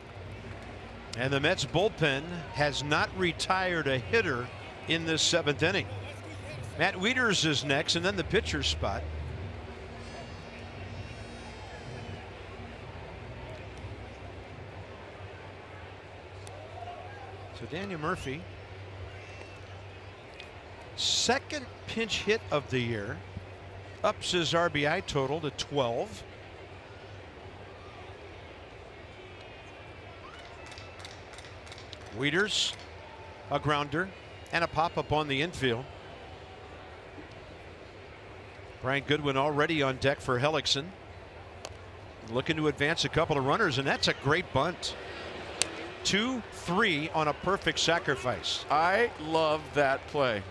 And the Mets bullpen has not retired a hitter in this 7th inning. Matt Wieters is next, and then the pitcher's spot. So Daniel Murphy, second pinch hit of the year, ups his RBI total to 12. Wieters, a grounder, and a pop-up on the infield. Brian Goodwin already on deck for Hellickson. Looking to advance a couple of runners, and that's a great bunt. 2-3 on a perfect sacrifice. I love that play.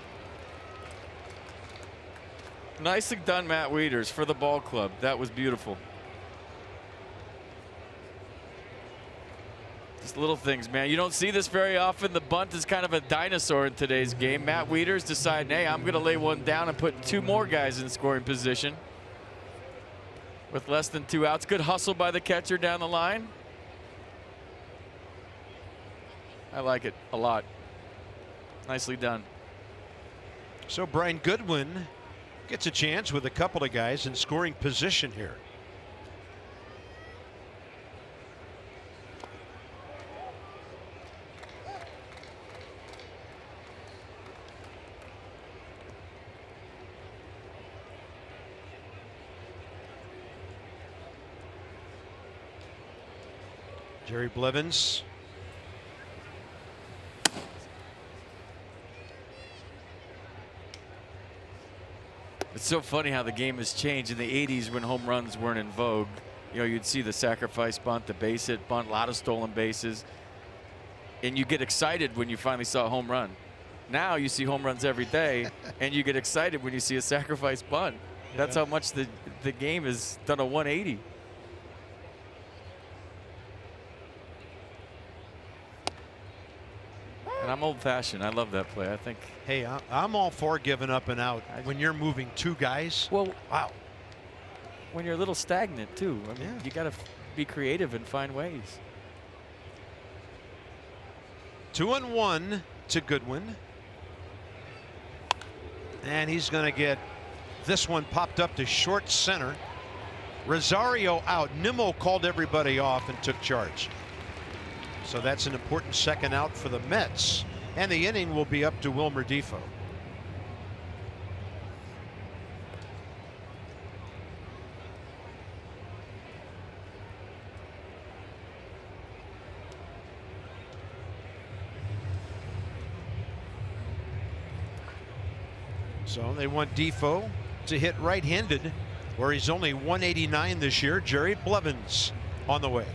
Nicely done, Matt Wieters, for the ball club. That was beautiful. Just little things, man. You don't see this very often. The bunt is kind of a dinosaur in today's game. Matt Wieters deciding, hey, I'm going to lay one down and put 2 more guys in scoring position with less than 2 outs. Good hustle by the catcher down the line. I like it a lot. Nicely done. So Brian Goodwin gets a chance with a couple of guys in scoring position here. Jerry Blevins. It's so funny how the game has changed. In the 80s, when home runs weren't in vogue, you know, you'd see the sacrifice bunt, the base hit bunt, a lot of stolen bases, and you get excited when you finally saw a home run. Now you see home runs every day, and you get excited when you see a sacrifice bunt. That's how much the game has done a 180. And I'm old-fashioned. I love that play. I think. Hey, I'm all for giving up and out when you're moving 2 guys. Well, wow. When you're a little stagnant too. I mean, you got to be creative and find ways. 2-1 to Goodwin. And he's going to get this one popped up to short center. Rosario out. Nimmo called everybody off and took charge. So that's an important second out for the Mets. And the inning will be up to Wilmer Defoe. So they want Defoe to hit right-handed, where he's only 189 this year. Jerry Blevins on the way.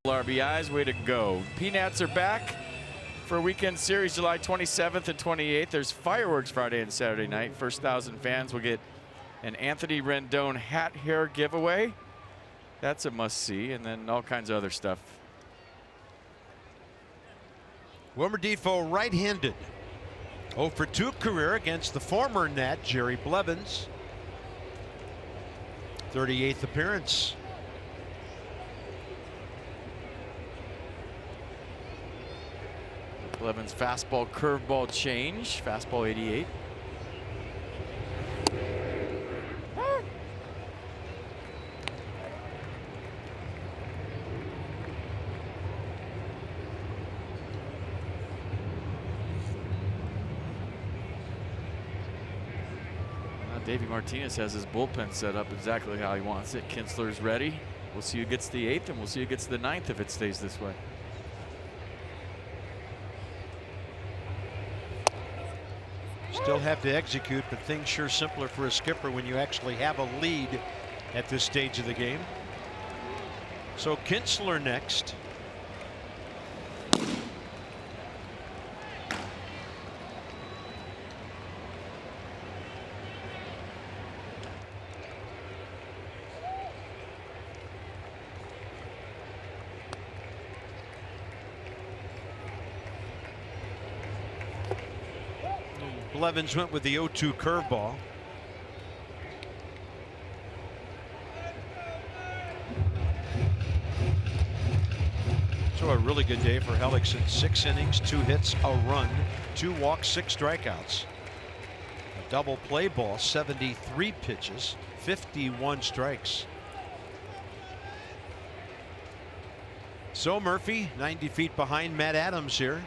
RBIs, way to go. Peanuts are back for a weekend series July 27th and 28th. There's fireworks Friday and Saturday night. First 1,000 fans will get an Anthony Rendon hat hair giveaway. That's a must-see, and then all kinds of other stuff. Wilmer Defoe right-handed. 0 for 2 career against the former Nat, Jerry Blevins. 38th appearance. Blevins fastball, curveball change. Fastball 88. Davey Martinez has his bullpen set up exactly how he wants it. Kinsler's ready. We'll see who gets the 8th, and we'll see who gets the 9th if it stays this way. Still have to execute, but things sure simpler for a skipper when you actually have a lead at this stage of the game. So Kinsler next. Blevins went with the 0-2 curveball. So a really good day for Hellickson. 6 innings, 2 hits, a run, 2 walks, 6 strikeouts. A double play ball, 73 pitches, 51 strikes. So Murphy 90 feet behind Matt Adams here.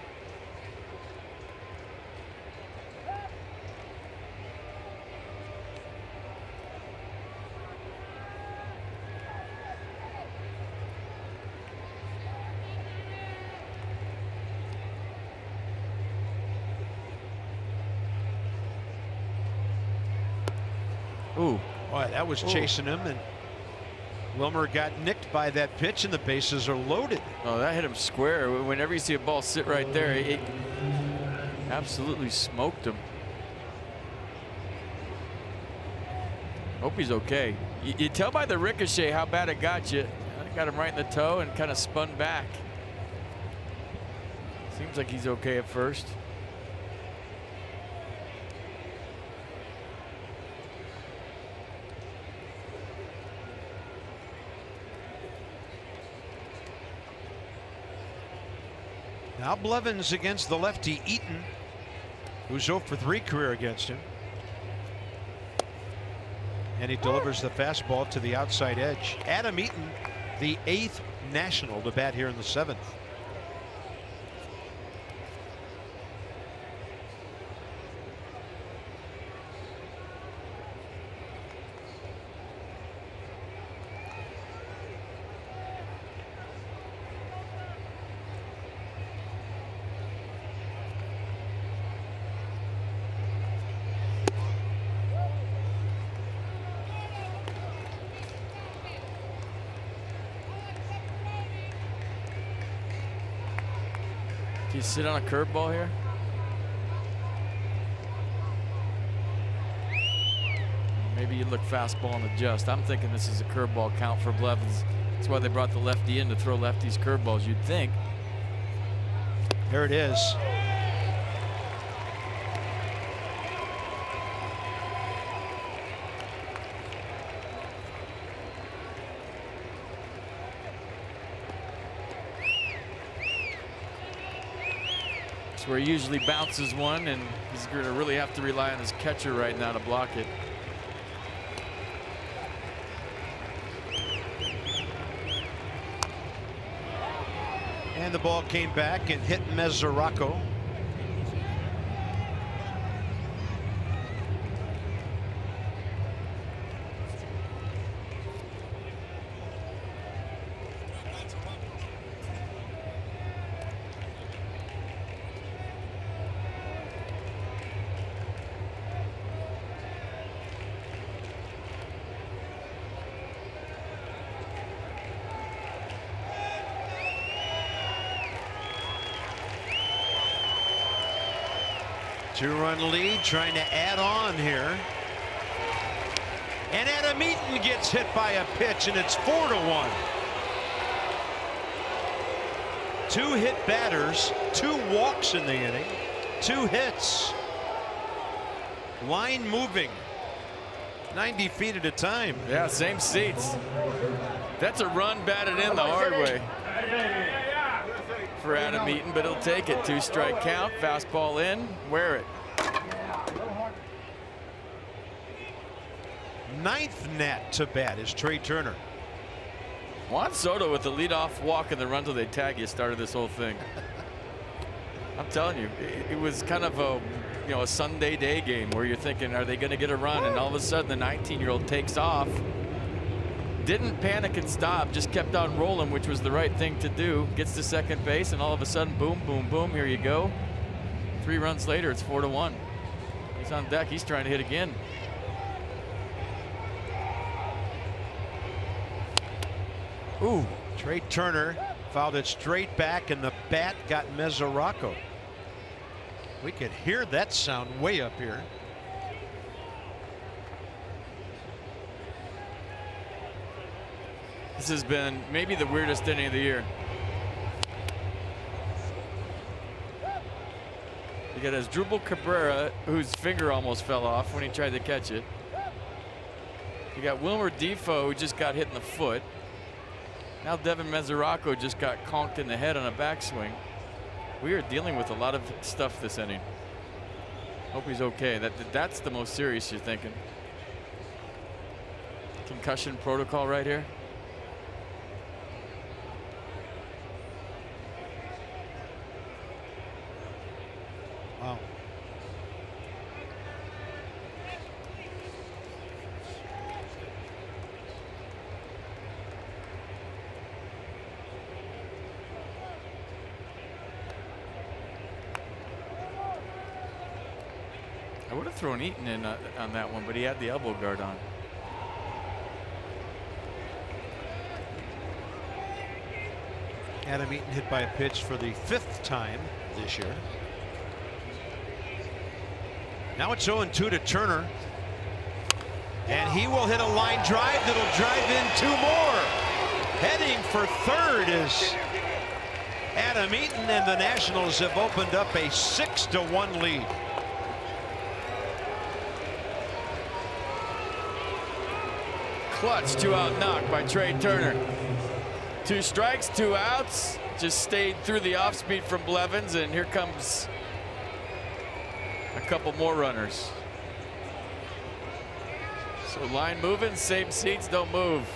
Ooh. Boy, that was chasing him, and Wilmer got nicked by that pitch, and the bases are loaded. Oh, that hit him square. Whenever you see a ball sit right there, it absolutely smoked him. Hope he's okay. You tell by the ricochet how bad it got you. I got him right in the toe and kind of spun back. Seems like he's okay at first. Now Blevins against the lefty Eaton, who's 0 for 3 career against him. And he delivers the fastball to the outside edge. Adam Eaton, the 8th National to bat here in the 7th. Do you sit on a curveball here? Maybe you look fastball and adjust. I'm thinking this is a curveball count for Blevins. That's why they brought the lefty in, to throw lefties curveballs, you'd think. There it is. Where he usually bounces one, and he's going to really have to rely on his catcher right now to block it. And the ball came back and hit Mesoraco. 2-run lead, trying to add on here. And Adam Eaton gets hit by a pitch, and it's 4-1. 2 hit batters, 2 walks in the inning, 2 hits. Line moving 90 feet at a time. Yeah, same seats. That's a run batted in the hard way for Adam Eaton, but he'll take it. 2-strike count, fastball in, wear it. 9th net to bat is Trey Turner. Juan Soto with the leadoff walk and the run till they tag you started this whole thing. I'm telling you, it was kind of a a Sunday day game where you're thinking, are they going to get a run? And all of a sudden, the 19-year-old takes off. Didn't panic and stop, just kept on rolling, which was the right thing to do. Gets to second base, and all of a sudden, boom, boom, boom, here you go. 3 runs later, it's 4-1. He's on deck. He's trying to hit again. Ooh, Trey Turner fouled it straight back, and the bat got Mesoraco. We could hear that sound way up here. This has been maybe the weirdest inning of the year. You got Asdrubal Cabrera, whose finger almost fell off when he tried to catch it. You got Wilmer Defoe, who just got hit in the foot. Now Devin Mesoraco just got conked in the head on a backswing. We are dealing with a lot of stuff this inning. Hope he's okay. That's the most serious you're thinking. Concussion protocol right here. Wow. I would have thrown Eaton in on that one, but he had the elbow guard on. Adam Eaton hit by a pitch for the 5th time this year. Now it's 0-2 to Turner. And he will hit a line drive that'll drive in 2 more. Heading for 3rd is Adam Eaton, and the Nationals have opened up a 6-1 lead. Clutch 2-out knock by Trey Turner. 2 strikes, 2 outs. Just stayed through the off speed from Blevins, and here comes a couple more runners. So line moving, same seats, don't move.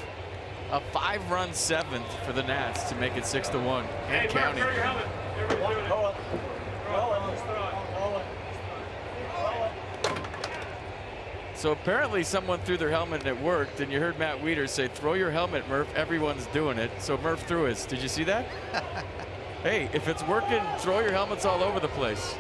A 5-run 7th for the Nats to make it 6-1 and counting. So apparently someone threw their helmet and it worked, and you heard Matt Wieters say, throw your helmet, Murph, everyone's doing it. So Murph threw his. Did you see that? Hey, if it's working, throw your helmets all over the place.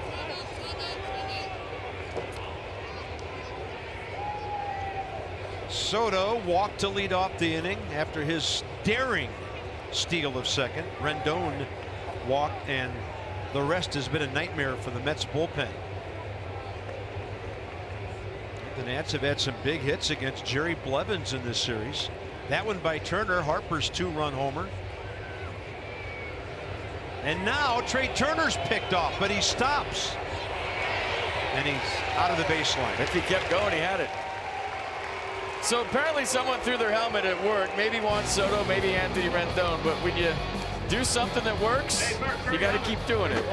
Soto walked to lead off the inning after his daring steal of second. Rendon walked, and the rest has been a nightmare for the Mets bullpen. The Nats have had some big hits against Jerry Blevins in this series. That one by Turner, Harper's 2-run homer. And now Trey Turner's picked off, but he stops. And he's out of the baseline. If he kept going, he had it. So apparently someone threw their helmet at work. Maybe Juan Soto, maybe Anthony Rendon. But when you do something that works, you got to keep doing it.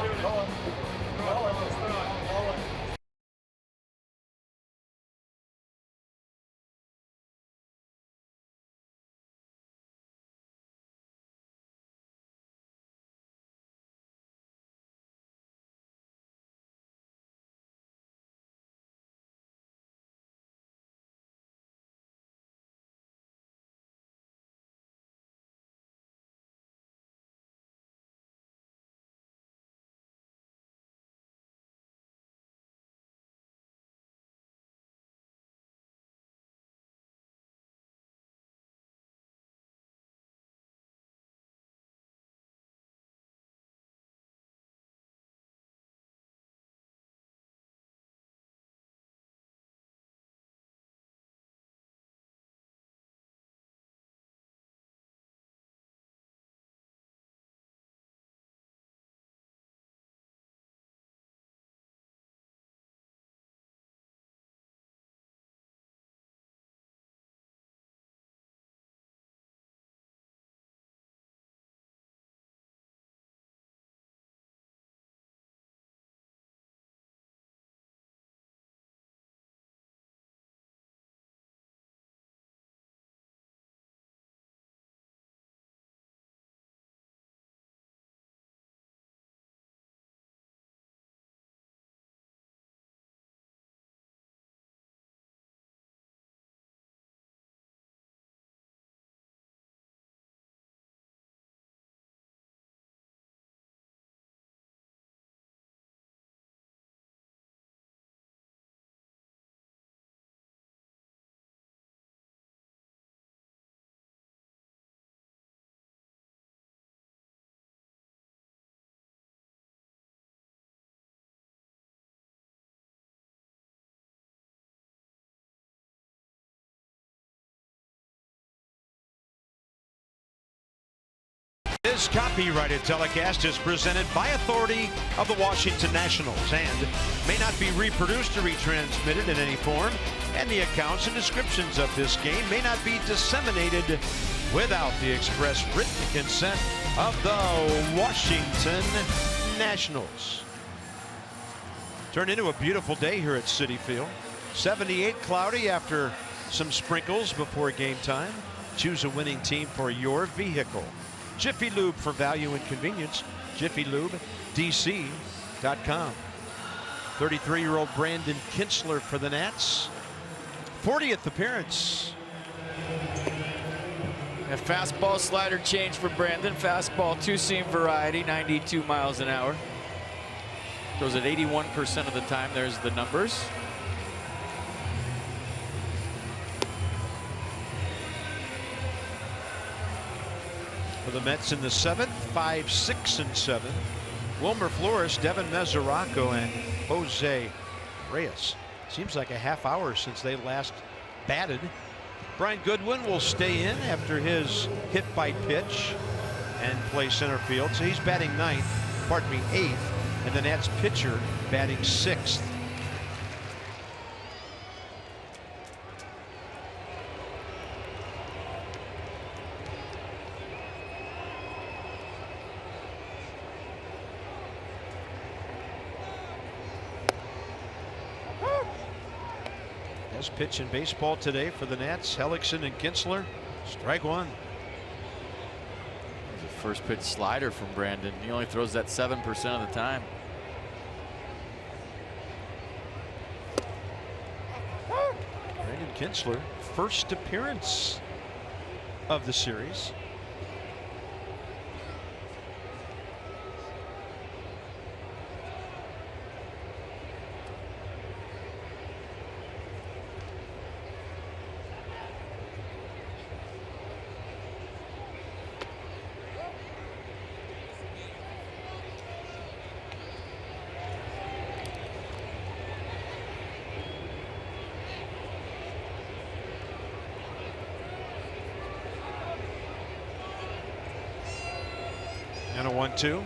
This copyrighted telecast is presented by authority of the Washington Nationals and may not be reproduced or retransmitted in any form, and the accounts and descriptions of this game may not be disseminated without the express written consent of the Washington Nationals. Turned into a beautiful day here at Citi Field. 78 cloudy after some sprinkles before game time. Choose a winning team for your vehicle. Jiffy Lube for value and convenience. JiffyLubeDC.com. 33-year-old Brandon Kintzler for the Nats. 40th appearance. A fastball slider change for Brandon. Fastball two-seam variety, 92 miles an hour. Throws at 81% of the time. There's the numbers. For the Mets in the 7th, 5, 6, and 7. Wilmer Flores, Devin Mesoraco, and Jose Reyes. Seems like a half hour since they last batted. Brian Goodwin will stay in after his hit by pitch and play center field. So he's batting 8th, and the Nats pitcher batting 6th. Best pitch in baseball today for the Nats, Hellickson and Kintzler. Strike one. The first pitch slider from Brandon. He only throws that 7% of the time. Brandon Kintzler, first appearance of the series. And a 1-2.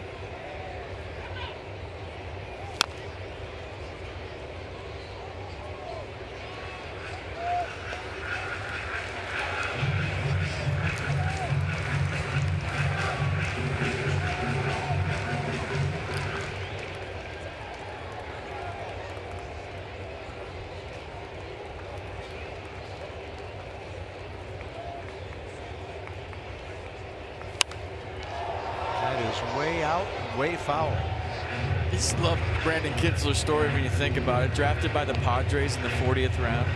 Way out, way foul. I just love Brandon Kintzler's story when you think about it. Drafted by the Padres in the 40th round.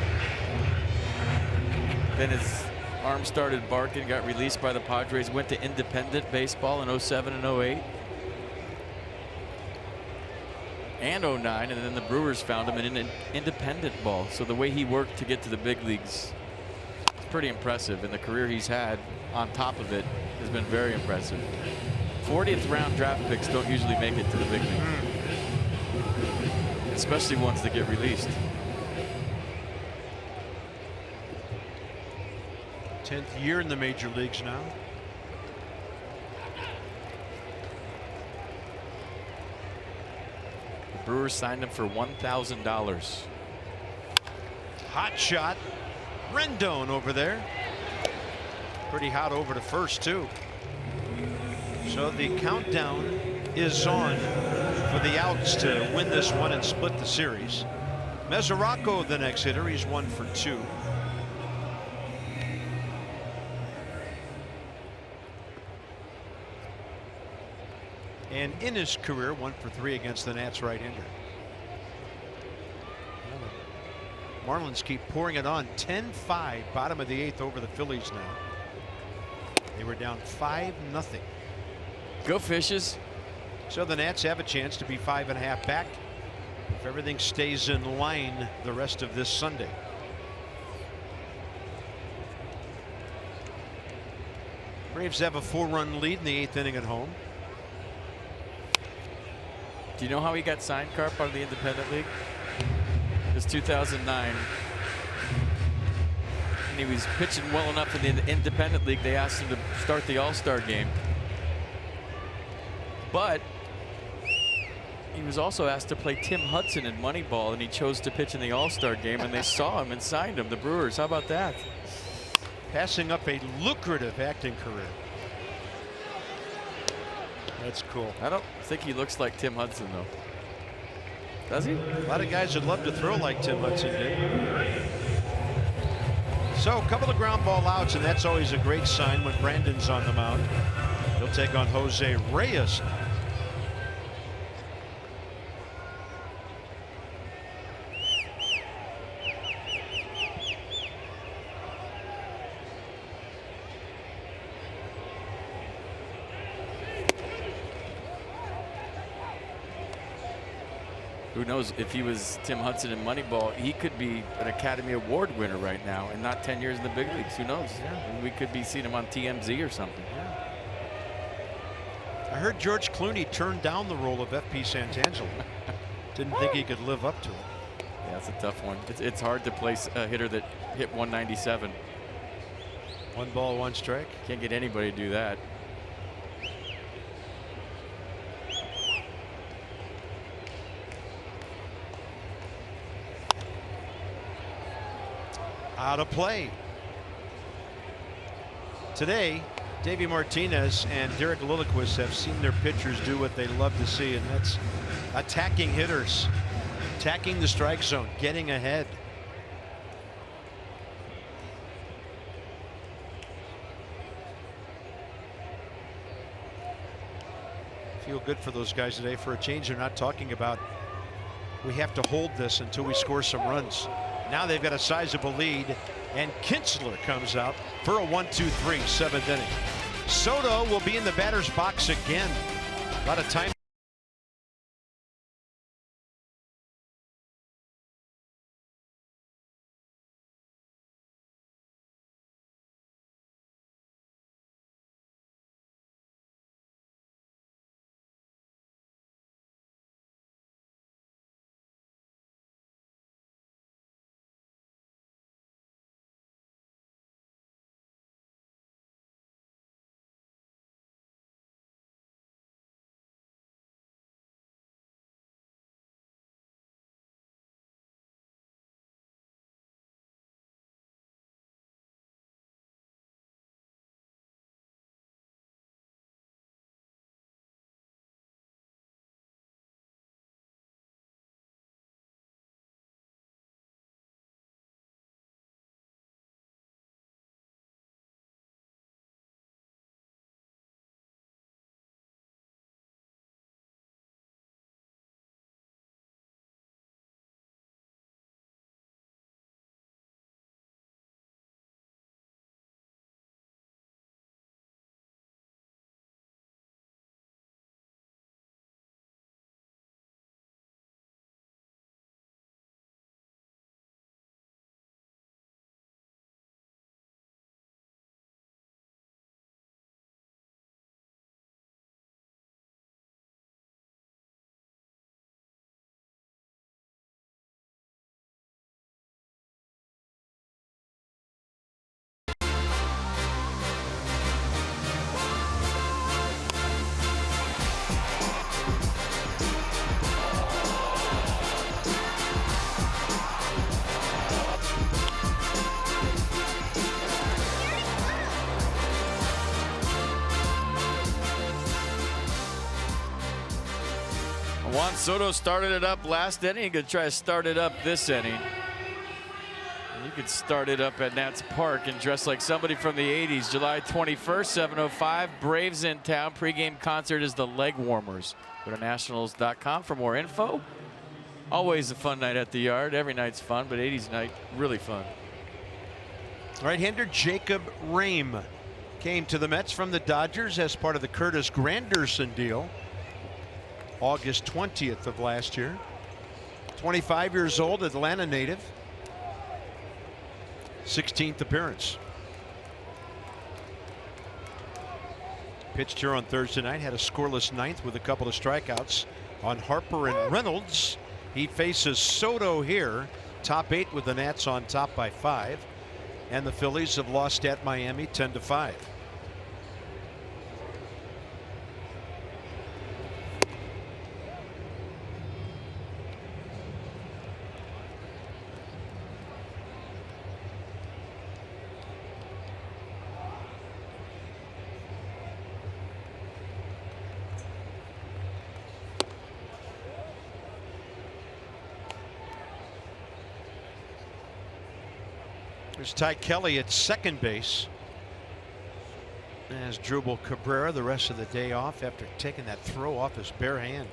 Then his arm started barking, got released by the Padres, went to independent baseball in 07 and 08. And 09, and then the Brewers found him in independent ball. So the way he worked to get to the big leagues is pretty impressive. And the career he's had on top of it has been very impressive. 40th round draft picks don't usually make it to the big league, especially ones that get released. 10th year in the major leagues now. The Brewers signed him for $1,000. Hot shot. Rendon over there. Pretty hot over to first too. So the countdown is on for the outs to win this one and split the series. Mesoraco, the next hitter, he's 1 for 2. And in his career, 1 for 3 against the Nats right-hander. Marlins keep pouring it on. 10-5, bottom of the 8th over the Phillies now. They were down 5-0. Go Fishes. So the Nats have a chance to be 5.5 back if everything stays in line the rest of this Sunday. Braves have a 4-run lead in the 8th inning at home. Do you know how he got signed, Carp, out of the independent league? It was 2009. And he was pitching well enough in the independent league, they asked him to start the All-Star game. but he was also asked to play Tim Hudson in Moneyball, and he chose to pitch in the All-Star game, and they saw him and signed him, the Brewers. How about that? Passing up a lucrative acting career. That's cool. I don't think he looks like Tim Hudson, though. Does he? A lot of guys would love to throw like Tim Hudson did. So a couple of ground ball outs, and that's always a great sign when Brandon's on the mound. He'll take on Jose Reyes. Who knows, if he was Tim Hudson in Moneyball, he could be an Academy Award winner right now and not 10 years in the big leagues. Who knows? Yeah. We could be seeing him on TMZ or something. Yeah. I heard George Clooney turned down the role of F.P. Santangelo. Didn't think he could live up to it. Yeah, that's a tough one. It's hard to place a hitter that hit 197. 1 ball, 1 strike. Can't get anybody to do that. Out of play. Today, Davey Martinez and Derek Lilliquist have seen their pitchers do what they love to see, and that's attacking hitters, attacking the strike zone, getting ahead. Feel good for those guys today. For a change, they're not talking about we have to hold this until we score some runs. Now they've got a sizable lead, and Kinsler comes out for a 1-2-3 7th inning. Soto will be in the batter's box again. A lot of time. Juan Soto started it up last inning. He could try to start it up this inning. And you could start it up at Nats Park and dress like somebody from the 80s. July 21st, 7:05. Braves in town. Pre-game concert is the Leg Warmers. Go to nationals.com for more info. Always a fun night at the Yard. Every night's fun, but 80s night, really fun. Right-hander Jacob Rame came to the Mets from the Dodgers as part of the Curtis Granderson deal. August 20th of last year. 25 years old, Atlanta native. 16th appearance. Pitched here on Thursday night, had a scoreless ninth with a couple of strikeouts on Harper and Reynolds. He faces Soto here. Top 8 with the Nats on top by 5. And the Phillies have lost at Miami 10-5. There's Ty Kelly at second base. As Drupal Cabrera the rest of the day off after taking that throw off his bare hand.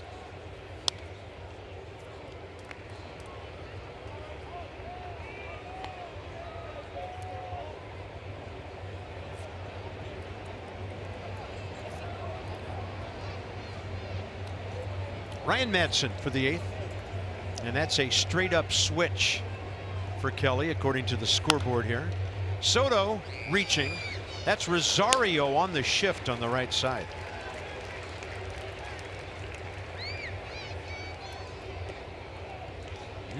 Ryan Madsen for the 8th. And that's a straight up switch for Kelly according to the scoreboard here. Soto reaching. That's Rosario on the shift on the right side.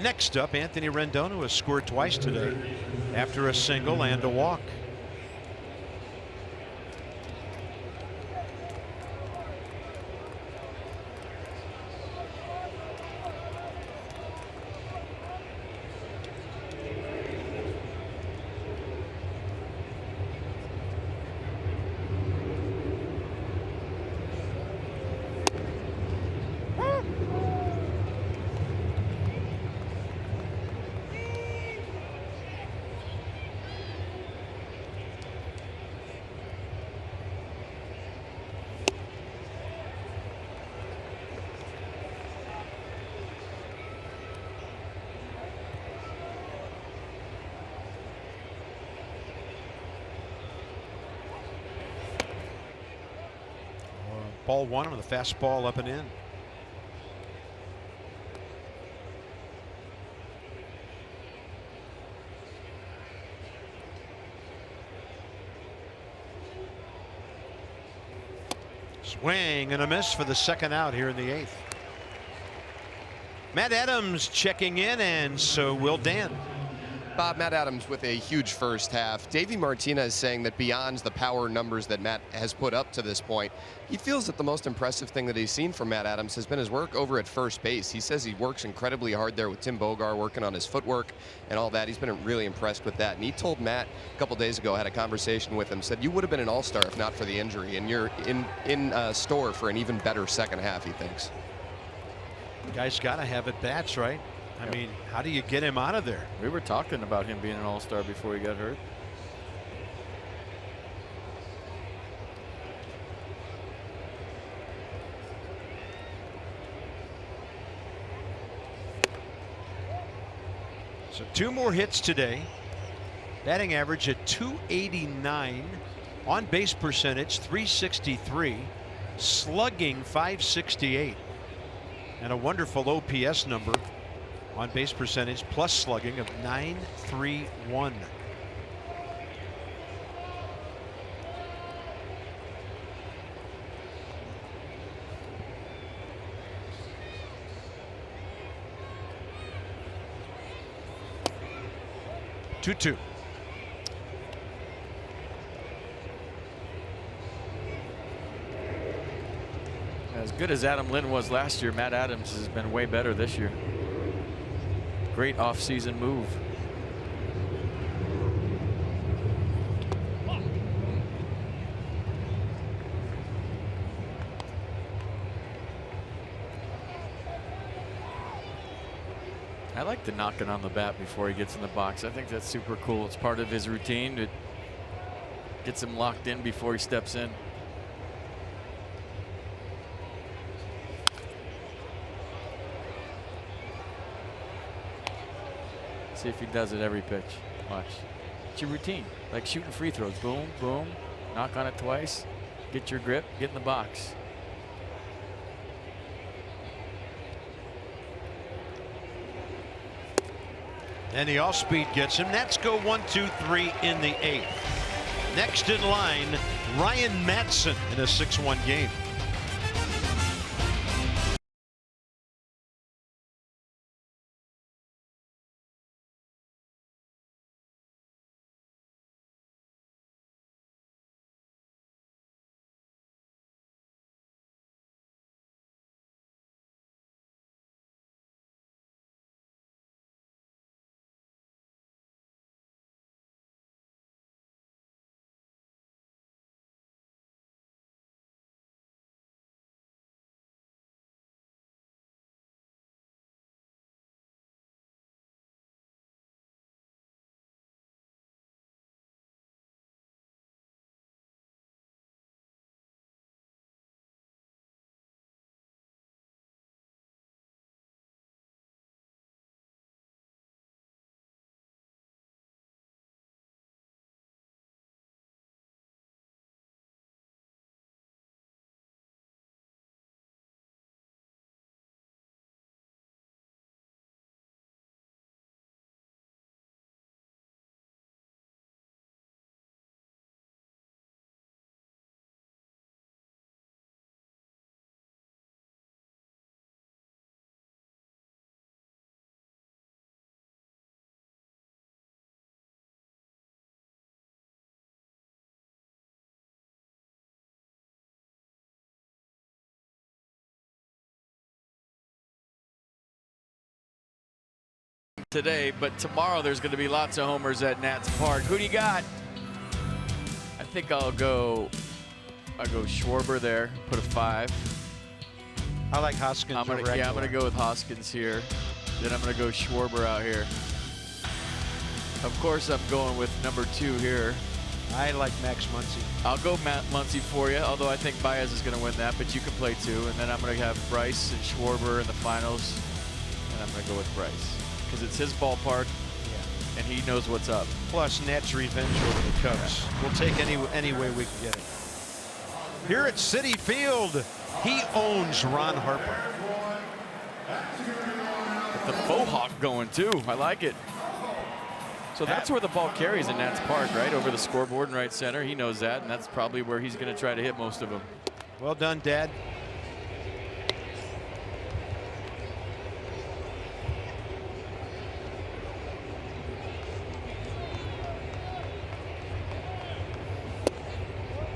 Next up, Anthony Rendon, who has scored twice today after a single and a walk. Ball one with a fastball up and in. Swing and a miss for the second out here in the 8th. Matt Adams checking in, and so will Dan. Bob, Matt Adams with a huge first half. Davey Martinez saying that beyond the power numbers that Matt has put up to this point, he feels that the most impressive thing that he's seen from Matt Adams has been his work over at first base. He says he works incredibly hard there with Tim Bogar, working on his footwork and all that. He's been really impressed with that. And he told Matt a couple days ago, had a conversation with him, said you would have been an all-star if not for the injury, and you're in store for an even better second half, he thinks. Guy's got to have at bats, right? I mean, how do you get him out of there? We were talking about him being an all-star before he got hurt. So 2 more hits today. Batting average at .289. On base percentage .363. Slugging .568. And a wonderful OPS number. On base percentage plus slugging of .931. Two. As good as Adam Lynn was last year, Matt Adams has been way better this year. Great off-season move. I like the knocking on the bat before he gets in the box. I think that's super cool. It's part of his routine. It gets him locked in before he steps in. See if he does it every pitch. Watch. It's your routine. Like shooting free throws. Boom, boom. Knock on it twice. Get your grip. Get in the box. And the off speed gets him. Nats go 1-2-3 in the 8th. Next in line, Ryan Madsen in a 6-1 game. today, but tomorrow there's going to be lots of homers at Nats Park. Who do you got? I think I'll go Schwarber there, put a 5. I like Hoskins. I'm gonna go with Hoskins here. Then I'm gonna go Schwarber out here. Of course, I'm going with number 2 here. I like Max Muncy. I'll go Matt Muncy for you, although I think Baez is going to win that, but you can play 2. And then I'm going to have Bryce and Schwarber in the finals, and I'm going to go with Bryce because it's his ballpark, and he knows what's up. Plus Nats revenge over the Cubs. We'll take any way we can get it. Here at Citi Field, he owns Ron Harper. With the faux hawk going too. I like it. So that's where the ball carries in Nats Park, right? Over the scoreboard in right center. He knows that, and that's probably where he's going to try to hit most of them. Well done, Dad.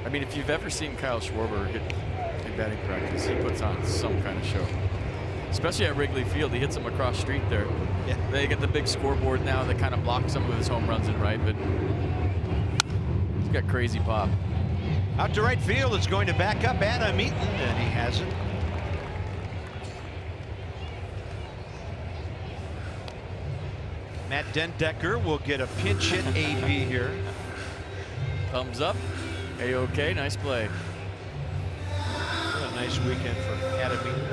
I mean, if you've ever seen Kyle Schwarber hit in batting practice, he puts on some kind of show. Especially at Wrigley Field, he hits them across the street there. Yeah. They get the big scoreboard now that kind of blocks some of his home runs in right, but he's got crazy pop. Out to right field, it's going to back up Adam Eaton, and he hasn't. Matt Dendecker will get a pinch hit AB here. Thumbs up. A-OK, nice play. What a nice weekend for Adam Eaton.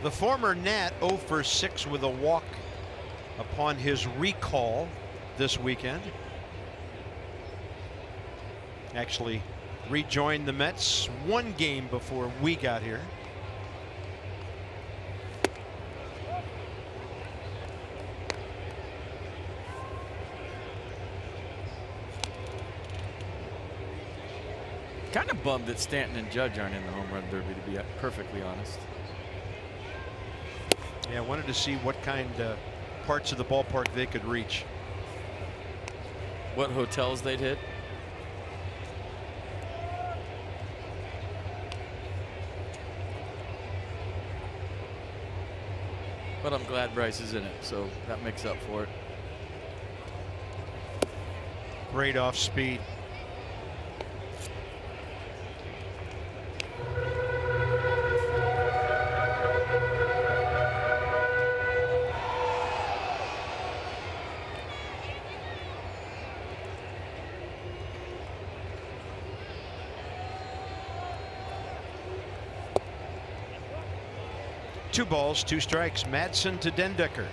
The former Nat 0 for 6 with a walk upon his recall this weekend. Actually rejoined the Mets 1 game before we got here. Kind of bummed that Stanton and Judge aren't in the home run derby, to be perfectly honest. Yeah, I wanted to see what kind of parts of the ballpark they could reach. What hotels they'd hit. But I'm glad Bryce is in it, so that makes up for it. Great off speed. Two balls, 2 strikes. Madsen to Dendecker.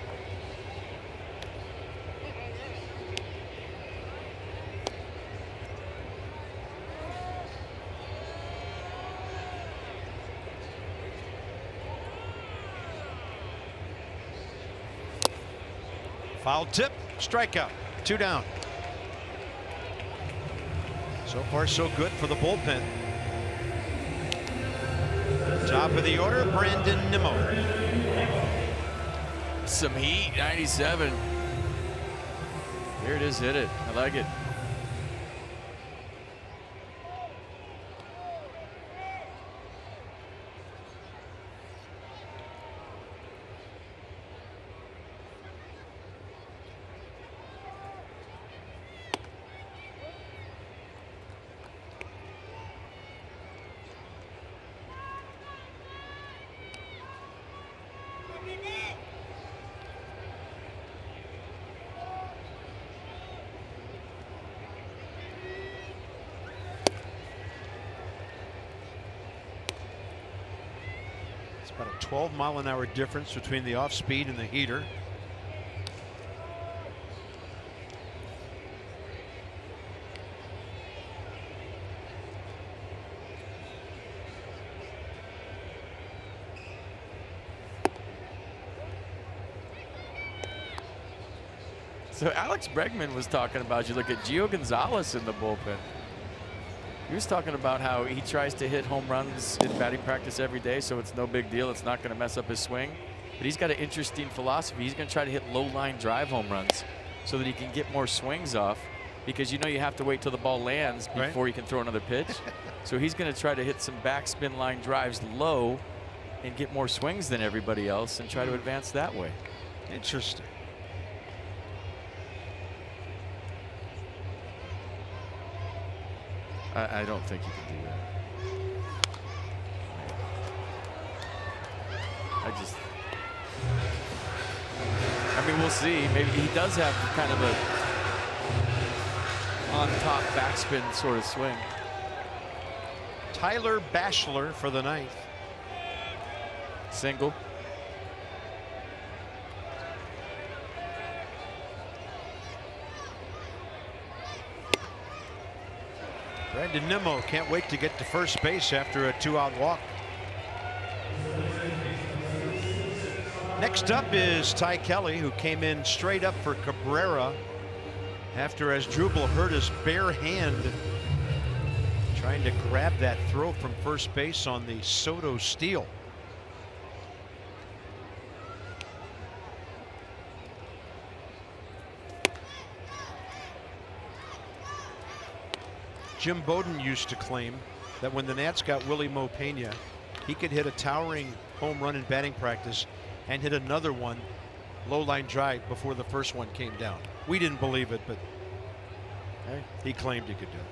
Foul tip, strikeout, 2 down. So far so good for the bullpen. Top of the order, Brandon Nimmo. Some heat, 97. Here it is, hit it. I like it. About a 12-mile-an-hour difference between the off speed and the heater. So Alex Bregman was talking about, you look at Gio Gonzalez in the bullpen. He was talking about how he tries to hit home runs in batting practice every day, so it's no big deal. It's not going to mess up his swing. But he's got an interesting philosophy. He's going to try to hit low line drive home runs so that he can get more swings off. because you know you have to wait till the ball lands before you can throw another pitch. So he's going to try to hit some backspin line drives low and get more swings than everybody else and try to advance that way. Interesting. I don't think you can do that. I mean, we'll see. Maybe he does have kind of a on-top backspin sort of swing. Tyler Bachelor for the ninth. Single. Brandon Nimmo can't wait to get to first base after a 2-out walk. Next up is Ty Kelly, who came in straight up for Cabrera after Asdrubal hurt his bare hand trying to grab that throw from first base on the Soto steal. Jim Bowden used to claim that when the Nats got Willie Mo Pena, he could hit a towering home run in batting practice and hit another one low line drive before the first one came down. We didn't believe it, but hey, he claimed he could do it.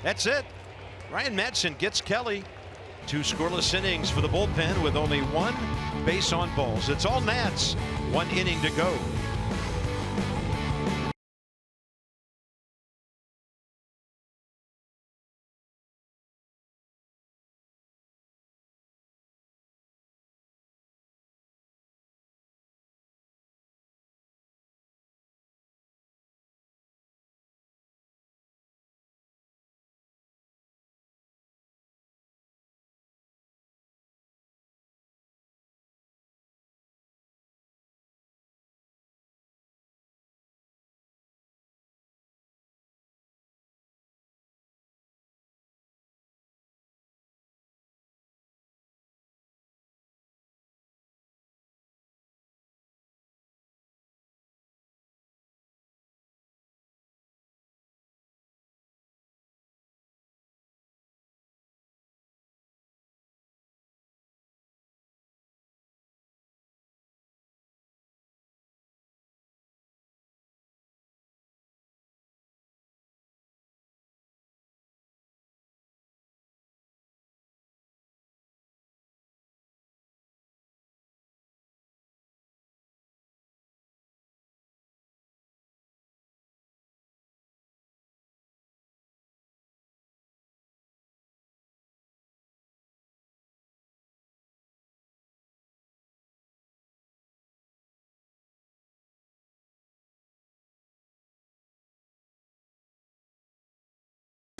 That's it. Ryan Madsen gets Kelly. 2 scoreless innings for the bullpen with only 1 base on balls. It's all Nats. 1 inning to go.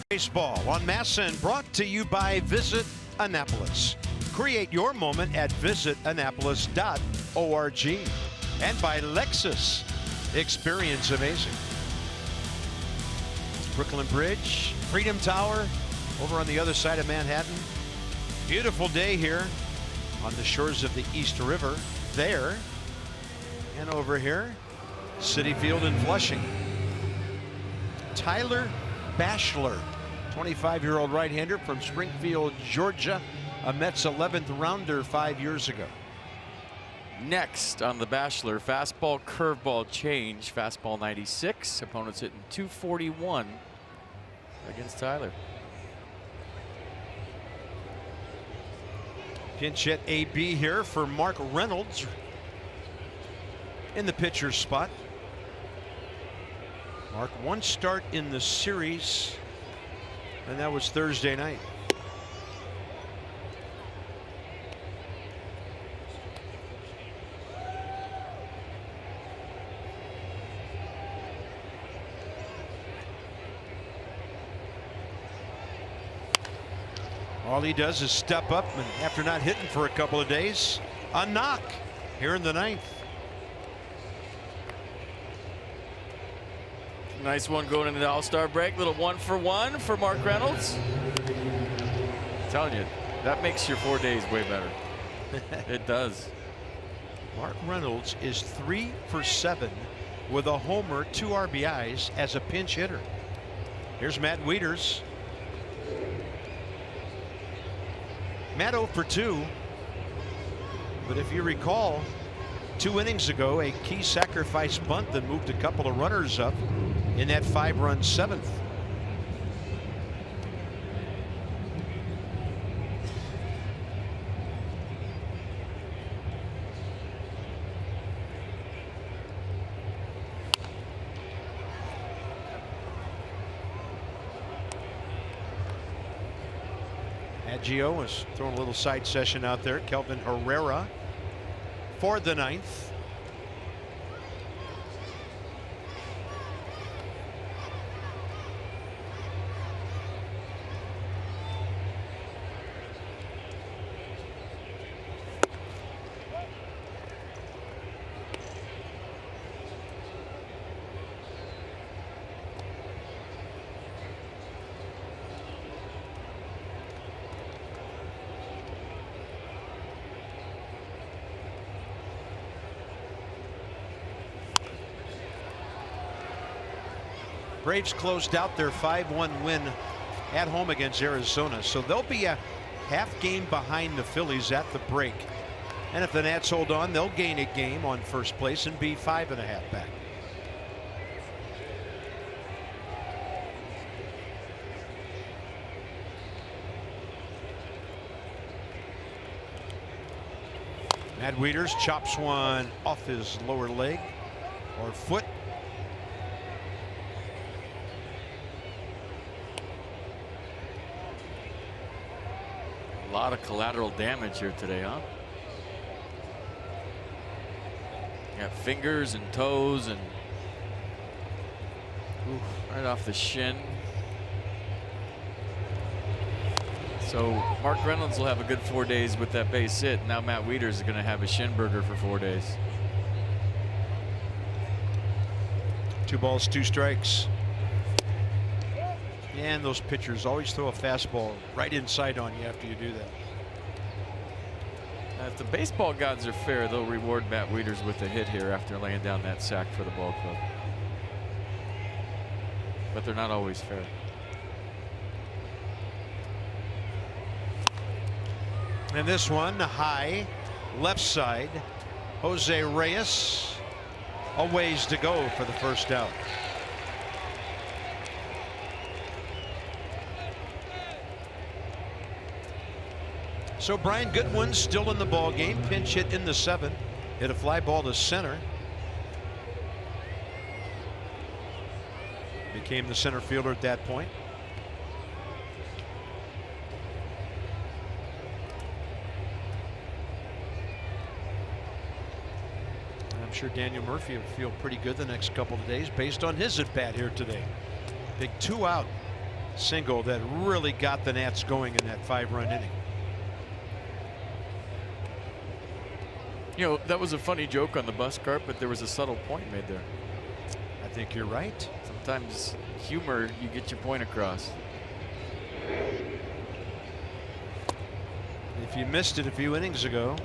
Baseball on Masson, brought to you by Visit Annapolis. Create your moment at visitannapolis.org. And by Lexus. Experience amazing. Brooklyn Bridge, Freedom Tower, over on the other side of Manhattan. Beautiful day here on the shores of the East River. There and over here, Citi Field in Flushing. Tyler Bachelor, 25-year-old right-hander from Springfield, Georgia, a Mets 11th rounder 5 years ago. Next on the Bachelor, fastball, curveball change. Fastball 96. Opponents hitting 241 against Tyler. Pinch hit AB here for Mark Reynolds in the pitcher's spot. Mark, 1 start in the series, and that was Thursday night. All he does is step up, and after not hitting for a couple of days, a knock here in the 9th. Nice one going into the All-Star break. Little 1-for-1 for Mark Reynolds. I'm telling you, that makes your 4 days way better. It does. Mark Reynolds is 3 for 7 with a homer, 2 RBIs as a pinch hitter. Here's Matt Wieters. Matt 0 for 2. But if you recall, 2 innings ago, a key sacrifice bunt that moved a couple of runners up in that 5-run 7th. Gio is throwing a little side session out there. Kelvin Herrera for the 9th. Braves closed out their 5-1 win at home against Arizona, so they'll be a half game behind the Phillies at the break. And if the Nats hold on, they'll gain a game on first place and be 5.5 back. Matt Wieters chops one off his lower leg or foot. A lot of collateral damage here today, huh? You got fingers and toes and right off the shin. So Mark Reynolds will have a good 4 days with that base hit. Now Matt Wieters is going to have a shin burger for 4 days. 2 balls, 2 strikes. And those pitchers always throw a fastball right inside on you after you do that. If the baseball gods are fair, they'll reward Matt Wieters with a hit here after laying down that sack for the ball club. But they're not always fair. And this one high left side. Jose Reyes a ways to go for the first out. So Brian Goodwin's still in the ball game. Pinch hit in the 7th. Hit a fly ball to center. Became the center fielder at that point. I'm sure Daniel Murphy will feel pretty good the next couple of days based on his at bat here today. Big 2-out single that really got the Nats going in that 5-run inning. You know, that was a funny joke on the bus cart, but there was a subtle point made there. I think you're right. Sometimes humor, you get your point across. If you missed it a few innings ago,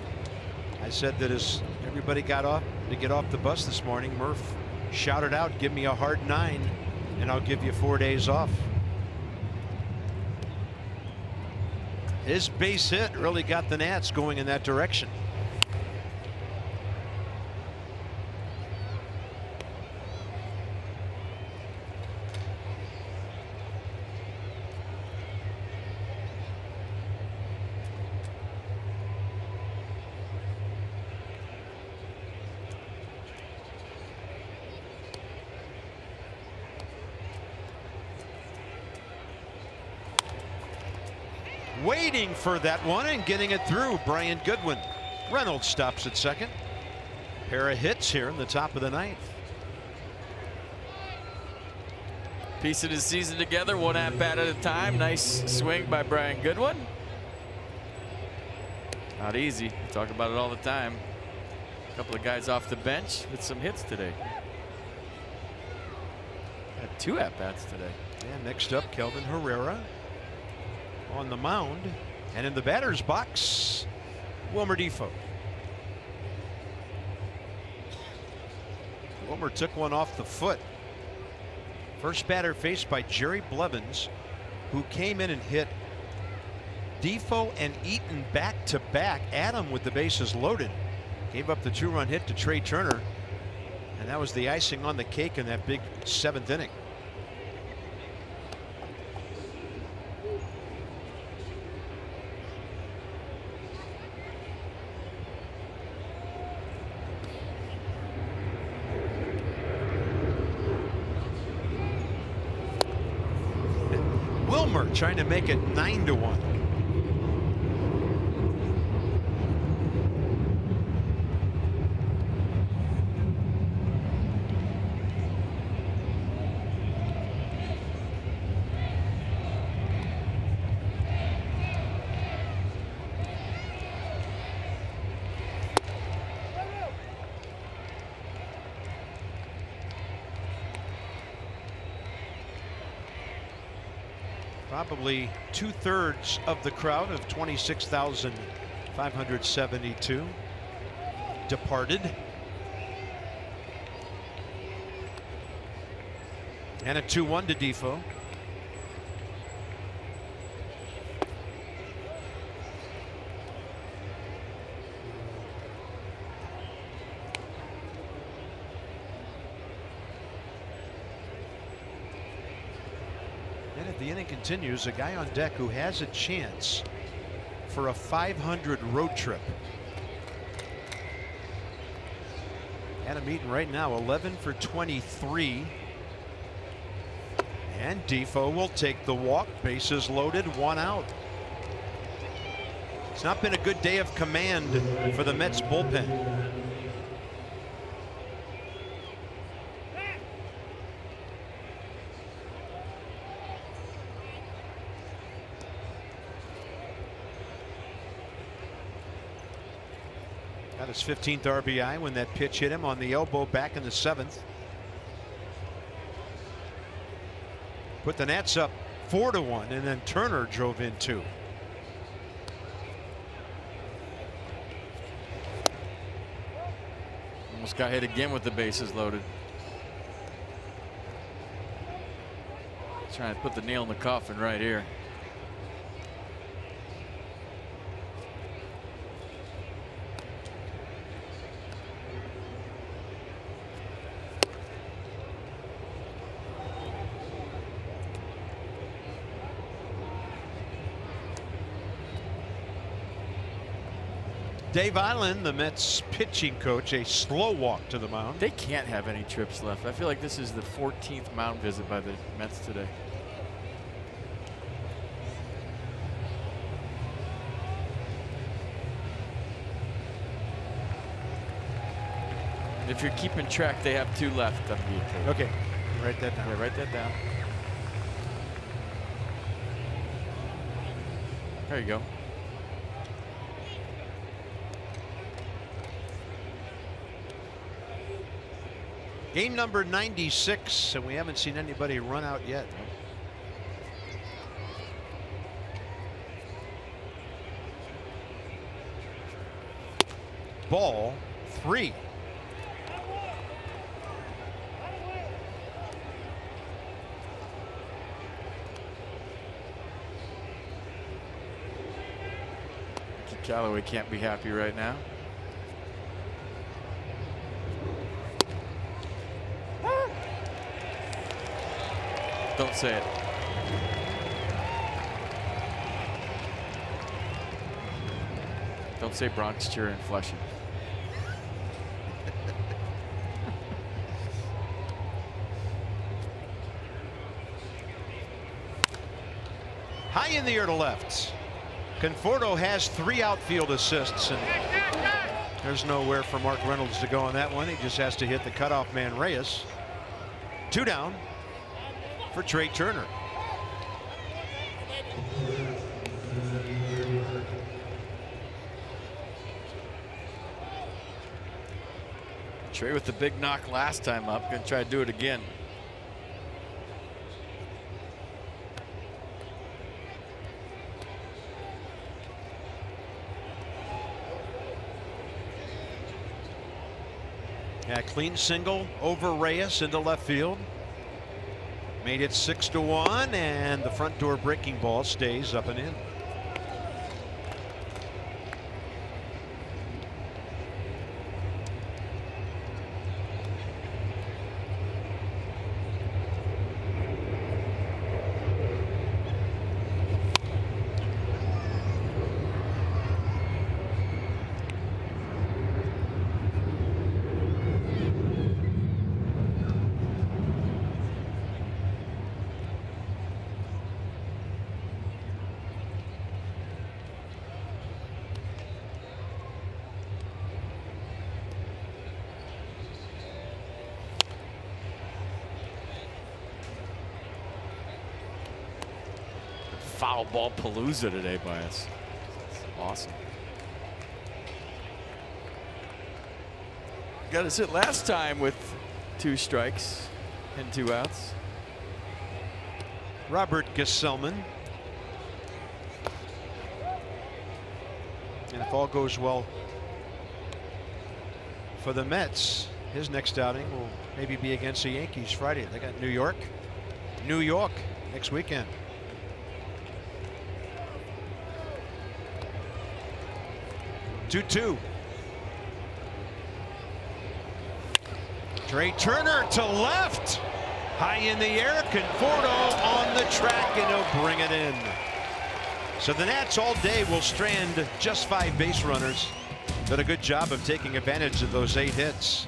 I said that as everybody got off to get off the bus this morning, Murph shouted out, "Give me a hard 9 and I'll give you 4 days off." His base hit really got the Nats going in that direction. Waiting for that one and getting it through, Brian Goodwin. Reynolds stops at second. Pair of hits here in the top of the 9th. Piece of the season together, 1 at bat at a time. Nice swing by Brian Goodwin. Not easy. We talk about it all the time. A couple of guys off the bench with some hits today. Had 2 at bats today. And next up, Kelvin Herrera on the mound, and in the batter's box, Wilmer Defoe. Wilmer took one off the foot. First batter faced by Jerry Blevins, who came in and hit Defoe and Eaton back to back. Adam with the bases loaded gave up the 2-run hit to Trey Turner, and that was the icing on the cake in that big 7th inning. Wilmer trying to make it 9-1. Probably 2/3 of the crowd of 26,572 departed. And a 2-1 to Defoe. And if the inning continues, a guy on deck who has a chance for a 500 road trip. Adam Eaton right now 11 for 23. And Defoe will take the walk. Bases loaded, 1 out. It's not been a good day of command for the Mets bullpen. Got his 15th RBI when that pitch hit him on the elbow back in the 7th. Put the Nats up 4-1, and then Turner drove in 2. Almost got hit again with the bases loaded. Trying to put the nail in the coffin right here. Dave Island, the Mets pitching coach, a slow walk to the mound. They can't have any trips left. I feel like this is the 14th mound visit by the Mets today. And if you're keeping track, they have 2 left on the occasion. Okay, write that down. Yeah, write that down. There you go. Game number 96, and we haven't seen anybody run out yet. Ball 3. Callaway can't be happy right now. Don't say it. Don't say Bronx cheering Flushing. High in the air to left. Conforto has 3 outfield assists, and there's nowhere for Mark Reynolds to go on that one. He just has to hit the cutoff man Reyes. 2 down for Trey Turner. Trey with the big knock last time up, gonna try to do it again. Yeah, clean single over Reyes into left field. Made it 6-1, and the front door breaking ball stays up and in. Foul ball palooza today by us. That's awesome. Got us hit last time with 2 strikes and 2 outs. Robert Gesellman. And if all goes well for the Mets, his next outing will maybe be against the Yankees Friday. They got New York next weekend. Two. Trey Turner to left. High in the air. Conforto on the track, and he'll bring it in. So the Nats all day will strand just 5 base runners. Did a good job of taking advantage of those 8 hits.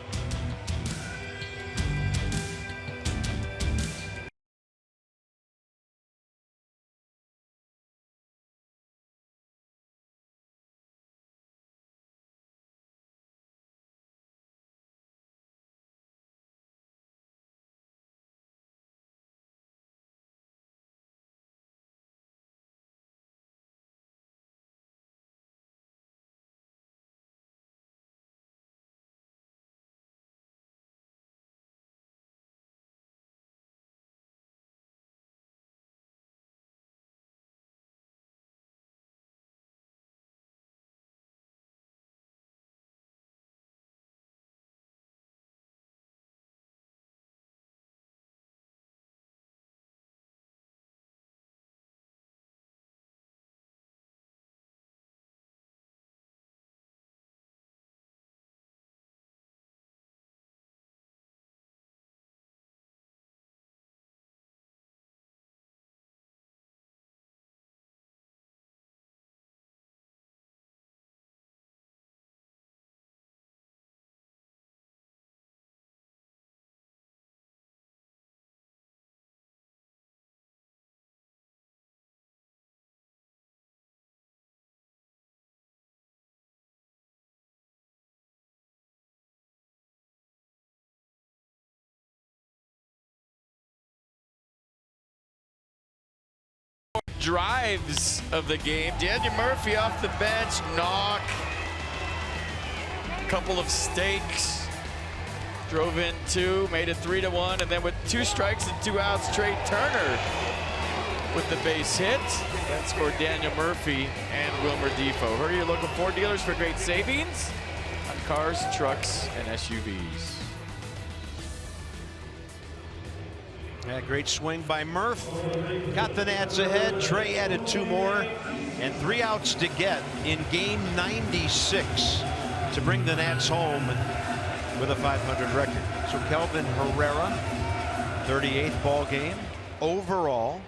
Drives of the game. Daniel Murphy off the bench. Knock. Couple of stakes. Drove in 2, made it 3-1, and then with 2 strikes and 2 outs, Trey Turner with the base hit. That scored Daniel Murphy and Wilmer Defoe. Hurry your local Ford dealers for great savings on cars, trucks, and SUVs. Yeah, great swing by Murph. Got the Nats ahead. Trey added 2 more, and 3 outs to get in game 96 to bring the Nats home with a .500 record. So Kelvin Herrera, 38th ball game overall.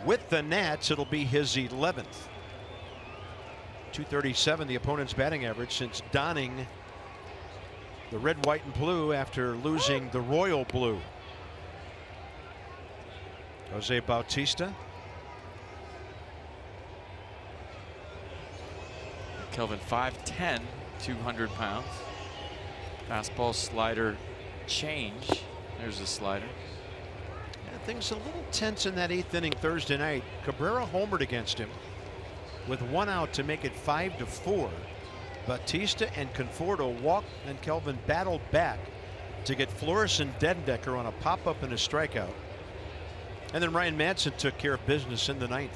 With the Nats, it'll be his 11th. .237, the opponent's batting average since donning the red, white, and blue after losing the royal blue. Jose Bautista. Kelvin 5'10", 200 pounds. Fastball, slider, change. There's a slider. Yeah, things a little tense in that 8th inning Thursday night. Cabrera homered against him with 1 out to make it 5-4. Bautista and Conforto walked, and Kelvin battled back to get Flores and Dendecker on a pop-up and a strikeout. And then Ryan Madson took care of business in the 9th.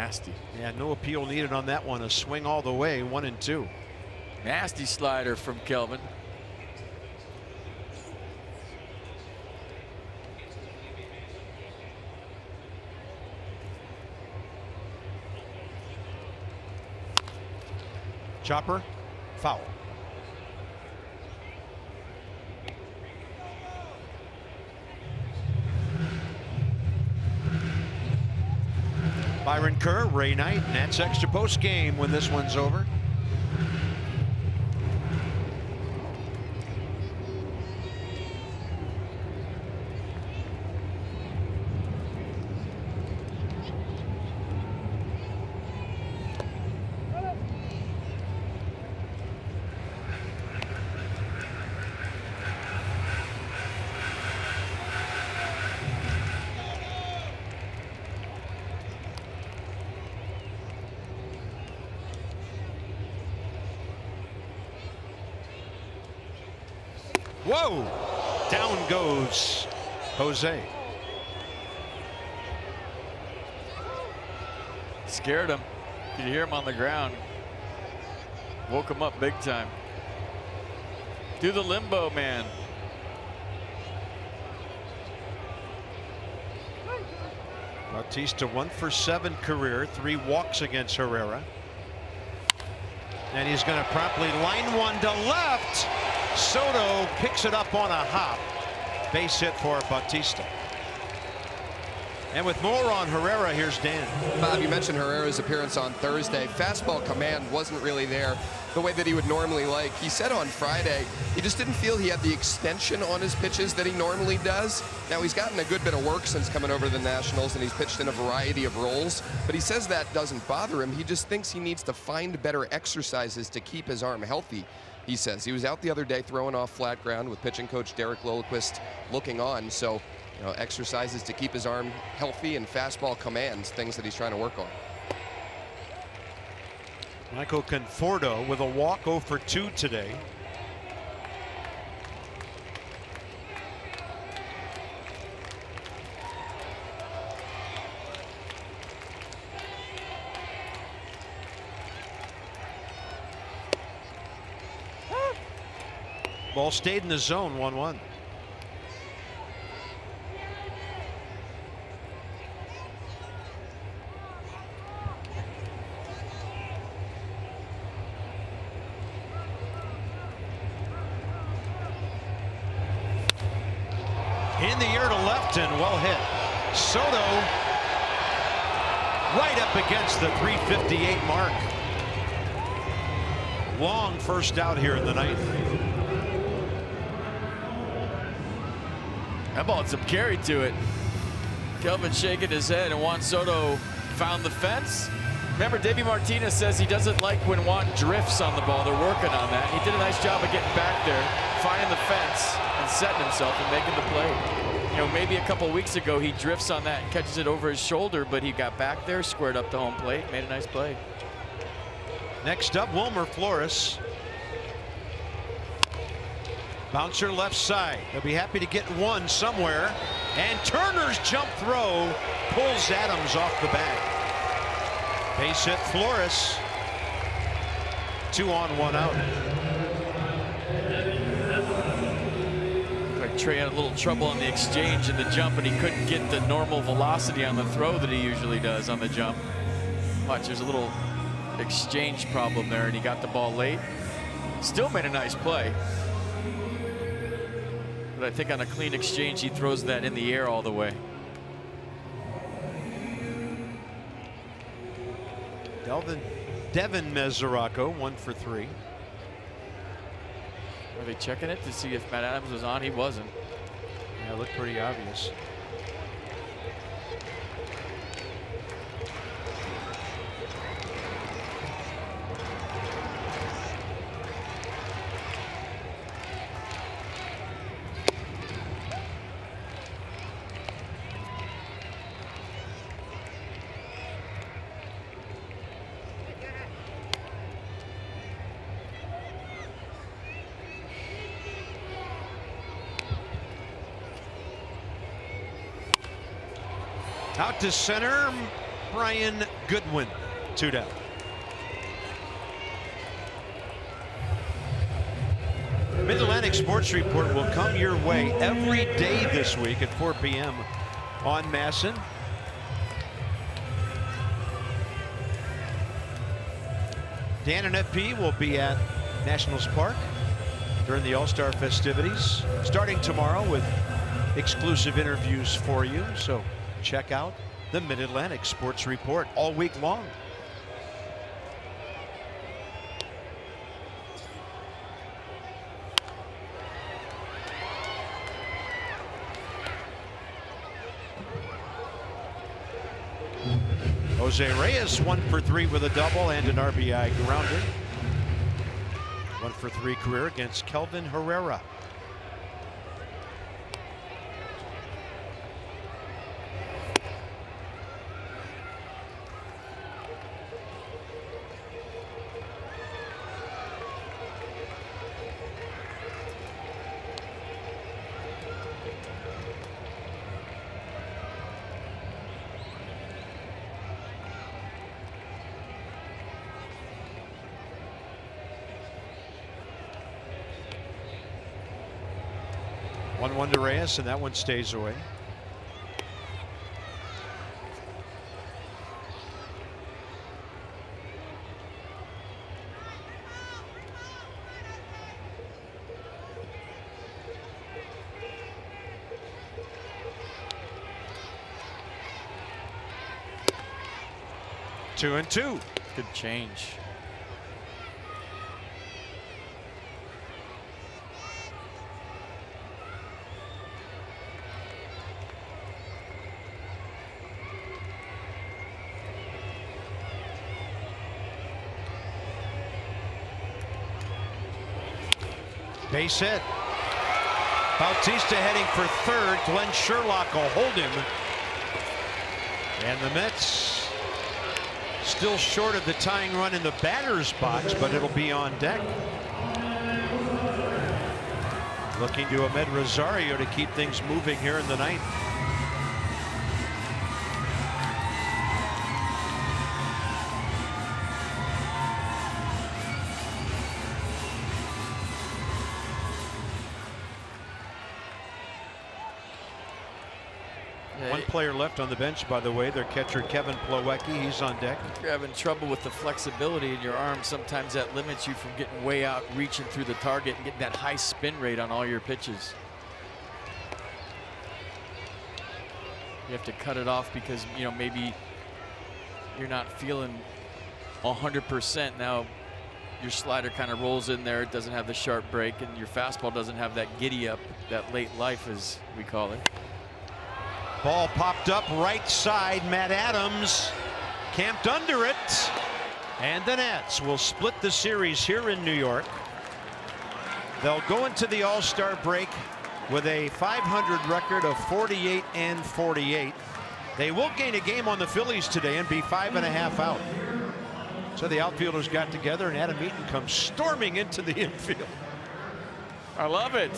Nasty. Yeah, no appeal needed on that one. A swing all the way, 1-2. Nasty slider from Kelvin. Chopper, foul. Byron Kerr, Ray Knight, Nats Extra post game when this one's over. Whoa! Down goes Jose. Scared him. You could hear him on the ground. Woke him up big time. Do the limbo man. Bautista 1 for 7 career, 3 walks against Herrera. And he's going to promptly line one to left. Soto picks it up on a hop. Base hit for Bautista. And with more on Herrera, here's Dan. Bob, you mentioned Herrera's appearance on Thursday. Fastball command wasn't really there the way that he would normally like. He said on Friday he just didn't feel he had the extension on his pitches that he normally does. Now, he's gotten a good bit of work since coming over to the Nationals, and he's pitched in a variety of roles. But he says that doesn't bother him. He just thinks he needs to find better exercises to keep his arm healthy. He says he was out the other day throwing off flat ground with pitching coach Derek Lilliquist looking on. So, you know, exercises to keep his arm healthy and fastball commands, things that he's trying to work on. Michael Conforto with a walk, 0 for 2 today. Ball stayed in the zone, 1-1. In the air to left and well hit. Soto right up against the 358 mark. Long first out here in the ninth. That ball had some carry to it. Kelvin shaking his head, and Juan Soto found the fence. Remember, Davey Martinez says he doesn't like when Juan drifts on the ball. They're working on that. He did a nice job of getting back there, finding the fence, and setting himself and making the play. You know, maybe a couple weeks ago he drifts on that and catches it over his shoulder, but he got back there, squared up the home plate, made a nice play. Next up, Wilmer Flores. Bouncer left side. They'll be happy to get one somewhere. And Turner's jump throw pulls Adams off the bag. Base hit Flores. 2 on, 1 out. Like Trey had a little trouble on the exchange and the jump, and he couldn't get the normal velocity on the throw that he usually does on the jump. Watch, there's a little exchange problem there, and he got the ball late. Still made a nice play. But I think on a clean exchange, he throws that in the air all the way. Devin Mesoraco, 1 for 3. Are they checking it to see if Matt Adams was on? He wasn't. Yeah, it looked pretty obvious. Out to center. Brian Goodwin, 2 down. Mid-Atlantic Sports Report will come your way every day this week at 4 p.m. on MASN. Dan and FP will be at Nationals Park during the All-Star festivities, starting tomorrow with exclusive interviews for you. So check out the Mid-Atlantic Sports Report all week long. Jose Reyes 1 for 3 with a double and an RBI grounder. 1 for 3 career against Kelvin Herrera. One to Reyes, and that one stays away. Two and two. Good change. Base hit. Bautista heading for third. Glenn Sherlock will hold him. And the Mets still short of the tying run in the batter's box, but it'll be on deck. Looking to Ahmed Rosario to keep things moving here in the ninth. One player left on the bench, by the way, their catcher Kevin Plawecki. He's on deck. You're having trouble with the flexibility in your arm. Sometimes that limits you from getting way out, reaching through the target, and getting that high spin rate on all your pitches. You have to cut it off because, you know, maybe you're not feeling 100%. Now your slider kind of rolls in there. It doesn't have the sharp break, and your fastball doesn't have that giddy up, that late life as we call it. Ball popped up right side. Matt Adams camped under it. And the Nats will split the series here in New York. They'll go into the All-Star break with a .500 record of 48 and 48. They will gain a game on the Phillies today and be 5.5 out. So the outfielders got together, and Adam Eaton comes storming into the infield. I love it.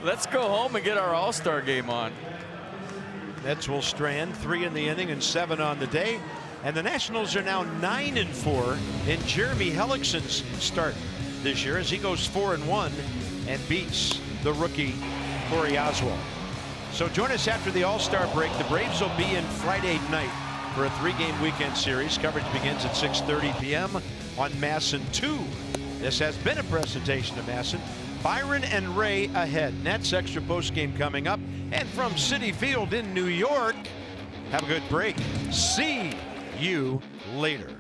Let's go home and get our All-Star game on. Mets will strand 3 in the inning and 7 on the day. And the Nationals are now 9-4 in Jeremy Hellickson's start this year as he goes 4-1 and beats the rookie Corey Oswalt. So join us after the All-Star break. The Braves will be in Friday night for a 3-game weekend series. Coverage begins at 6:30 p.m. on MASN 2. This has been a presentation of MASN. Byron and Ray ahead. Nets extra postgame coming up. And from Citi Field in New York, have a good break. See you later.